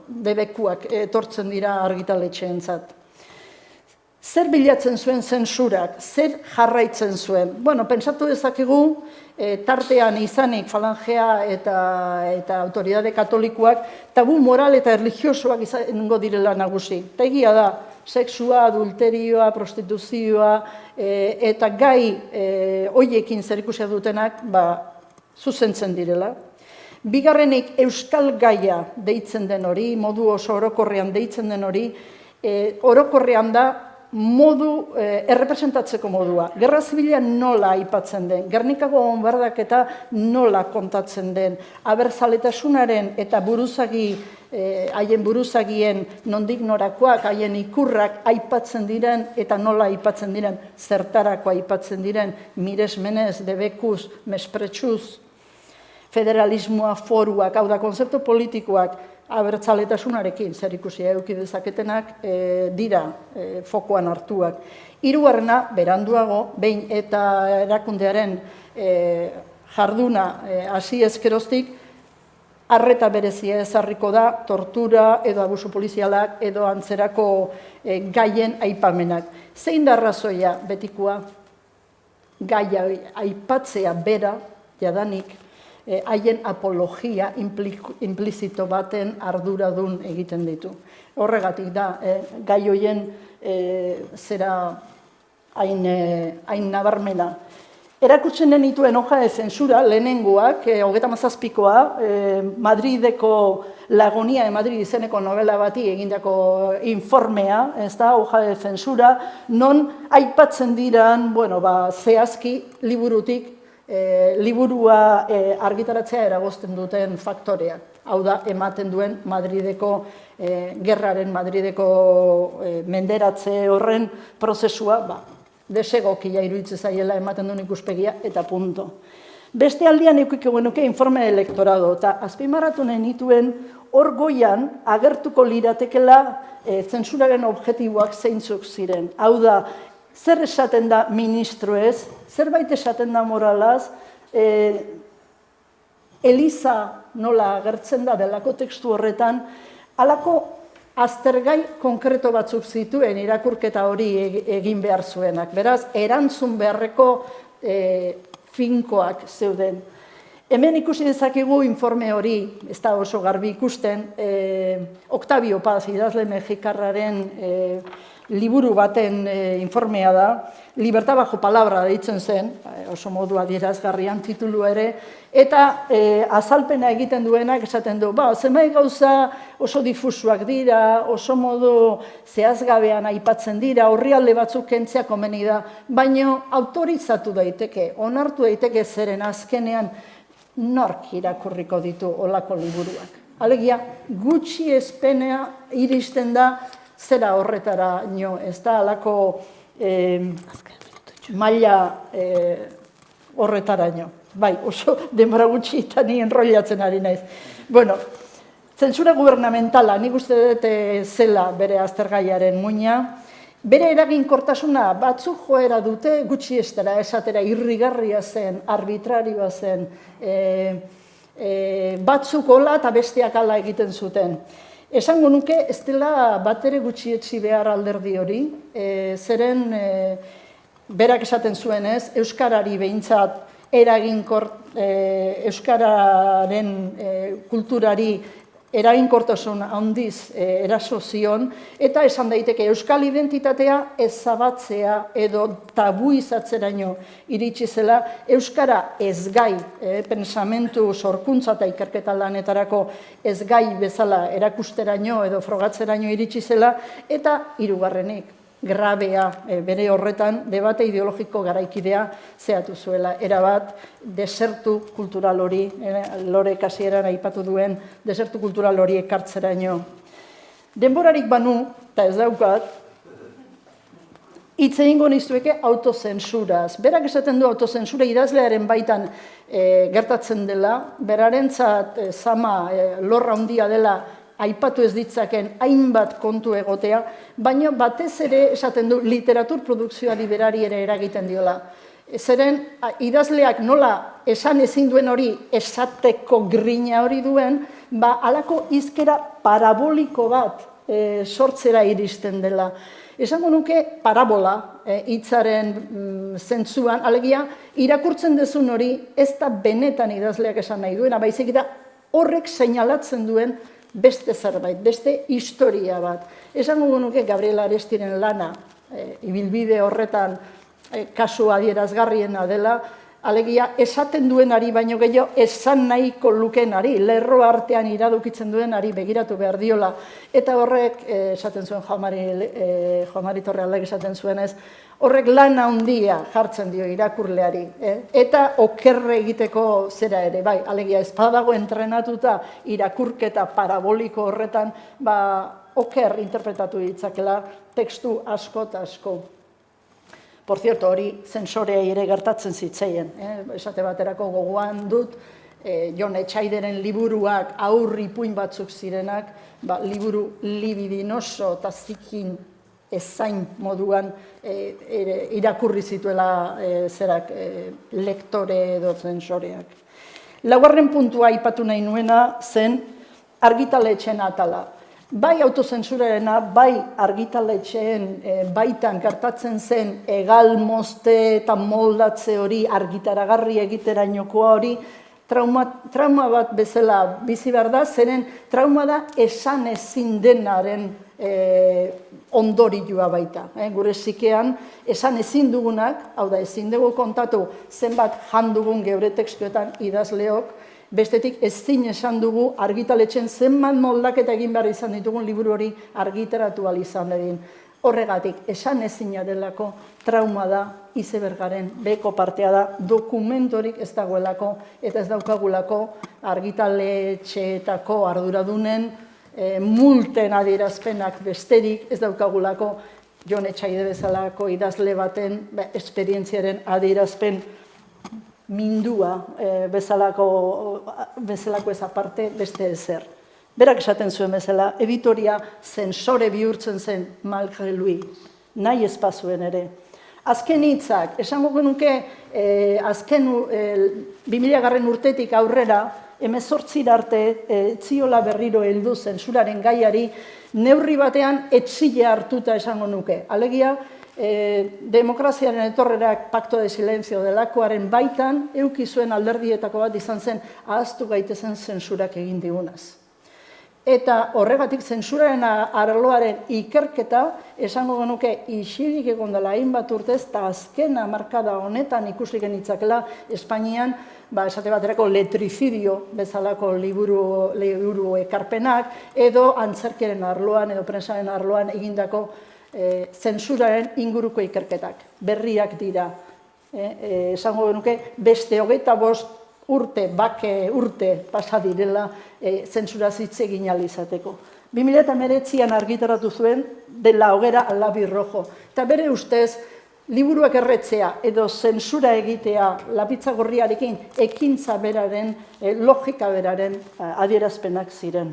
debekuak etortzen dira argitaletxeentzat. Zer bilatzen zuen zentsurak, zer jarraitzen zuen? Pentsatu dezakegu, tartean izanik falangea eta autoridade katolikoak, tabu moral eta religiosoak izango direla nagusi. Eta egia da, sexua, adulterioa, prostituzioa, eta gai hoiekin zerikusia dutenak, zuzentzen direla. Bigarrenik, euskal gaia deitzen den hori, modu oso orokorrean deitzen den hori, orokorrean da, modu errepresentatzeko modua. Gerra Zibila nola aipatzen den, Gernikako bonbardaketa nola kontatzen den, abertzaletasunaren eta haien buruzagien nondik norakoak, haien ikurrak aipatzen diren eta nola aipatzen diren, zertarako aipatzen diren, miresmenez, debekuz, mespretsuz, federalismoa, foruak, hau da, konzeptu politikoak, abertzaletasunarekin zerikusia eduki dezaketenak dira fokoan hartuak. Hirugarrena, beranduago, behin eta erakundearen jarduna hasi ezkeroztik, arreta berezia ezarriko da, tortura edo abusu polizialak edo antzerako gaien aipamenak. Zein da arrazoia betikoa? Gaia aipatzea bera, jadanik, haien apologia implizito baten arduradun egiten ditu. Horregatik da, gai hoien zera hain nabarmena. Erakutzen denituen hoja de zensura, lehenengoak, 37koa, Madrideko Lagonia de Madrid izeneko novela bati egindako informea, ez da, hoja de zensura, non aipatzen diran, zehazki liburutik, liburua argitaratzea eragozten duten faktoreak. Hau da, ematen duen Madrideko gerraren, Madrideko menderatze horren prozesua, desegokia iruditzen zaiela ematen duen ikuspegia, eta punto. Beste aldian eukiko genuke informe de elektorado, eta azpimarratu nahi nituen hor goian agertuko liratekela zentsuraren objektiboak zeintzuk ziren. Hau da, zer esaten da ministroez, zerbait esaten da moralaz, Eliza nola agertzen da delako tekstu horretan, halako aztergai konkreto batzuk zituen irakurketa hori egin behar zuenak. Beraz, erantzun beharreko finkoak zeuden. Hemen ikusi dezakegu informe hori, ez da oso garbi ikusten, Octavio Paz, idazle mexikarraren liburu baten informea da, Libertad bajo palabra deitzen zen, oso modu adierazgarrian titulua ere, eta azalpena egiten duenak esaten du, zenbait gauza oso difusuak dira, oso modu zehazgabean aipatzen dira, orrialde batzuk kentzea komeni da, baina autorizatu daiteke, onartu daiteke zeren azkenean nork irakurriko ditu olako liburuak. Alegia, gutxi espenea iristen da zera horretara nio, ez da alako maila horretaraino. Bai, oso denbora gutxi eta ni enrollatzen ari naiz. Bueno, zentsura gubernamentala, nik uste dut zela bere aztergaiaren muina, bere eraginkortasuna batzuk joera dute gutxi estera, esatera irrigarria zen, arbitrarioa zen, batzuk hola eta besteak hala egiten zuten. Esango nuke, ez dela batere gutxietsi behar alderdi hori, zeren berak esaten zuenez, euskarari behintzat eraginkor, euskararen kulturari eraginkortasun handiz eraso zion, eta esan daiteke euskal identitatea ezabatzea edo tabuizatzeraino iritsi zela, euskara ezgai, pensamentu sorkuntza eta ikerketa lanetarako ezgai bezala erakusteraino edo frogatzeraino iritsi zela, eta hirugarrenik, grabea bere horretan debate ideologiko garaikidea zehatu zuela. Erabat, desertu kultural hori, Lore kasieran aipatu duen, desertu kultural hori ekartzeraino. Denborarik banu, eta ez daukat, hitz egingo nizueke autozensuraz. Berak esaten du autozensura idazlearen baitan gertatzen dela, berarentzat zama lorra handia dela aipatu ez ditzaken hainbat kontu egotea, baina batez ere esaten du literatur produkzioari berari ere eragiten diola. Zeren idazleak nola esan ezin duen hori esateko grina hori duen, halako hizkera paraboliko bat sortzera iristen dela. Esango nuke parabola hitzaren zentzuan, alegia irakurtzen dezun hori ez da benetan idazleak esan nahi duena, baizik eta horrek seinalatzen duen beste zerbait, beste historia bat. Esango nuke Gabriel Arestiren lana, ibilbide horretan kasu adierazgarriena dela, alegia esaten duenari baino gehiago esan nahiko lukenari, lerro artean iradukitzen duenari begiratu behar diola. Eta horrek, esaten zuen Joamari Torrealdek esaten zuenez, horrek lan handia jartzen dio irakurleari. Eta okerre egiteko zera ere, bai, alegia ez badago entrenatuta irakurketa paraboliko horretan, oker interpretatu ditzakela tekstu asko eta asko. Por cierto, hori zensorea ere gertatzen zitzeien. Esate baterako gogoan dut, Jon Etxaideren liburuak aurri ipuin batzuk zirenak, liburu libidinoso eta zikin ezain moduan irakurri zituela zerak lektore edo zensoreak. Laugarren puntua aipatu nahi nuena zen argitaletxeen atala. Bai autozensurarena, bai argitaletxeen baitan gertatzen zen egal mozte eta moldatze hori argitaragarri egiterainokoa hori, trauma bat bezala bizi behar da, zeren trauma da esan ezin denaren ondorioa baita. Gure psikean esan ezin dugunak, hau da ezin dugu kontatu zenbat jan dugun geure tekstuetan idazleok, bestetik ezin esan dugu argitaletxen zenbat moldaketa egin behar izan ditugun liburu hori argitaratu ahal izan egin. Horregatik, esan ezina delako trauma da, izebergaren beko partea da, dokumentorik ez dagoelako eta ez daukagulako argitaletxeetako arduradunen multen adierazpenak besterik ez daukagulako Jon Etxaide bezalako idazle baten esperientziaren adierazpen mindua bezalako ez aparte beste ezer. Berak esaten zuen bezala, editoria zensore bihurtzen zen malgré lui, nahi espazuen ere. Azken hitzak, esango genuke, azken 2000 urtetik aurrera, 18 arte, etziola berriro heldu zentsuraren gaiari, neurri batean etzile hartuta esango nuke. Alegia, demokraziaren etorrerak pakto de silencio delakoaren baitan, euki zuen alderdietako bat izan zen, ahaztu gaitezen zentsurak egin digunaz. Eta horregatik zentsuraren arloaren ikerketa, esango genuke isilik egon dela hainbat urtez, eta azken hamarkada honetan ikusi genitzakela Espainian, esate baterako letrizidio bezalako liburu ekarpenak, edo antzerkiaren arloan edo prensaren arloan egindako zentsuraren inguruko ikerketak. Berriak dira. Esango genuke beste 25 urte, bake urte pasa direla zentsuraz hitz egin ahal izateko. 2019an argitaratu zuen dela hogera alabi rojo. Eta bere ustez, liburuak erretzea edo zentsura egitea lapitza gorriarekin ekintza beraren, logika beraren adierazpenak ziren.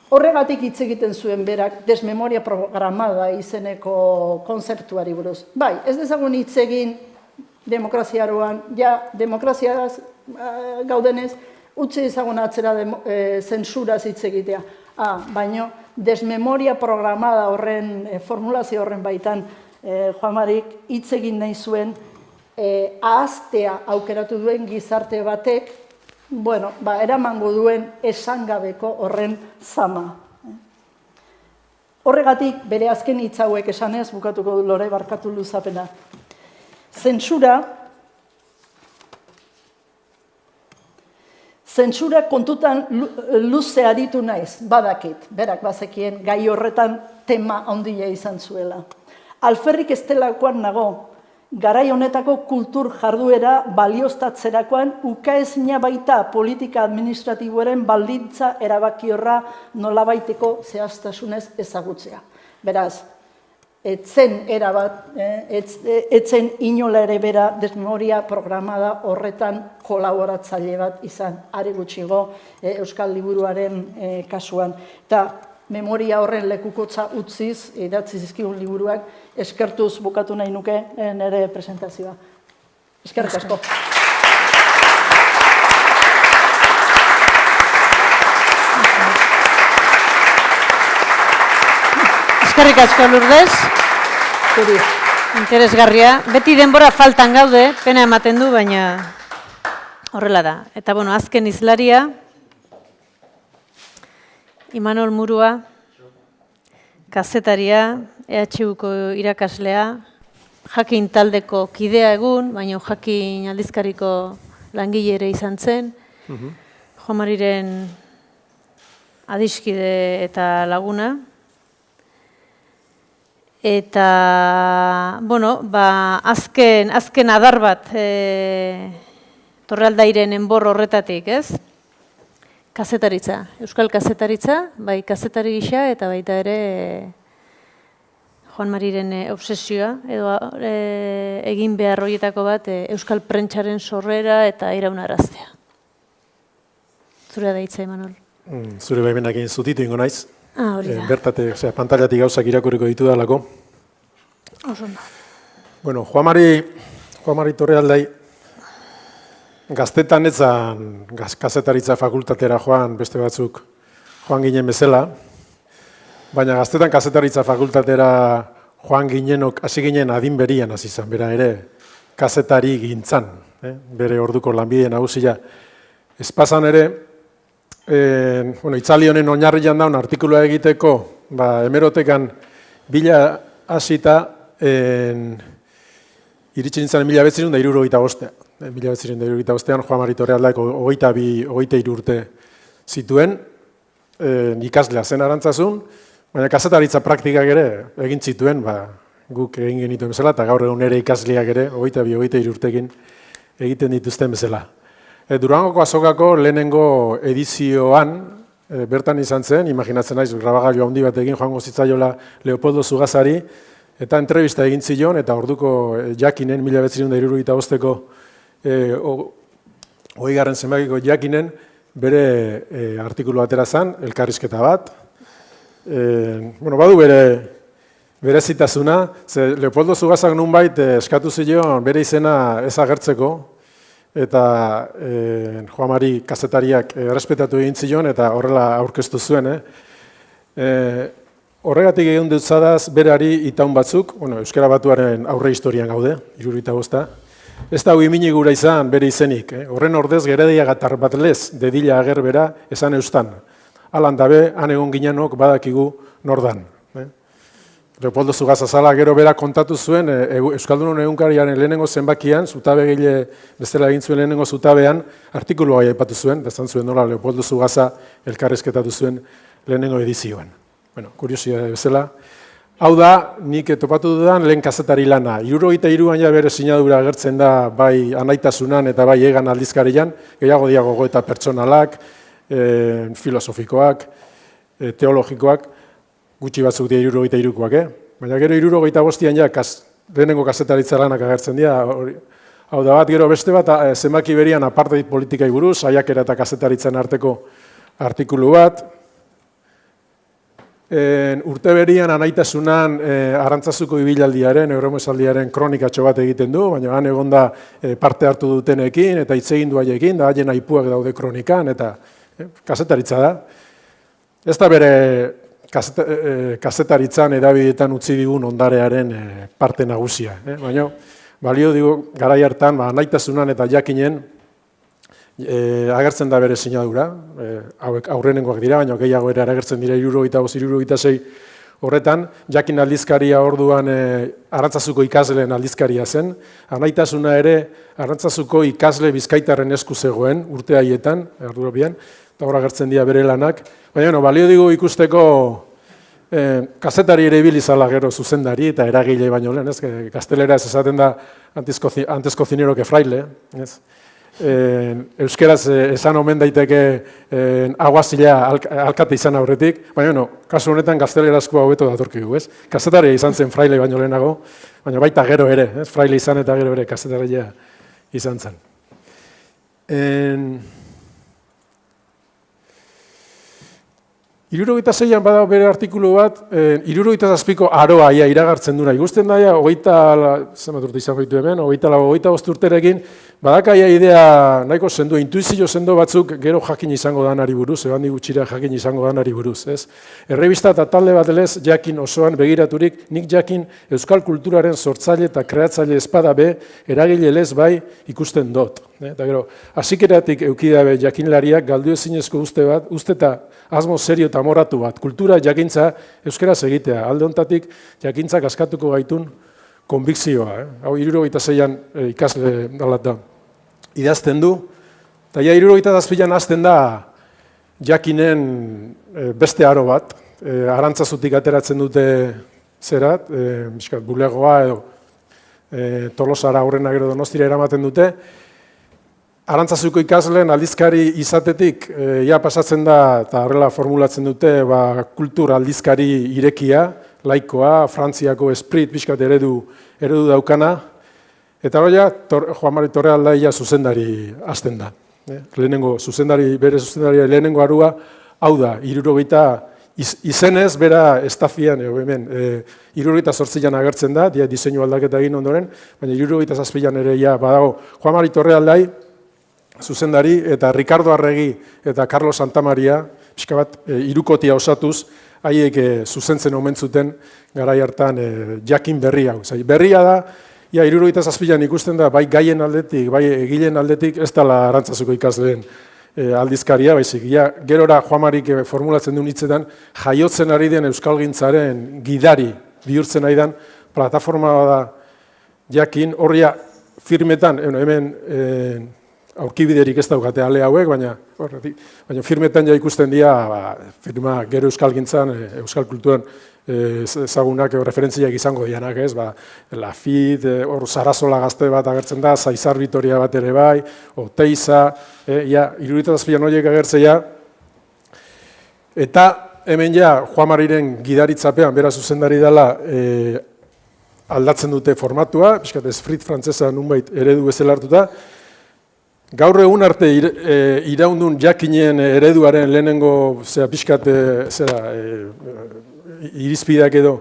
Horregatik hitz egiten zuen berak desmemoria programada izeneko konzeptuari buruz. Bai, ez dezagun hitz egin demokraziaroan, demokraziaz gaudenez, utzi ezagun atzera zentsuraz hitz egitea. Baina desmemoria programada horren, formulazio horren baitan, Juan Marik hitz egin nahi zuen, ahaztea aukeratu duen gizarte batek, eramango duen esangabeko horren zama. Horregatik, bere azken hitz hauek esanez, bukatuko du Lore, barkatu luzapena. Zentsura kontutan luze aritu naiz, badakit, berak bazekien gai horretan tema handia izan zuela. Alferrik ez delakoan nago, garai honetako kultur jarduera balioztatzerakoan ukaezina baita politika administratiboaren baldintza erabakiorra nolabaiteko zehaztasunez ezagutzea. Beraz, etzen inola ere bera desmemoria programada horretan kolaboratzaile bat izan, are gutxiago Euskal Liburuaren kasuan. Eta memoria horren lekukotza utziz, idatzi zizkigun liburuak, eskertuz bukatu nahi nuke nire presentazioa. Eskerrik asko. Eskerrik asko, Lourdes. Interesgarria. Beti denbora faltan gaude, pena ematen du, baina horrela da. Eta, azken hizlaria, Imanol Murua, kazetaria, EHUko irakaslea, jakin taldeko kidea egun, baina jakin aldizkariko langile ere izan zen, Juan Mariren adiskide eta laguna. Eta, azken adar bat Torrealdairen enbor horretatik, ez? Kazetaritza, euskal kazetaritza, bai kazetari gisa eta baita ere Juan Mariren obsesioa, edo egin behar horietako bat euskal prentsaren sorrera eta iraunaraztea. Zure da hitza, Imanol. Zure baimenak egin zutitu ingo naiz. Hori da. Bertate, pantailatik gauzak irakurriko ditu dalako. Osondo. Bueno, Juan Mari Torrealdai gaztetan etzan kazetaritza fakultatera joan, beste batzuk joan ginen bezala, baina gaztetan kazetaritza fakultatera joan ginenok, hasi ginen adin berian hasi izan, bera ere, kazetari gintzan, bere orduko lanbide nagusia. Ez pasan ere, itzali honen oinarrian daun artikulua egiteko, hemerotekan bila hasita iritsi nintzen 1975. 1975an Juan Mari Torrealdaik 23 urte zituen, ikaslea zen Arantzazun, baina kazetaritza praktikak ere egin zituen, guk egin genituen bezala, eta gaur egun ere ikasleak ere 22-23 urtekin egiten dituzten bezala. Durangoko azokako lehenengo edizioan, bertan izan zen, imaginatzen naiz, grabagailu handi batekin joango zitzaiola Leopoldo Zugazari, eta entrevista egin zion, eta orduko jakinen, 1975ko 20. zenbakiko jakinen, bere artikulu atera zen, elkarrizketa bat. Badu bere zitasuna, Leopoldo Zugazak nunbait eskatu zion bere izena ez agertzeko, eta Juan Mari kazetariak errespetatu egin zion, eta horrela aurkeztu zuen. Horregatik egin dut zadaz, berari itaun batzuk, Euskara Batuaren aurre historian gaude, 75. Ez da iminik gura izan bere izenik. Horren ordez gerediagatar bat lez, dedila agerbera, esan eustan. alan dabe, han egon ginenok badakigu nordan. Leopoldo Zugazazala gero bera kontatu zuen, Euskaldunon egunkariaren lehenengo zenbakian, zutabe gile bestela egin zuen lehenengo zutabean, artikulua aipatu zuen, bezan zuen nola Leopoldo Zugaza elkarrezketatu zuen lehenengo edizioan. Bueno, kuriosia bezala. Hau da, nik topatu dudan lehen kazetari lana. 73an ja bere sinadura agertzen da bai anaitasunan eta bai egan aldizkarian, gehiago diago gogoeta pertsonalak, filosofikoak, teologikoak, gutxi batzuk dira 73koak, baina gero 75an ja lehenengo kazetaritza lanak agertzen dira. Hau da bat, gero beste bat, zenbaki berian apartheid politikai buruz, saiakera eta kazetaritzan arteko artikulu bat. Urte berian anaitasunan Arantzazuko ibilaldiaren, euromesaldiaren kronikatxo bat egiten du, baina han egon da parte hartu dutenekin eta hitz egin du haiekin, da haien aipuak daude kronikan, eta kazetaritza da. Ez da bere kazetaritzan edabidetan utzi digun ondarearen parte nagusia. Baina, balio digu, garai hartan, anaitasunan eta jakinen agertzen da bere sinadura, hauek aurrenengoak dira, baina gehiago ere agertzen dira 75-76 horretan, jakin aldizkaria orduan Arantzazuko ikasleen aldizkaria zen, anaitasuna ere Arantzazuko ikasle Bizkaitarren esku zegoen urte haietan, ardurabian, eta hor agertzen dira bere lanak, baina balio digu ikusteko kazetari ere ibilizala gero zuzendari eta eragile baino lehen, gaztelera ez esaten da antes cocinero que fraile, ez? Euskeraz esan omen daiteke aguazila alkate izan aurretik, baina kasu honetan gaztelerazkoa hobeto datorkigu, ez? Kazetaria izan zen fraile baino lehenago, baina baita gero ere, ez? Fraile izan eta gero ere kazetaria izan zen. 76an badago bere artikulu bat, 77ko aroa iragartzen duna. Ikusten daia, 25 urte izango ditu hemen, 25 urterekin, badakaia idea nahiko sendo, intuizio sendo batzuk gero jakin izango danari buruz, ebandi gutxira jakin izango danari buruz. Errebista eta talde bat lez, jakin osoan begiraturik, nik jakin euskal kulturaren sortzaile eta kreatzaile espada be, eragile lez bai ikusten dut. Eta gero, hasikeratik eukidabe jakinlariak galdu ezinezko uste eta asmo serio eta moratu bat, kultura jakintza euskaraz egitea, alde hontatik jakintzak askatuko gaitun konbikzioa. Hau 76an ikasle dalata idazten du, eta ja 77an hasten da jakinen beste aro bat, Arantzazutik ateratzen dute zerat, bulegoa edo Tolosara aurrena gero Donostira eramaten dute, Arantzazuko ikasleen aldizkari izatetik ja pasatzen da, eta horrela formulatzen dute, kultur aldizkari irekia, laikoa, Frantziako esprit, pixkat eredu daukana, eta hori Juan Mari Torrealdaia zuzendari hasten da. Bere zuzendari lehenengo arua, hau da, 70 izenez, bera estafian, hemen, 78an agertzen da, diseinu aldaketa egin ondoren, baina 77an ere badago Juan Mari Torrealdai, zuzendari, eta Ricardo Arregi eta Carlos Santamaria, pixka bat, hirukotia osatuz, haiek zuzentzen omen zuten garai hartan jakin berri hau. Berria da, 77an ikusten da, bai gaien aldetik, bai egileen aldetik, ez dela Arantzazuko ikasleen aldizkaria, baizik, gerora Juan Marik formulatzen duen hitzetan, jaiotzen ari den euskalgintzaren gidari bihurtzen ari den plataforma da jakin, horria firmetan, hemen aurkibiderik ez daukate ale hauek, baina firmetan ja ikusten dira firma gero euskalgintzan, euskal kulturan ezagunak referentziak izango dianak, ez? Lafit, hor Sarasola gazte bat agertzen da, Zaizar Vitoria bat ere bai, Oteiza, 77an horiek agertzea, eta hemen ja Juan Mariren gidaritzapean, bera zuzendari dela, aldatzen dute formatua, pixkat esprit frantzesa nunbait eredu bezala hartuta, gaur egun arte iraundun jakinen ereduaren lehenengo pixkat irizpideak edo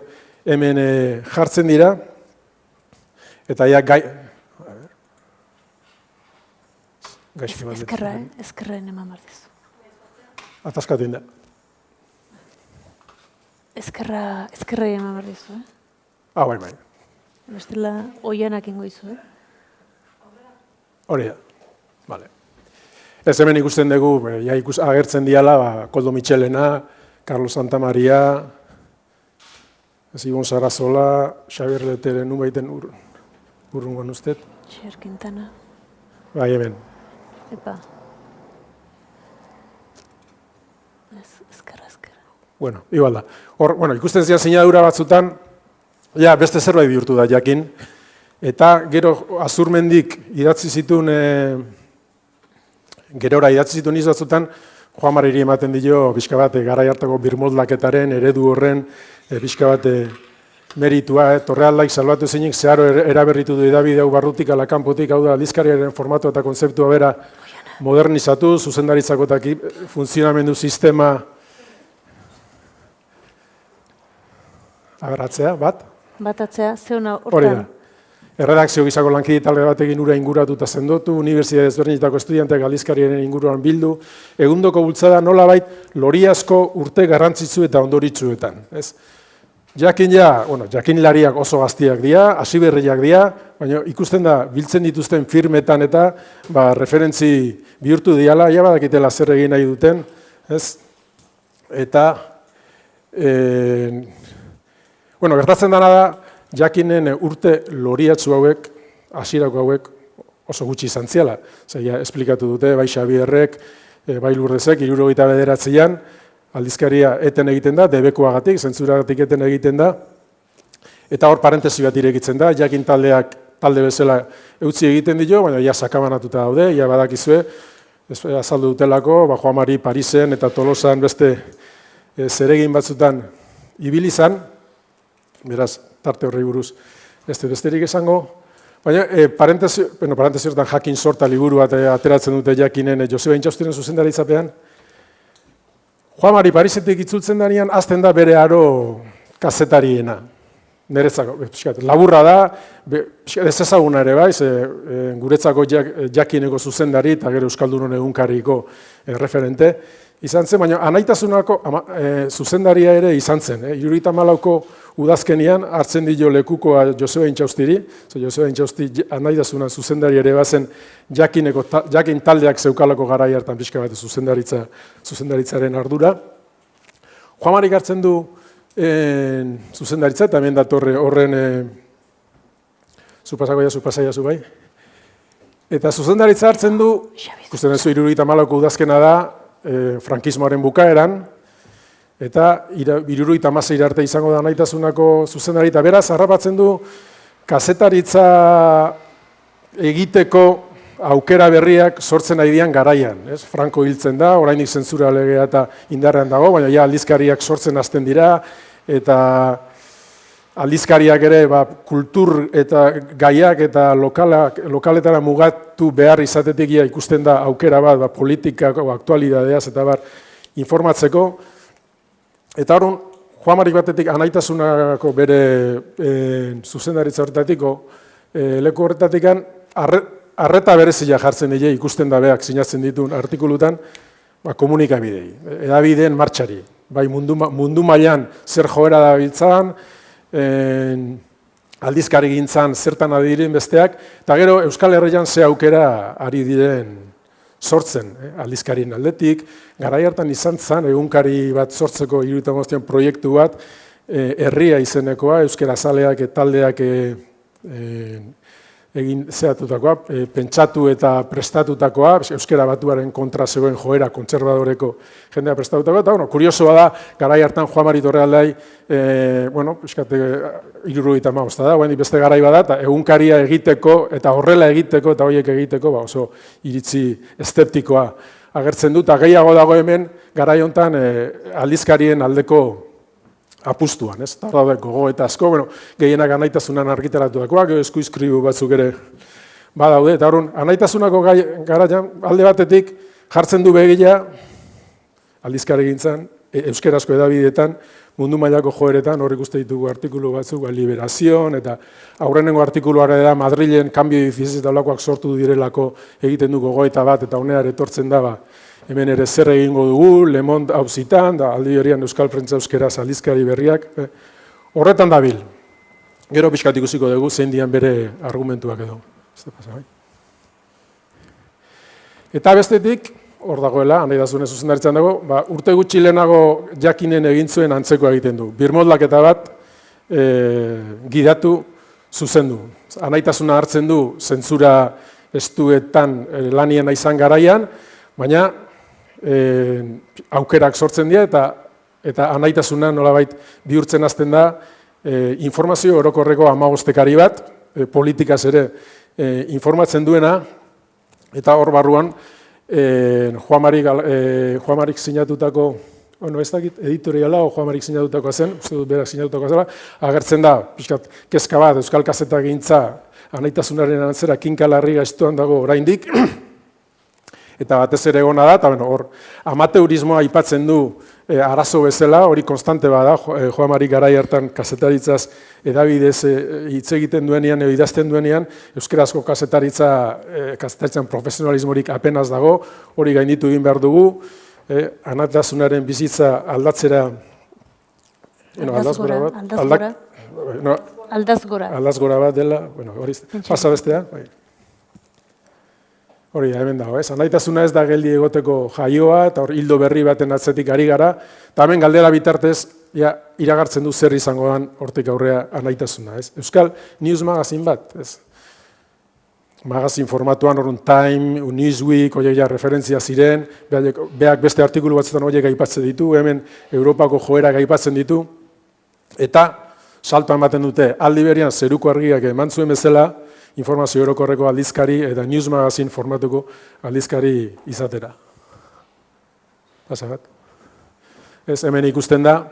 hemen jartzen dira, eta ja Ezkerren eman bardizu. Ataskatzen da. Ezkerra eman bardizu, Bai. Bestela oianak ingo izu, Hori da. Vale. Ez hemen ikusten dugu, ja agertzen diala, Koldo Mitxelena, Carlos Santamaria, Ibon Sarasola, Xabier Letere, nun baiten urrungoan ustet. Xer Quintana. Bai, hemen. Epa. Ezkerra. Bueno, igual da. Hor, ikusten zian sinadura batzutan, ja, beste zerbait bihurtu da, jakin. Eta gero Azurmendik idatzi zituen, gerora idatzi zituen batzutan, Juan Mariri ematen dio, pixka bat, garai hartako birmoldaketaren, eredu horren, pixka bat, meritua, Torrealdaik salbatu zeinik, zeharo eraberritu du edabide hau barrutik, alakanpotik, hau da, aldizkariaren formatu eta kontzeptua bera modernizatu, zuzendaritzakotak funtzionamendu sistema aberatzea, bat? Batatzea, zeuna Hori da. hortan. Erredakzio gizako lankide talde batekin ura inguratu eta sendotu, unibertsitate ezberdinetako estudianteak aldizkariaren inguruan bildu, egundoko bultzada nolabait loriazko urte garrantzitsu eta ondoritsuetan. Jakin jakinlariak oso gaztiak dira, hasiberriak dira, baina ikusten da biltzen dituzten firmetan eta referentzi bihurtu diala, ja badakitela zer egin nahi duten, eta gertatzen dena da, jakinen urte loriatzu hauek, hasierako hauek, oso gutxi izan ziala. Zaila, esplikatu dute, bai Xabierrek, bai Lurdezek, 79an, aldizkaria eten egiten da, debekuagatik, zentzuragatik eten egiten da, eta hor parentesi bat irekitzen da, jakin taldeak talde bezala eutzi egiten dio, baina ja sakabanatuta daude, ja badakizue, azaldu dutelako, Juan Mari Parisen eta Tolosan beste zeregin batzutan ibili izan, beraz, tarte horri buruz ez besterik esango, baina parentesi horretan jakin sorta liburu bat ateratzen dute jakinen Joseba Intxaustiren zuzendaritzapean. Juan Mari Parisetik itzultzen danean, azten da bere aro kazetariena. Niretzako, laburra da, ez ezaguna ere bai, guretzako jakineko zuzendari eta gero Euskaldunon egunkariko referente izan zen, baina anaitasunako zuzendaria ere izan zen. 74ko udazkenian hartzen dio lekukoa Joseba Intxaustiri, Joseba Intxausti anaitasunan zuzendari ere bazen jakin taldeak zeukalako garai hartan pixka bat zuzendaritzaren ardura. Juan Marik hartzen du zuzendaritza, eta hemen datorre horren zu bai. Eta zuzendaritza hartzen du, ikusten ez du 74ko udazkena da, frankismoaren bukaeran, eta 76 arte izango da naitasunako zuzendari, eta beraz, harrapatzen du, kazetaritza egiteko aukera berriak sortzen nahi dian garaian. Franco hiltzen da, orainik zentzura legea eta indarrean dago, baina ja aldizkariak sortzen hasten dira, eta aldizkariak ere kultur eta gaiak eta lokaletara mugatu behar izatetik ikusten da aukera bat politikako aktualidadeaz eta informatzeko. Eta horren, Juan Marik batetik anaitasunako bere zuzendaritza horretatiko leku horretatikan arreta berezia jartzen dira ikusten da beak sinatzen dituen artikulutan komunikabidei, edabideen martxari. Bai mundu mailan zer joera da biltzan, aldizkari gintzan zertan adiren besteak, eta gero Euskal Herrian ze aukera ari diren sortzen aldizkarien aldetik, garai hartan izan zen egunkari bat sortzeko 75 proiektu bat, herria izenekoa, euskara zaleak taldeak egin zehatutakoa, pentsatu eta prestatutakoa, euskara batuaren kontra zegoen joera kontserbadoreko jendea prestatutakoa, eta kuriosoa da, garai hartan Juan Mari Torrealdai, 75 da, beste garai bada, eta egunkaria egiteko, eta horrela egiteko, eta horiek egiteko, oso iritzi eszeptikoa agertzen dut, eta gehiago dago hemen, garai honetan aldizkarien aldeko apustuan, ez? Eta hor gogo eta asko, gehienak anaitasunan argitaratuakoak, eskuizkribu batzuk ere badaude, eta hor anaitasunako garaian alde batetik jartzen du begia aldizkari gintzan, euskerazko edabideetan, mundu mailako joeretan, hor ikuste ditugu artikulu batzuk, Liberazion, eta aurrenengo artikuluara da Madrilen Cambio 16 taulakoak sortu direlako egiten du gogoeta bat, eta honera etortzen da, hemen ere zer egingo dugu, Le Monde hauzitan, da aldi horian Euskal Prentza Euskeraz aldizkari berriak, horretan dabil. Gero pixkat ikusiko dugu, zein dian bere argumentuak edo. Eta bestetik, hor dagoela, nahi dazune zuzendaritzan dago, urte gutxi lehenago Jakinen egin zuen antzeko egiten du. Birmoldaketa bat gidatu zuzendu. Anaitasuna hartzen du zentzura estuetan lanien izan garaian, baina aukerak sortzen dira eta anaitasuna nolabait bihurtzen hasten da informazio orokorreko 15 bat, politikaz ere informatzen duena, eta hor barruan Juan Marik sinatutako, ez dakit editoriala o Juan Marik sinatutakoa zen, uste dut berak sinatutakoa zela, agertzen da, pixkat, kezka bat, euskal kazetagintza anaitasunaren antzera kinkalarri gaiztuan dago oraindik, eta batez ere egona da, eta hor amateurismoa aipatzen du arazo bezala, hori konstante bada, Juan Marik garai hartan kazetaritzaz edabidez hitz egiten duenean, edo idazten duenean, euskarazko kazetaritzan profesionalismorik apenas dago, hori gainditu egin behar dugu, anatasunaren bizitza aldatzera, aldazgora bat dela, hori pasa bestea, hori da, hemen dago, anaitasuna ez da geldi egoteko jaioa, eta hor hildo berri baten atzetik ari gara, eta hemen galdera bitartez, iragartzen du zer izango den hortik aurrea anaitasuna, ez? Euskal News Magazine bat, ez? Magazin formatuan horren Time, Newsweek, horiek referentzia ziren, beak beste artikulu batzutan horiek aipatzen ditu, hemen Europako joera aipatzen ditu, eta salto ematen dute, aldi berian zeruko argiak eman zuen bezala, informazio orokorreko aldizkari eta News Magazine formatuko aldizkari izatera. Pasa bat. Ez, hemen ikusten da,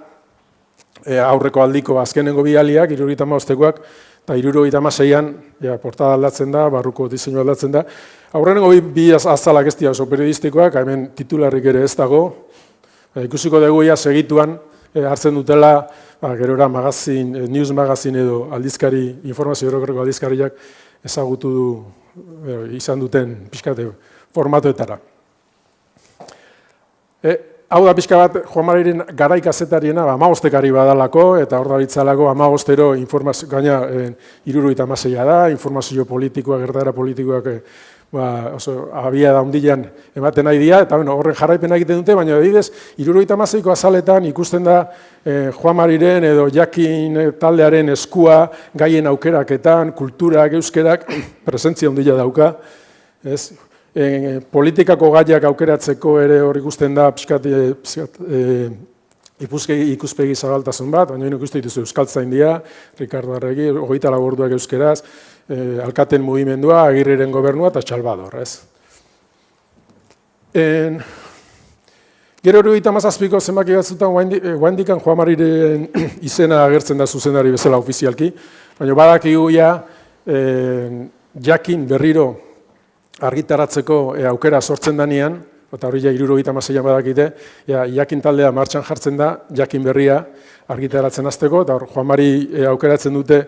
aurreko aldiko azkenengo bialiak, 75koak, eta 76an, portada aldatzen da, barruko diseinu aldatzen da. Aurrenengo bi azalak ez dira oso periodistikoak, hemen titularrik ere ez dago. Ikusiko dugu segituan, hartzen dutela, gerora News Magazine edo aldizkari, informazio orokorreko aldizkariak ezagutu du izan duten pixkate formatoetara. Hau da pixka bat, Juan Mariren garai kazetariena, 15 badalako, eta hor dabitzalako 15 gaina 76a da, informazio politikoa, gertaera politikoak oso abia da hundilan ematen nahi dira, eta horren jarraipena egiten dute, baina adibidez, 76ko azaletan ikusten da Juan Mariren edo Jakin taldearen eskua gaien aukeraketan, kulturak, euskerak, presentzia hundila dauka, ez? Politikako gaiak aukeratzeko ere hor ikusten da pixkat ikuspegi zabaltasun bat, baina ikusten dituzu euskaltzain dira, Ricardo Arregi, 24 orduak euskeraz, alkaten mugimendua, Agirreren gobernua eta Txalbador, ez? Gero 37ko zenbaki batzutan guaindikan Juan Mariren izena agertzen da zuzendari bezala ofizialki, baina badakigu Jakin berriro argitaratzeko aukera sortzen danean, eta hori 76an badakite, Jakin taldea martxan jartzen da, Jakin berria argitaratzen hasteko, eta Juan Mari aukeratzen dute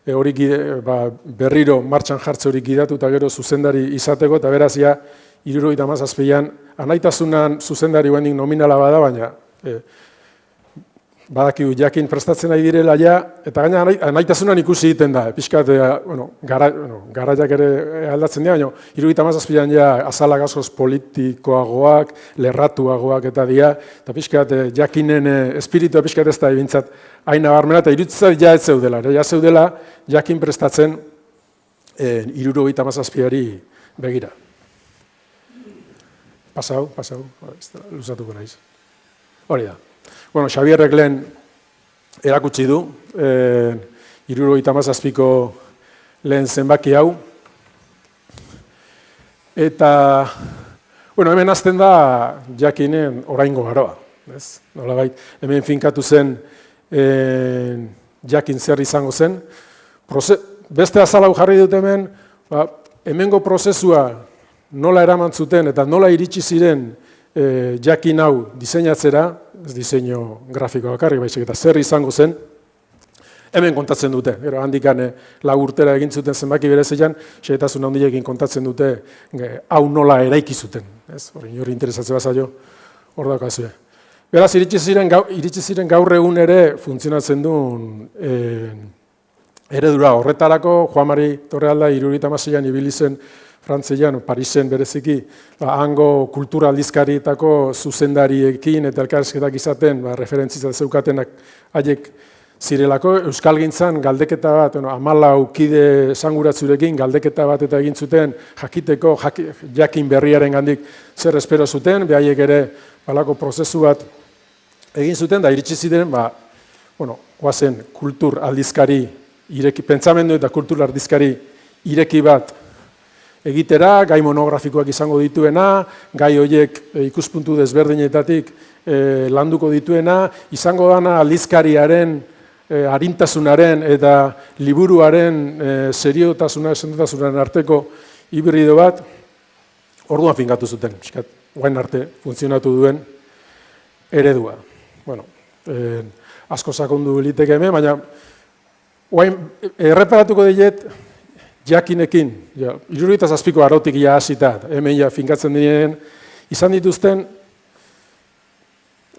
hori berriro martxan jartze hori gidatu eta gero zuzendari izateko, eta beraz 77an anaitasunan zuzendari guendik nominala bada, baina badakigu Jakin prestatzen nahi direla eta gaina anaitasunan ikusi egiten da, pixkat, garaiak ere aldatzen dira, baina 77an azalak askoz politikoagoak, lerratuagoak eta dira, eta pixkat Jakinen espiritua pixkat ez da ebintzat hain nabarmena, eta iruditzen ez zeudela, zeudela Jakin prestatzen 77ari begira. Pasau, luzatuko naiz. Hori da. Bueno, Xabierrek lehen erakutsi du, 77ko lehen zenbaki hau. Eta, hemen hasten da Jakinen oraingo garoa. Nolabait, hemen finkatu zen Jakin zer izango zen. Beste azalau jarri dut hemen, hemengo prozesua nola eraman zuten eta nola iritsi ziren Jakin hau diseinatzera, ez diseinu grafiko bakarrik, baizik eta zer izango zen, hemen kontatzen dute. Gero handikan 4 urtera egin zuten zenbaki berezian, xehetasun handiekin kontatzen dute hau nola eraiki zuten. Hori interesatze bazaio, hor daukazue. Beraz, iritsi ziren gaur egun ere funtzionatzen duen eredura horretarako, Juan Mari Torrealda 76an ibili zen Frantzian, Parisen bereziki, hango kultura aldizkarietako zuzendariekin eta elkarrizketak izaten, referentzia zeukatenak haiek zirelako, euskalgintzan galdeketa bat, 14 kide esanguratsurekin galdeketa bat eta egin zuten jakiteko, jakin berriaren gandik zer espero zuten, behaiek ere halako prozesu bat egin zuten, da iritsi ziren, guazen kultur aldizkari, pentsamendu eta kultur aldizkari ireki bat egitera, gai monografikoak izango dituena, gai horiek ikuspuntu desberdinetatik landuko dituena, izango dana aldizkariaren, arintasunaren eta liburuaren seriotasunaren arteko hibrido bat, orduan finkatu zuten, guain arte funtzionatu duen eredua. Asko sakondu liteke hemen, baina guain erreparatuko diet jakinekin, 77ko arautik ia hasita, hemen ja finkatzen diren, izan dituzten,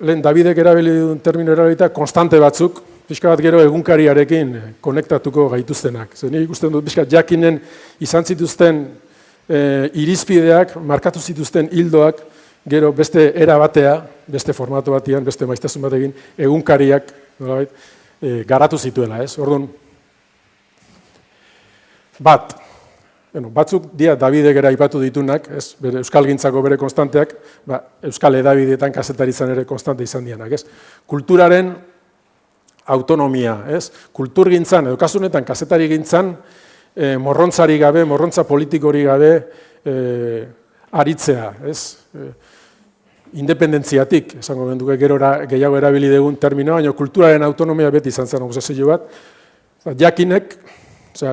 lehen Davidek erabili duen termino erabilita, konstante batzuk, pixka bat gero egunkariarekin konektatuko gaituztenak. Zer nik ikusten dut, pixka jakinen izan zituzten irizpideak, markatu zituzten hildoak, gero beste era batea, beste formato batean, beste maiztasun batekin, egunkariak garatu zituela, ez? Orduan, batzuk dia Davidek ere aipatu ditunak, euskalgintzako bere konstanteak, euskal edabideetan kazetaritzan ere konstante izan dianak, ez? Kulturaren autonomia, ez? Kulturgintzan, edo kasunetan kazetari gintzan, morrontzari gabe, morrontza politikori gabe aritzea, ez? Independentziatik, esango benduke gero gehiago erabili dugun terminoa, baina kulturaren autonomia beti izan zen obsesio bat. Jakinek,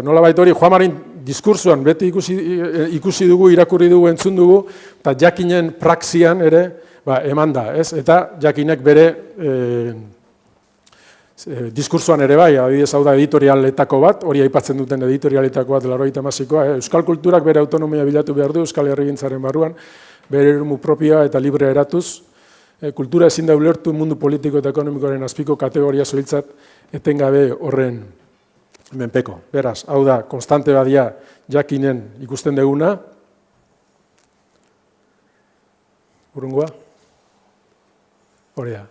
nolabait hori, Juan Marin diskursuan beti ikusi dugu, irakurri dugu, entzun dugu, eta jakinen praxian ere eman da, ez? Eta jakinek bere diskursuan ere bai, adibidez hau da editorialetako bat, hori aipatzen duten editorialetako bat 98koa, euskal kulturak bere autonomia bilatu behar du euskal herrigintzaren barruan, bere eremu propioa eta libre eratuz, kultura ezin da ulertu mundu politiko eta ekonomikoaren azpiko kategoria zoiltzat etengabe horren menpeko. Beraz, hau da, konstante badia jakinen ikusten deguna. Urrungoa? Hori da.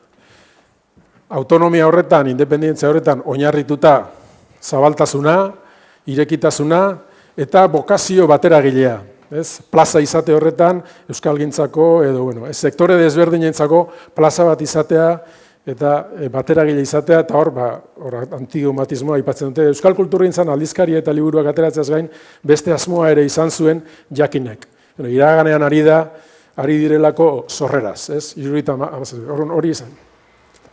Autonomia horretan, independentzia horretan, oinarrituta zabaltasuna, irekitasuna eta bokazio bateragilea. Plaza izate horretan, euskalgintzako edo, sektore desberdinentzako plaza bat izatea eta bateragile izatea, eta hor antigomatismoa aipatzen dute. Euskal kulturgintzan aldizkaria eta liburuak ateratzeaz gain, beste asmoa ere izan zuen jakinek. Iraganean ari direlako sorreraz, hori izan.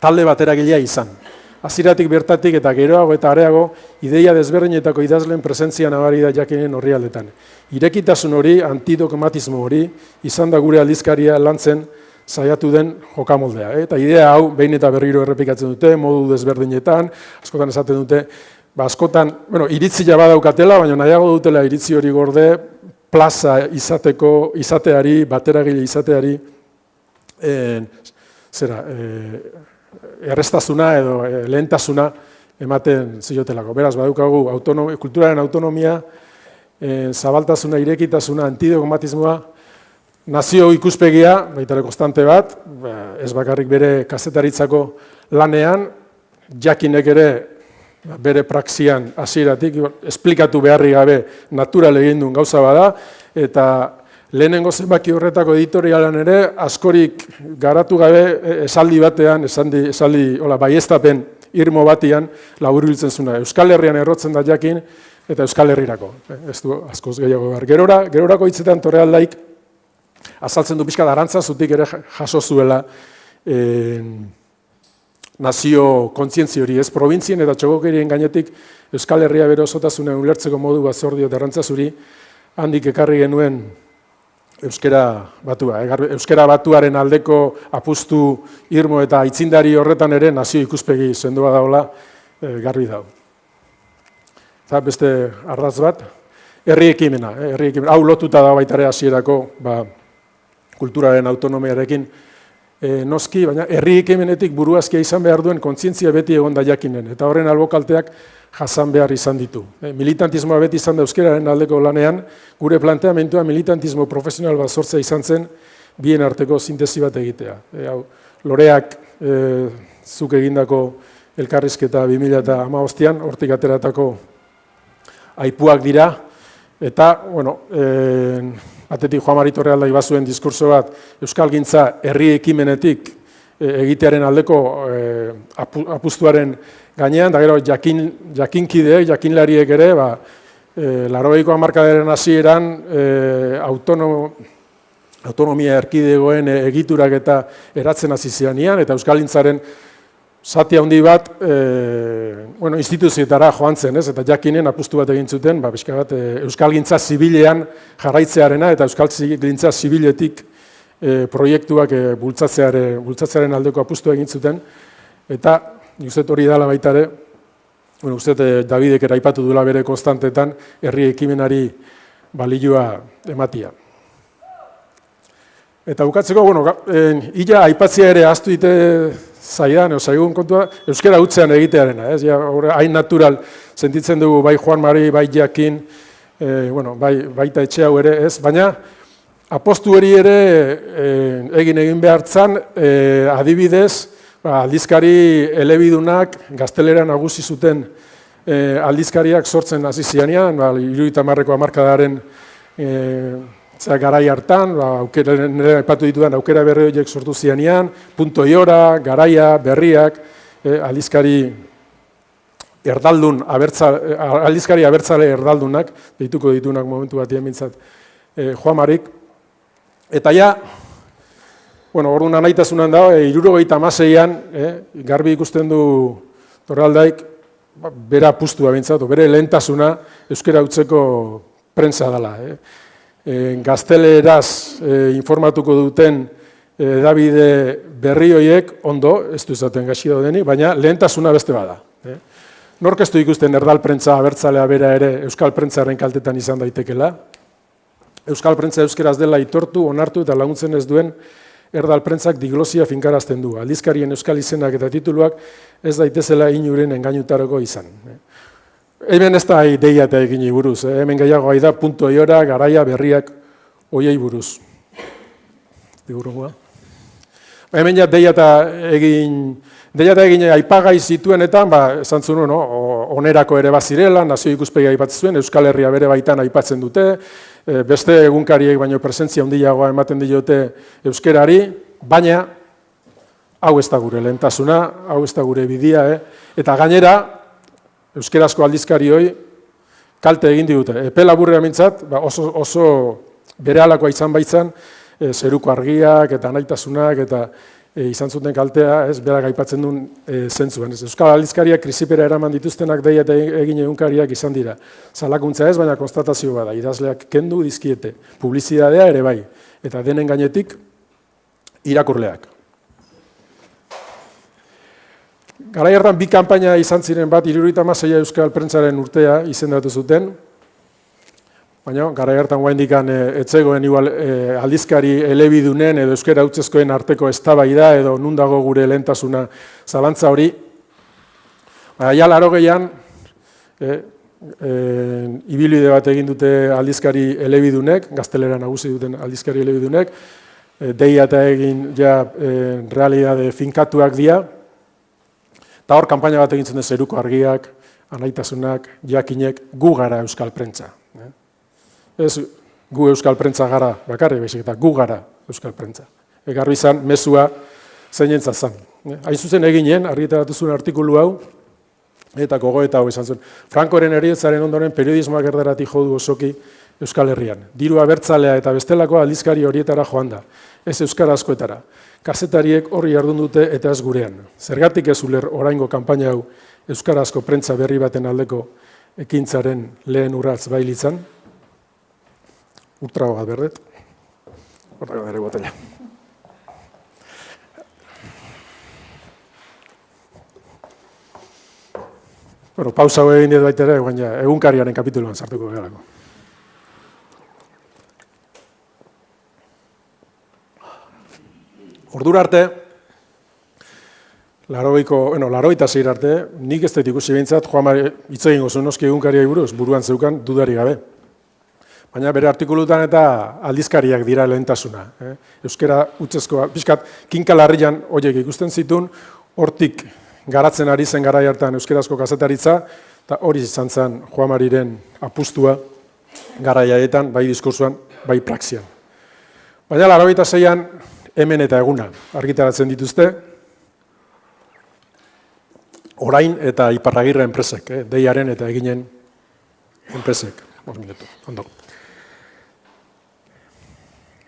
Talde bateragilea izan. Hasieratik bertatik eta geroago eta areago, ideia desberdinetako idazleen presentzia nabari da jakinen orrialdetan. Irekitasun hori, antidogmatismo hori, izan da gure aldizkaria lantzen saiatu den jokamoldea. Eta idea hau, behin eta berriro errepikatzen dute, modu desberdinetan, askotan esaten dute, askotan, iritzia badaukatela, baina nahiago dutela iritzi hori gorde, plaza izateari, bateragile izateari, erreztasuna edo lehentasuna ematen ziotelako. Beraz, badukagu kulturaren autonomia, zabaltasuna, irekitasuna, antidogmatismoa, nazio ikuspegia, baita ere konstante bat, ez bakarrik bere kazetaritzako lanean, jakinek ere bere praxian hasieratik esplikatu beharri gabe natural egin duen gauza bada, eta lehenengo zenbaki horretako editorialan ere, askorik garatu gabe esaldi batean, esaldi baieztapen irmo batian laburbiltzen zuna. Euskal Herrian errotzen da jakin, eta Euskal Herrirako. Ez du askoz gehiago behar. Gerorako hitzetan Torrealdaik azaltzen du pixka da Arantzazutik ere jaso zuela nazio kontzientzi hori, ez probintzien eta txogokerien gainetik Euskal Herria bere osotasuna ulertzeko modu bat zordio eta Arantzazuri handik ekarri genuen euskera batua. Euskera batuaren aldeko apustu irmo eta aitzindari horretan ere nazio ikuspegi sendoa daola garbi dago. Eta beste ardatz bat, herri ekimena. Hau lotuta da baita ere hasierako kulturaren autonomiarekin noski, baina herri ekimenetik buruazkia izan behar duen kontzientzia beti egon da jakinen. Eta horren albokalteak jasan behar izan ditu. Militantismoa beti izan da euskararen aldeko lanean, gure planteamentua militantismo profesional bat sortzea izan zen, bien arteko sintesi bat egitea. Loreak zuk egindako elkarrizketa 2015an, hortik ateratako aipuak dira, eta, bueno, batetik Juan Mari Torrealdai bazuen diskurso bat, euskalgintza herri ekimenetik egitearen aldeko apustuaren gainean, da gero jakinkideek, jakinlariek ere, 80ko hamarkadaren hasieran autonomia erkidegoen egiturak eta eratzen hasi zirenean, eta euskalgintzaren zati handi bat instituzioetara joan zen, eta jakinen apustu bat egin zuten, pixka bat euskalgintza zibilean jarraitzearena eta euskalgintza zibiletik proiektuak bultzatzearen aldeko apustu egin zuten, eta nik uste hori dela baita ere, uste Davidek eraipatu duela bere konstantetan, herri ekimenari balioa ematia. Eta bukatzeko, ila aipatzea ere ahaztu dite zaidan, zaigun kontua, euskara hutzean egitearena, hain natural sentitzen dugu bai Juan Mari, bai Jakin, baita etxe hau ere, ez, baina apostu hori ere egin behartzan, adibidez, aldizkari elebidunak gaztelera nagusi zuten aldizkariak sortzen hasi zirenean, 70ko hamarkadaren garai hartan, nire aipatu ditudan aukera berri horiek sortu zirenean, punto iora, garaia, berriak, aldizkari abertzale erdaldunak, deituko ditunak momentu bat mintzat Juan Marik. Eta ja, orduan nahitasunan da, 76an, garbi ikusten du Torrealdaik, bera apustua bintzat, bere lehentasuna euskara hutzeko prentsa dela. Gazteleraz informatuko duten hedabide berri horiek ondo, ez du izaten gaixi daudenik, baina lehentasuna beste bada. Nork ez du ikusten erdal prentsa abertzalea bera ere euskal prentsaren kaltetan izan daitekela. Euskal prentsa euskeraz dela itortu, onartu eta laguntzen ez duen erdal prentsak diglosia finkarazten du. Aldizkarien euskal izenak eta tituluak ez daitezela inuren engainutarako izan. Hemen ez da deia eta egin buruz, hemen gehiago da punto iora, garaia, berriak, oiei buruz. Hemen ja deia eta egin aipagai zituenetan, esan zuen, onerako ere bazirela, nazio ikuspegi aipatzen zuen, Euskal Herria bere baitan aipatzen dute, beste egunkariek baino presentzia handiagoa ematen diote euskerari, baina hau ez da gure lehentasuna, hau ez da gure bidia, eta gainera, euskerazko aldizkarioi kalte egin digute. Epe laburrea mintzat, oso berehalakoa izan baitzan, zeruko argiak eta naitasunak eta izan zuten kaltea, berak aipatzen duen zentzuan. Euskal aldizkariak krisipera eraman dituztenak deia eta egin egunkariak izan dira. Zalakuntza ez, baina konstatazio bada. Idazleak kendu dizkiete, publizitatea ere bai, eta denen gainetik irakurleak. Garai hartan bi kanpaina izan ziren bat, 76 euskal prentsaren urtea izendatu zuten, baina garai hartan oraindikan etzegoen igual aldizkari elebidunen edo euskara hutsezkoen arteko eztabaida edo nun dago gure lehentasuna zalantza hori. Ja 80an ibilbide bat egin dute aldizkari elebidunek, gaztelera nagusi duten aldizkari elebidunek, deia eta egin ja realitate finkatuak dira. Eta hor, kanpaina bat egintzen den zeruko argiak, anaitasunak, jakinek, gu gara euskal prentsa. Ez gu euskal prentsa gara bakarri, baizik eta gu gara euskal prentsa. Garbi izan, mezua zeinentza zan. Hain zuzen eginen, argitaratu zuen artikulu hau, eta gogoeta hau izan zuen. Frankoren heriotzaren ondoren periodismoak erdarati jodu osoki Euskal Herrian. Diru abertzalea eta bestelako aldizkari horietara joan da, ez euskarazkoetara. Kazetariek horri jardun dute eta ez gurean. Zergatik ez uler oraingo kanpaina hau euskarazko prentsa berri baten aldeko ekintzaren lehen urratz bailitzan. Ultrago bat berdet. Horrega bere botella. Pausa hau egin dut baita ere, egunkariaren kapituluan sartuko gerako. Ordura arte, 86 arte, nik ez dut ikusi behintzat, Juan Mari hitz egingo zuen noski egunkariari buruz, buruan zeukan dudari gabe. Baina bere artikulutan eta aldizkariak dira lehentasuna. Euskara utzezkoa, pixkat, kinkalarrian horiek ikusten zituen, hortik garatzen ari zen garai hartan euskarazko kazetaritza, eta hori izan zen Juan Mariren apustua garaiaetan, bai diskursuan, bai praxian. Baina 86an Hemen eta Eguna argitaratzen dituzte, Orain eta Iparragirre enpresek, Deiaren eta Eginen enpresek. Ondo.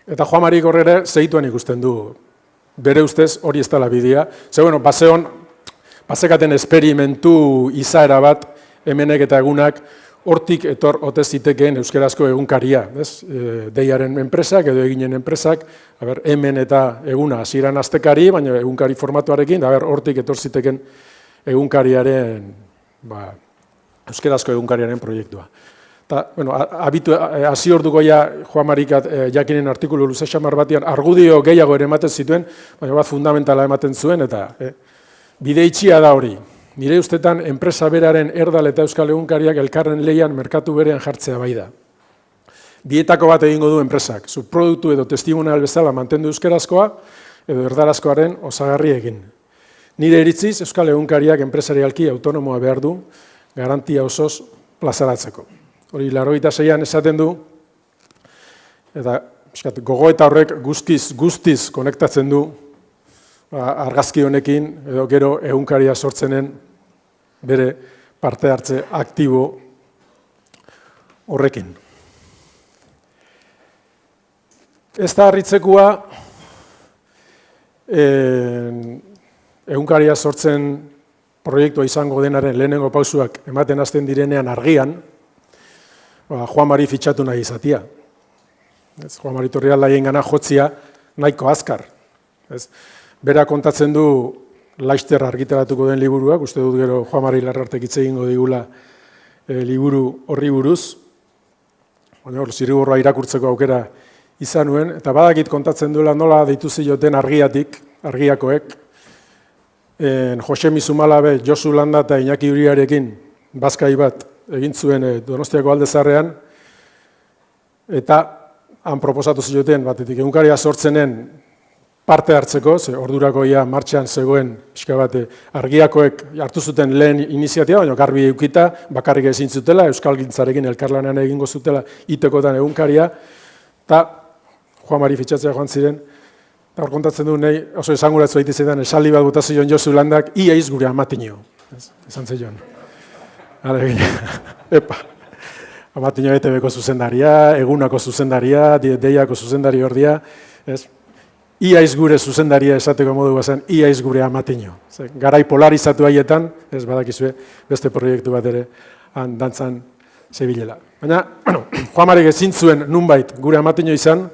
Eta Juan Marik horrere segituan ikusten du, bere ustez hori ez dela bidea. Ze, bueno, bazekaten esperimentu izaera bat, Hemenek eta Egunak, hortik etor ote zitekeen euskarazko egunkaria. Deiaren enpresak edo Eginen enpresak, Hemen eta Eguna hasieran astekari, baina egunkari formatuarekin, hortik etor zitekeen egunkariaren, euskarazko egunkariaren proiektua. Eta, bueno, hasi orduko Juan Marikat Jakinen artikulu luze xamar batian argudio gehiago ere ematen zituen, baina bat fundamentala ematen zuen, eta bide itxia da hori. Nire ustetan, enpresa beraren erdal eta euskal egunkariak elkarren leian merkatu berean jartzea bai da. Bietako bat egingo du enpresak, subproduktu edo testimonial bezala mantendu euskarazkoa, edo erdarazkoaren osagarri egin. Nire iritziz, euskal egunkariak enpresarialki autonomoa behar du, garantia osoz plazaratzeko. Hori 86an esaten du, eta gogoeta horrek guztiz konektatzen du argazki honekin, edo gero egunkaria sortzenen bere parte hartze aktibo horrekin. Ez da harritzekoa, egunkaria sortzen proiektua izango denaren lehenengo pausuak ematen hasten direnean argian, Juan Mari fitxatu nahi izatia. Juan Mari Torrealdaien gana jotzia nahiko azkar. Bera kontatzen du Laster argitaratuko den liburuak, uste dut gero Juan Mari Larrartek hitz egingo digula liburu horri buruz, zirriborroa irakurtzeko aukera izan nuen, eta badakit kontatzen duela nola deitu zioten argiakoek, Josemi Zumalabe, Josu Landa eta Iñaki Uriarekin bazkai bat egin zuen Donostiako Aldezarrean, eta han proposatu zioten batetik egunkaria sortzenen parte hartzeko, ze ordurako martxan zegoen pixka bat argiakoek hartu zuten lehen iniziatiba, baina garbi eukita, bakarrik ezin zutela, euskalgintzarekin elkarlanean egingo zutela itekotan egunkaria, eta Juan Mari fitxatzea joan ziren, eta hor kontatzen du nahi, oso esanguratzu egitezetan, esaldi bat bota zion Josu Landak, iaiz gure amatino. Esan zion. Amatino ETB-ko zuzendaria, Egunako zuzendaria, Deiako zuzendari ordia, iaiz gure zuzendaria esateko modu bazen, iaiz gure amatino. Garai polarizatu haietan, ez badakizue, beste proiektu bat ere dantzan zebilela. Baina, Juan Marik ezin zuen nunbait gure amatino izan,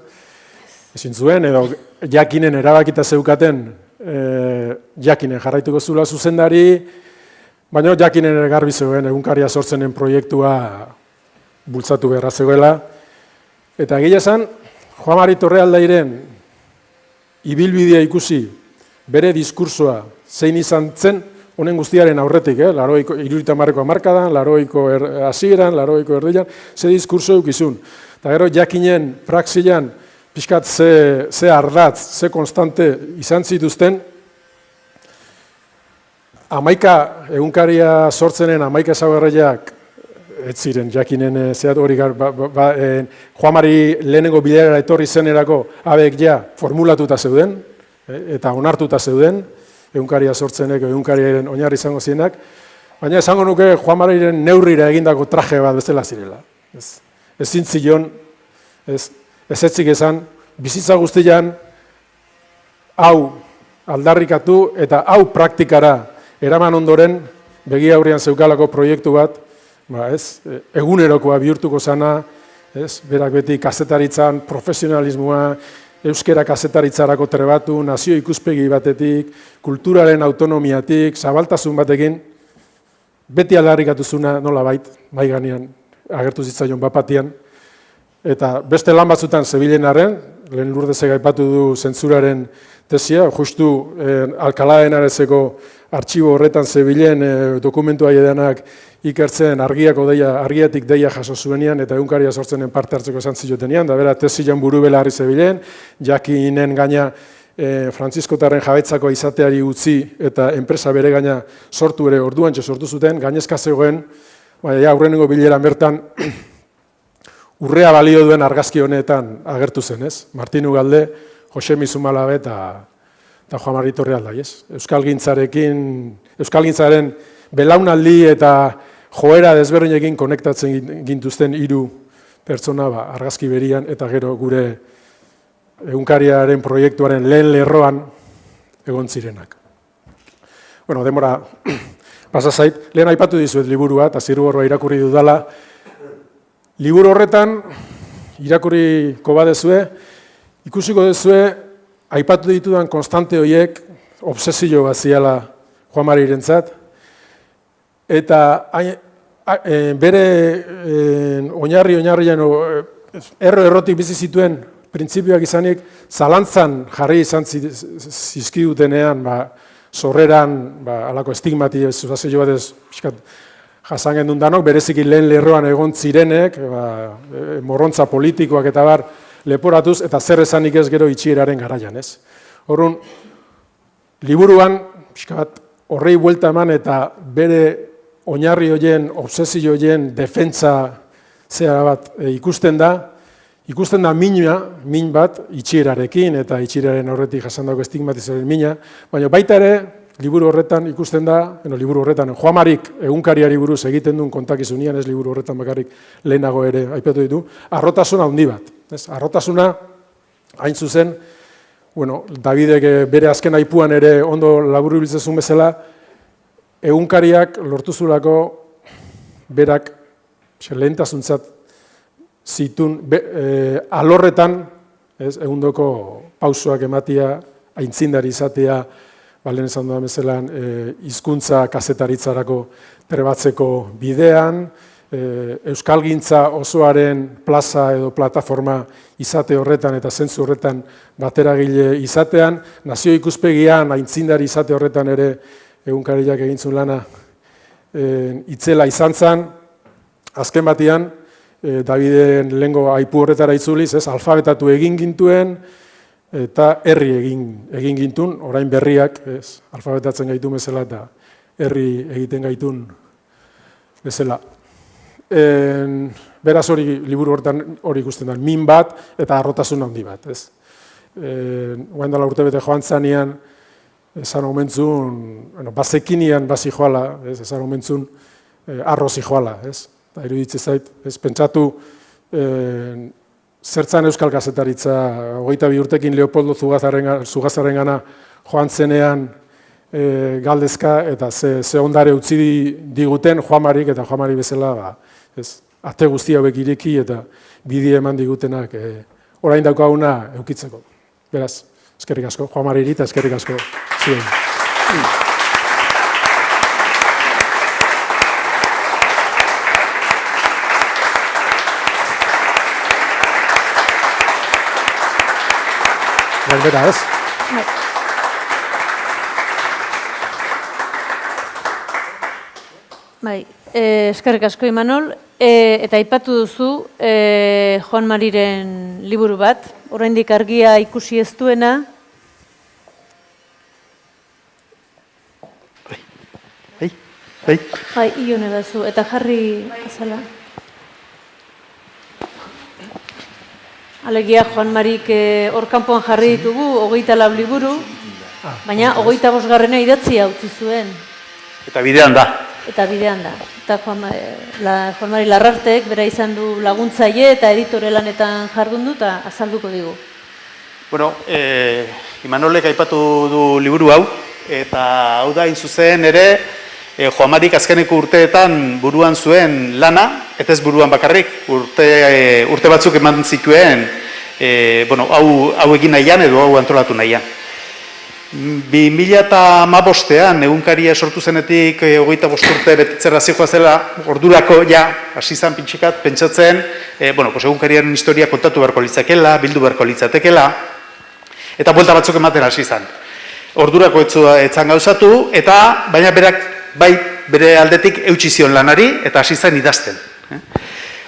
ezin zuen, edo Jakinen erabakita zeukaten, Jakinen jarraituko zula zuzendari, baina Jakinen ere garbi zegoen egunkaria sortzenen proiektua bultzatu beharra zegoela. Eta egia esan, Juan Mari Torrealdairen ibilbidea ikusi, bere diskursoa zein izan zen, honen guztiaren aurretik, 70ko hamarkadan, 80ko hasieran, 80ko erdian, ze diskurso eukizun. Eta gero Jakinen praxian, pixkat ze ardatz, ze konstante izan zituzten, egunkaria sortzenen 11 ezaugarriak ez ziren Jakinen zehatu hori Juan Mari lehenengo bilerara etorri zenerako abek formulatuta zeuden, eta onartuta zeuden, egunkaria sortzenek, egunkariaren oinarri izango zienak, baina esango nuke Juan Mariren neurrira egindako traje bat bezala zirela. Ez zintzion, ez etzik esan, bizitza guztian, hau aldarrikatu eta hau praktikara eraman ondoren, begi aurrean zeukalako proiektu bat, egunerokoa bihurtuko zana, berak beti kazetaritzan, profesionalismoa, euskera kazetaritzarako trebatu, nazio ikuspegi batetik, kulturaren autonomiatik, zabaltasun batekin, beti aldarrikatu zuna nola bai ganean, agertu zitzaion bapatian, eta beste lan batzutan zebilen arren, lehen Lurdezek aipatu du zentzuraren tesia, justu Alcalá de Henareseko artxibo horretan zebilen dokumentua edanak ikertzen argiatik deia jaso zuenean eta egunkaria sortzenen parte hartzeko esan ziotenean, da bera tesian buru belarri zebilen, jakinen gaina Frantziskotarren jabetzako izateari utzi eta enpresa bere gaina sortu ere orduantxe sortu zuten, gainezka zegoen, aurrenengo bileran bertan urrea balio duen argazki honetan agertu zen, ez? Martin Ugalde, Jose Mizumalabe eta Juan Mari Torrealda, ez? Euskalgintzaren belaunaldi eta joera desberdinekin konektatzen gintuzten 3 pertsona argazki berian eta gero gure egunkariaren proiektuaren lehen lerroan egon zirenak. Bueno, demora pasa zait, lehen aipatu dizuet liburua eta Zirriborroa irakurri dudala. Liburu horretan irakurriko badezue, ikusiko dezue aipatu ditudan konstante horiek obsesio bat ziala Juan Marirentzat, eta bere oinarrian errotik bizi zituen printzipioak izanik, zalantzan jarri izan zizkidutenean, sorreran, alako estigmati, zuzazio bat ez jasan gendun danok, bereziki lehen lerroan egon zirenek, morrontza politikoak eta bar leporatuz, eta zer esanik ez gero itxieraren garaian, ez? Horrun, liburuan, horrei buelta eman eta bere oinarri horien, obsesio horien, defentsa zera bat ikusten da min bat itxierarekin eta itxieraren horretik jasandako estigmatizaren mina, baina baita ere, liburu horretan ikusten da, Juan Marik egunkariari buruz egiten duen kontakizunian, ez liburu horretan bakarrik lehenago ere aipatu ditu, arrotasuna handi bat. Arrotasuna, hain zuzen, Davidek bere azken aipuan ere ondo laburu biltzezun bezala, egunkariak lortu zulako berak lehentasuntzat zitun alorretan, egundoko pausoak ematia, aintzindari izatea, balen esan dudan bezalan, hizkuntza kazetaritzarako trebatzeko bidean, euskalgintza osoaren plaza edo plataforma izate horretan eta zentzu horretan bateragile izatean, nazio ikuspegian aintzindari izate horretan ere egunkariak egintzun lana itzela izan zen, azken batean, Daviden lehengo aipu horretara itzuliz, alfabetatu egin gintuen, eta herri egin gintun, orain berriak, alfabetatzen gaitu bezala eta herri egiten gaitun bezala. Beraz hori liburu horretan hori ikusten da, min bat eta arrotasun handi bat. Oain dela urtebete joan zanean, esan omentzun, bazekinian bazi joala, esan omentzun arrozi joala. Eta iruditzen zait, pentsatu zertzan euskal kazetaritza 22 urtekin Leopoldo Zugazaren gana joan zenean galdezka eta ze ondare utzi diguten Juan Marik eta Juan Mari bezala ate guzti hauek ireki eta bide eman digutenak orain daukaguna eukitzeko. Beraz, eskerrik asko Juan Mariri eta eskerrik asko zuen. Bera, ez? Bai, eskerrik asko Imanol, eta aipatu duzu Juan Mariren liburu bat, oraindik argia ikusi ez duena. Bai, ione bazu, eta jarri azala. Alegia Juan Marik hor kanpoan jarri ditugu, 24 liburu, baina 25garrena idatzia utzi zuen. Eta bidean da. Eta Juan Mari Larrartek bera izan du laguntzaile eta editore lanetan jardun du eta azalduko digu. Bueno, Imanolek aipatu du liburu hau, eta hau da zuzen ere, Juan Marik azkeneko urteetan buruan zuen lana, eta ez buruan bakarrik, urte batzuk eman zituen, hau egin nahian edo hau antolatu nahian. 2015an egunkaria sortu zenetik 25 urte betitzera zijoa zela, ordurako hasi zan pintxikat pentsatzen, egunkariaren historia kontatu beharko litzakela, bildu beharko litzatekela, Eta buelta batzuk ematen hasi izan. Ordurako etzan gauzatu, eta baina berak bai bere aldetik eutsi zion lanari, eta hasi zen idazten.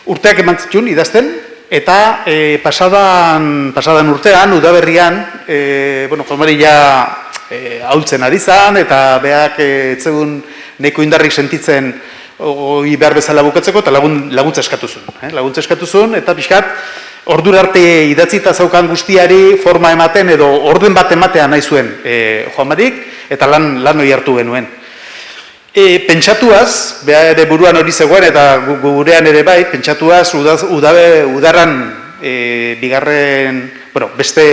Urteak eman zituen idazten, eta pasadan urtean, udaberrian, Juan ja ahultzen ari zan, eta beak etzegun neko indarrik sentitzen hori behar bezala bukatzeko, eta laguntza eskatu zuen. Laguntza eskatu zuen, eta pixkat, ordura arte idatzita zaukan guztiari forma ematen, edo orden bat ematea nahi zuen Juan Marik, eta lan hori hartu genuen. Pentsatuaz, beha ere buruan hori zegoen, eta gurean ere bai, pentsatuaz udaran bigarren, beste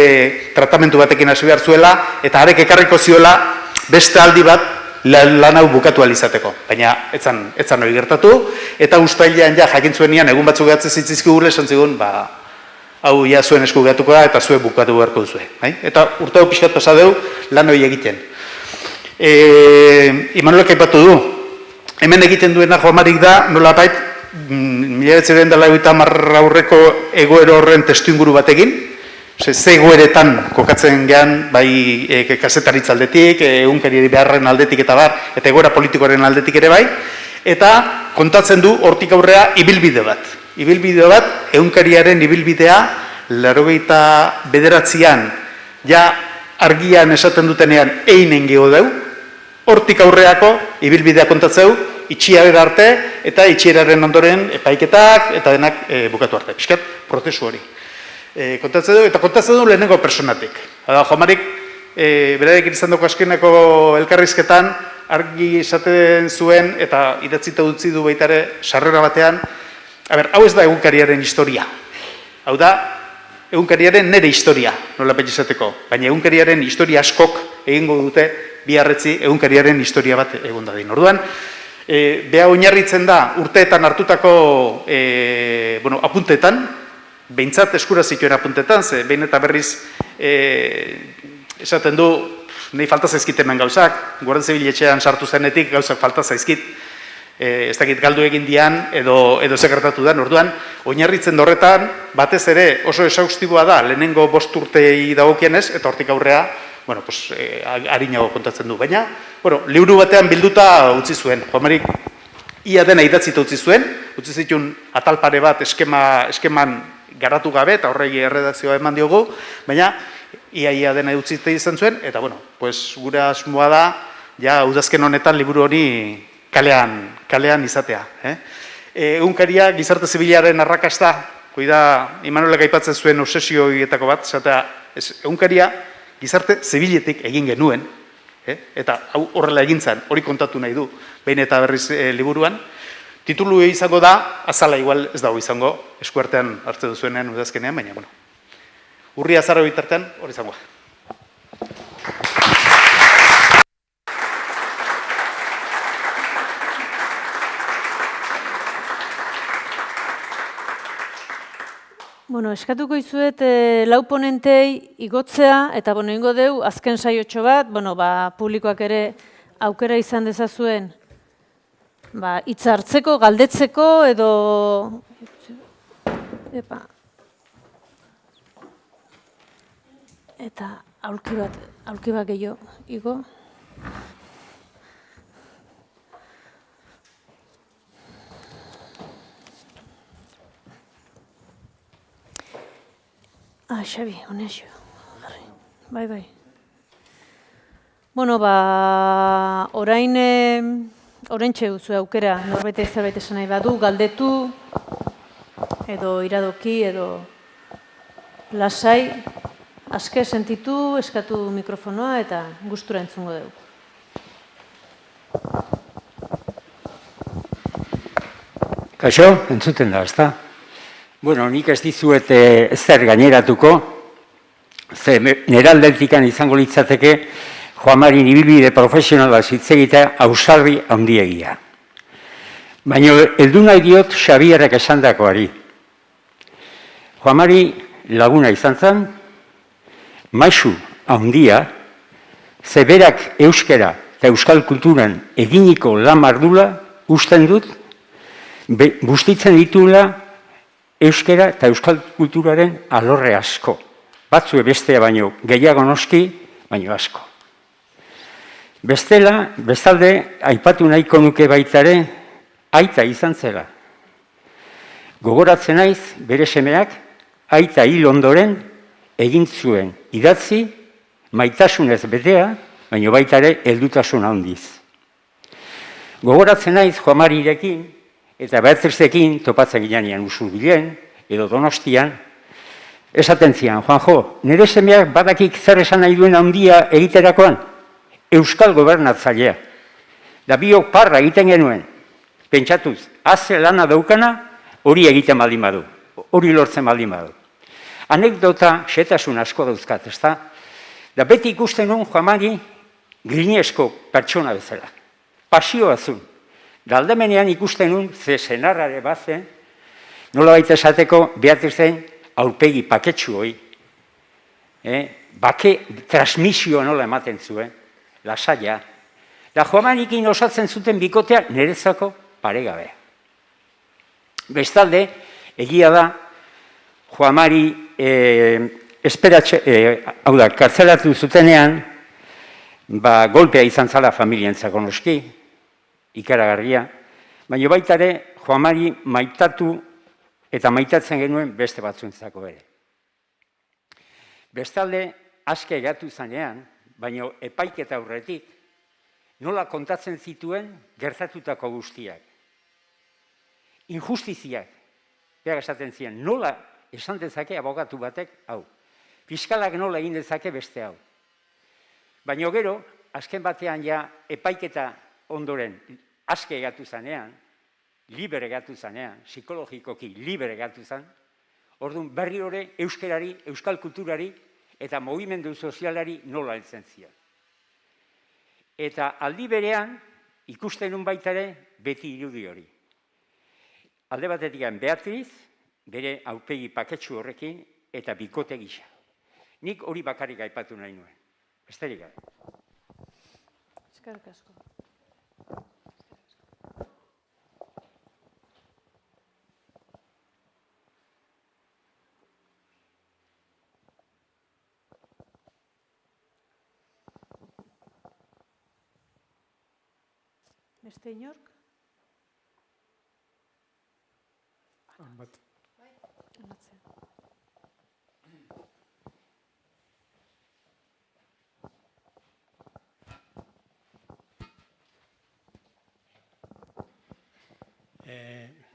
tratamentu batekin hasi behar zuela, eta arek ekarriko ziola beste aldi bat lan hau bukatu alizateko. Baina, etzan hori gertatu, eta uztailean ja jakin zuenian, egun batzuk gehatzen zitzizkigule, esan zigun, hau ja zuen esku gehatuko da, eta zuen bukatu beharko duzue. Eta urte hau pixkat pasadeu, lan hori egiten. Imanolek aipatu du, hemen egiten duena Juan Marik da, nolabait, 1980 aurreko egoero horren testuinguru batekin, ze egoeretan kokatzen gehan, bai kazetaritza aldetik, egunkariari beharren aldetik eta bar, eta egoera politikoaren aldetik ere bai, eta kontatzen du hortik aurrea ibilbide bat. Ibilbide bat, egunkariaren ibilbidea, 89an, ja argian esaten dutenean einen geho deu, hortik aurreako ibilbidea kontatzeu, itxiera arte, eta itxieraren ondoren epaiketak, eta denak bukatu arte. Piskat, prozesu hori. Kontatzen du, eta kontatzen du lehenengo personatik. Juan Marik, berarekin izan dugu azkeneko elkarrizketan, argi esaten zuen, eta idatzita utzi du baitare, sarrera batean, hau ez da egunkariaren historia. Hau da, egunkariaren nere historia, nola pentsateko. Baina egunkariaren historia askok egingo dute biharretzi egunkariaren historia bat egon dadin. Orduan, beha oinarritzen da urteetan hartutako apuntetan, behintzat eskura zituen apuntetan, ze behin eta berriz esaten du, nahi falta zaizkit hemen gauzak, Guardia Zibil etxean sartu zenetik gauzak falta zaizkit, ez dakit galdu egin dian edo segertatu da. Orduan, oinarritzen horretan, batez ere oso esaustiboa da, lehenengo 5 urtei dagokienez, eta hortik aurrea, harinago kontatzen du. Baina, liburu batean bilduta utzi zuen. Juan Marik ia dena idatzita utzi zuen, utzi zituen atal pare bat eskeman garatu gabe, eta horregi erredakzioa eman diogu, baina ia dena utzita izan zuen, eta gure asmoa da, ja udazken honetan liburu hori kalean izatea. Egunkaria gizarte zibilaren arrakasta, kuida Imanolek aipatzen zuen obsesio horietako bat, egunkaria gizarte zibiletik egin genuen, eta horrela egin zen, hori kontatu nahi du, behin eta berriz liburuan. Titulu izango da, azala igual ez dago izango, eskuartean hartze duzuenean udazkenean, baina, urria azara bitartean, hori izango. Eskatuko izuet lau ponentei igotzea, eta ingo deu, azken saiotxo bat, publikoak ere aukera izan dezazuen, hitz hartzeko, galdetzeko, edo... Eta aulki bat gehiago, igo. Xabi, honexo. Bai. Orain txeguzu aukera, norbait zerbait esan nahi badu, galdetu, edo iradoki, edo lasai, aske sentitu, eskatu mikrofonoa, eta gustura entzungo dugu. Kaixo, entzuten da, ezta? Nik ez dizuet zer gaineratuko, ze nire aldetikan izango litzateke Juan Marin ibilbide profesionala zitzegitea ausarri handiegia. Baina heldu nahi diot Xabierrek esandakoari. Juan Mari laguna izan zen, maisu handia, ze berak euskara eta euskal kulturan eginiko lan mardula usten dut, bustitzen dituela euskara eta euskal kulturaren alorre asko. batzue bestea baino gehiago noski, baino asko. Bestalde, aipatu nahiko nuke baita ere, aita izan zela. Gogoratzen naiz, bere semeak, aita hil ondoren, egin zuen idatzi, maitasunez betea, baino baita ere, heldutasun handiz. Gogoratzen naiz, Joamarirekin, eta Beatrizekin topatzen ginean Usurbilen, edo Donostian, esaten zian, Juanjo, nire semeak badakik zer esan nahi duen handia egiterakoan, Euskal gobernatzailea. Da biok parra egiten genuen, pentsatuz, haze lana daukana, hori egiten baldin badu, hori lortzen baldin badu. Anekdota, xetasun asko dauzkat, ezta? Da beti ikusten nuen Joamari griniesko pertsona bezala. Pasioa zuen. Da aldamenean ikusten nuen, ze senarrare bazen, nola baita esateko, Beatrizen aurpegi paketsu hoi, bake transmisio nola ematen zuen, lasaia. Da Joamarikin osatzen zuten bikotea niretzako paregabea. Bestalde, egia da, Joamari kartzelatu zutenean, golpea izan zala familientzako noski, ikaragarria, baina baita ere, Joamari maitatu eta maitatzen genuen beste batzuentzako ere. Bestalde, aske gatu zanean, baina epaiketa aurretik, nola kontatzen zituen gertatutako guztiak. Injustiziak, berak esaten ziren, nola esan dezake abogatu batek hau. Fiskalak nola egin dezake beste hau. Baina gero, azken batean ja epaiketa ondoren aske gatu zanean, libre gatu zanean, psikologikoki libre gatu zan, orduan berri hori euskerari, euskal kulturari, eta mugimendu sozialari nola heltzen zian. Eta aldi berean, ikusten nun baita ere, beti irudi hori. Alde batetik Beatriz, bere aurpegi paketsu horrekin, eta bikote gisa. Nik hori bakarrik aipatu nahi nuen. Besterik gabe. Eskerrik asko. Beste inork? Bat.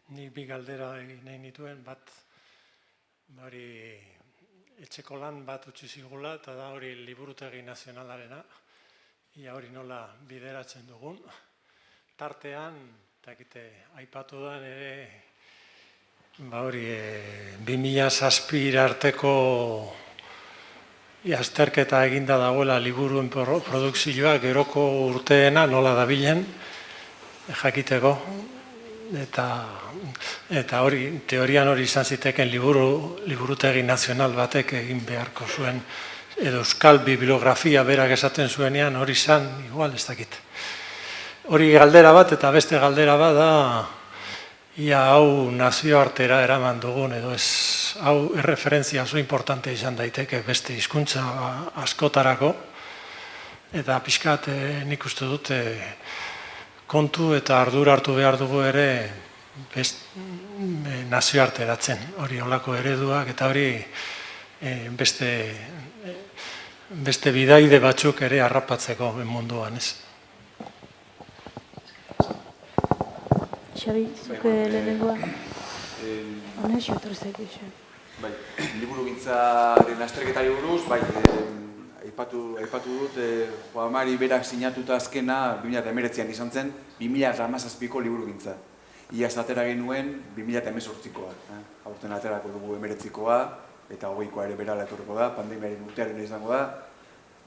Nik bi galdera egin nahi nituen, bat hori etxeko lan bat utzi zigula, eta da hori liburutegi nazionalarena, ia hori nola bideratzen dugun. Tartean, aipatu da ere, hori 2007 arteko azterketa eginda dagoela liburuen produkzioa, geroko urteena nola dabilen jakiteko. Eta hori, teorian hori izan ziteken liburutegi nazional batek egin beharko zuen, edo euskal bibliografia berak esaten zuenean hori izan, igual ez dakit. Hori galdera bat eta beste galdera bat da, ia hau nazioartera eraman dugun, edo ez hau erreferentzia oso importante izan daiteke beste hizkuntza askotarako, eta pixkat nik uste dut kontu eta ardura hartu behar dugu ere nazioarteratzen, hori olako ereduak eta hori beste bidaide batzuk ere harrapatzeko munduan, ez? Xabi, zuke lehenengoa. Hona xotor zaitu xo. Bai, liburugintzaren azterketari buruz, bai, aipatu dut, Joamari berak sinatuta azkena 2019an izan zen, 2017ko liburugintza. Iaz atera genuen 2018koa. Aurten aterako dugu 19koa, eta 20koa ere berala etorreko da, pandemiaren urtearen izango da,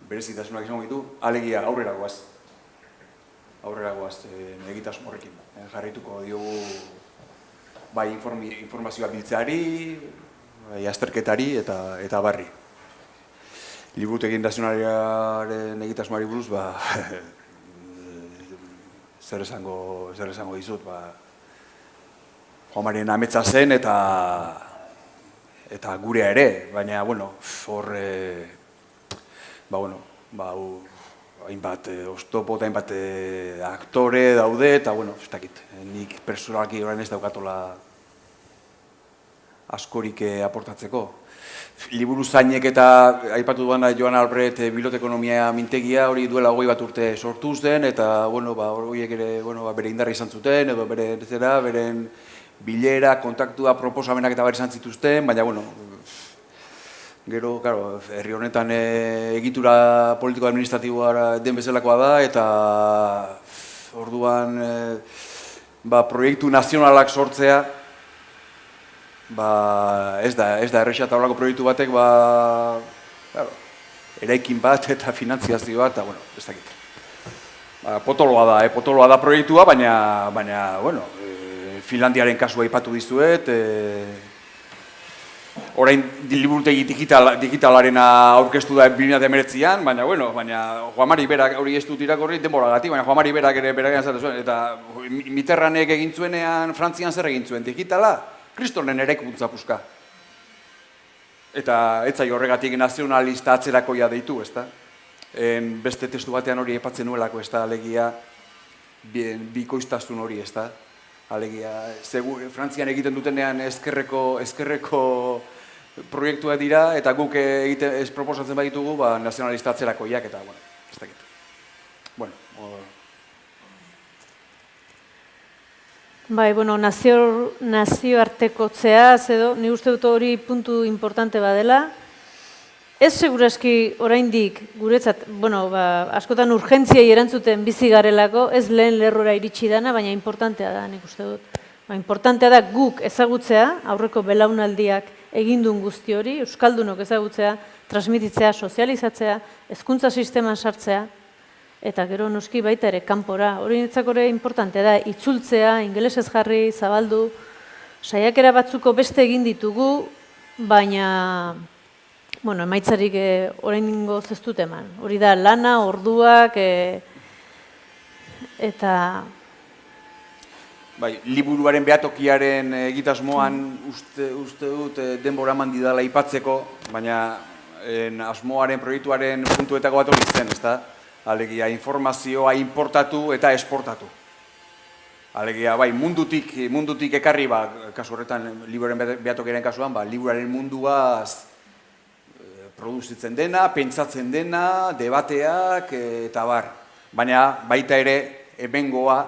berezitasunak izango ditu, alegia aurrera goaz. Egitasun horrekin. Jarrituko diogu bai informazioa biltzeari, bai azterketari eta barri. Liburutegi nazionalaren egitasunari buruz, zer esango dizut, Joamaren ametsa zen eta eta gurea ere, baina, bueno, hor, hainbat oztopo eta hainbat aktore daude, eta, bueno, ez dakit, nik personalki orain ez daukatola askorik aportatzeko. Liburu zainek eta aipatu duana Joan Albrecht bibliotekonomia mintegia hori duela 20 bat urte sortu zen, eta, bueno, horiek ere, bere indarra izan zuten, edo beren bilera, kontaktua, proposamenak eta bar izan zituzten, baina, bueno, gero, claro, herri honetan egitura politiko-administratiboa den bezalakoa da, eta orduan proiektu nazionalak sortzea, ez da erresa eta horrelako proiektu batek, eraikin bat eta finantziazioa, eta, bueno, ez dakit. Potoloa da proiektua, baina, bueno, Finlandiaren kasua aipatu dizuet, orain liburutegi digitalaren aurkeztu da 2019an, baina, bueno, Juan Mari berak hori ez dut irakorri denboragatik, baina Juan Mari berak ere beragean zatu zuen, eta Mitterrandek egin zuenean, Frantzian zer egin zuen, digitala, kristonen eraikuntza puska. Eta ez zai horregatik nazionalista atzerakoia deitu, ezta? Beste testu batean hori aipatzen nuelako, ezta, alegia, bikoiztasun hori, ezta? Alegia, Frantzian egiten dutenean ezkerreko proiektua dira, eta guk proposatzen baditugu, nazionalista atzerakoiak, eta, bueno, ez dakit. Bueno, Bai, bueno, nazioartekotzea, edo, ni uste dut hori puntu importante badela. Ez segurazki oraindik guretzat, bueno, askotan urgentziai erantzuten bizi garelako, ez lehen lerrora iritsi dana, baina importantea da, nik uste dut. Importantea da guk ezagutzea, aurreko belaunaldiak egindun guzti hori, euskaldunok ezagutzea, transmititzea, sozializatzea, hezkuntza sisteman sartzea, eta gero noski baita ere kanpora. Hori niretzako ere importantea da, itzultzea, ingelesez jarri, zabaldu, saiakera batzuko beste egin ditugu, baina, bueno, emaitzarik oraingo ez dut eman. Hori da lana, orduak, eta... Bai, liburuaren behatokiaren egitasmoan uste dut denbora eman didala aipatzeko, baina asmoaren proiektuaren puntuetako bat hori zen, ezta? Alegia, informazioa importatu eta esportatu. Alegia, bai, mundutik ekarri, kasu horretan, liburuaren behatokiaren kasuan, liburuaren munduaz produzitzen dena, pentsatzen dena, debateak eta bar. Baina baita ere, hemengoa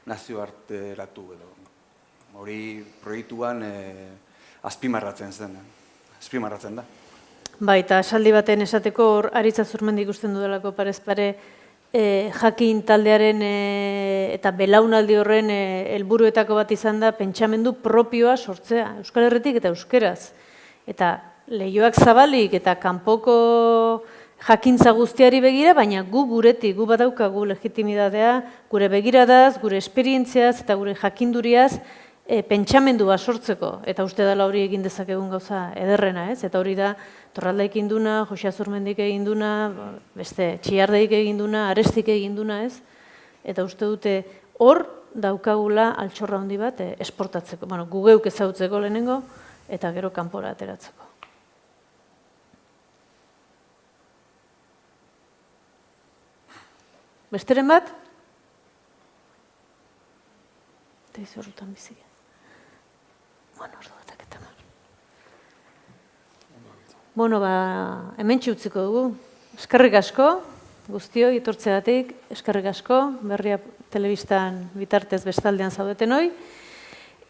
nazioarteratu edo. Hori proiektuan azpimarratzen da. Bai, eta esaldi baten esateko hor Aritza Zurmendi ikusten dudalako parez pare jakin taldearen eta belaunaldi horren helburuetako bat izan da pentsamendu propioa sortzea, Euskal Herritik eta euskeraz. Eta lehioak zabalik eta kanpoko jakintza guztiari begira, baina gu guretik, gu badaukagu legitimidadea, gure begiradaz, gure esperientziaz eta gure jakinduriaz pentsamendua sortzeko. Eta uste dela hori egin dezakegun gauza ederrena, ez? Eta hori da Torraldaik eginduna, Josia Zurmendik eginduna, beste Txiardeik eginduna, Arestik eginduna, ez? Eta uste dute hor daukagula altxorra handi bat esportatzeko. Bueno, gu geuk ezagutzeko lehenengo eta gero kanpora ateratzeko. Besteren bat? Eta izorrutan bizik. Bueno, ordu batak eta mar. Bueno, hemen txutziko dugu. Eskerrik asko, guztioi, etortzeagatik, eskerrik asko, Berria telebistan bitartez bestaldean zaudeten hoi.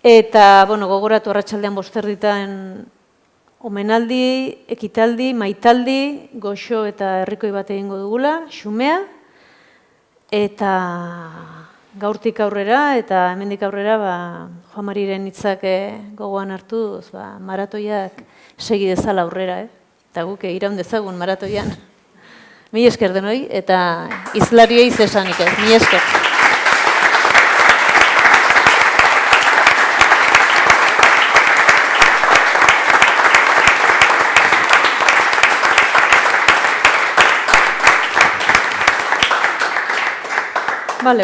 Eta, bueno, gogoratu arratsaldean 5:00 omenaldi, ekitaldi, maitaldi, goxo eta herrikoi bat egingo dugula, xumea. Eta gaurtik aurrera eta hemendik aurrera Juan Mariren hitzak gogoan hartuz, maratoiak segi dezala aurrera, eta guk iraun dezagun maratoian. Mila esker denoi eta hizlariei zesanik ez. Mila esker. Vale,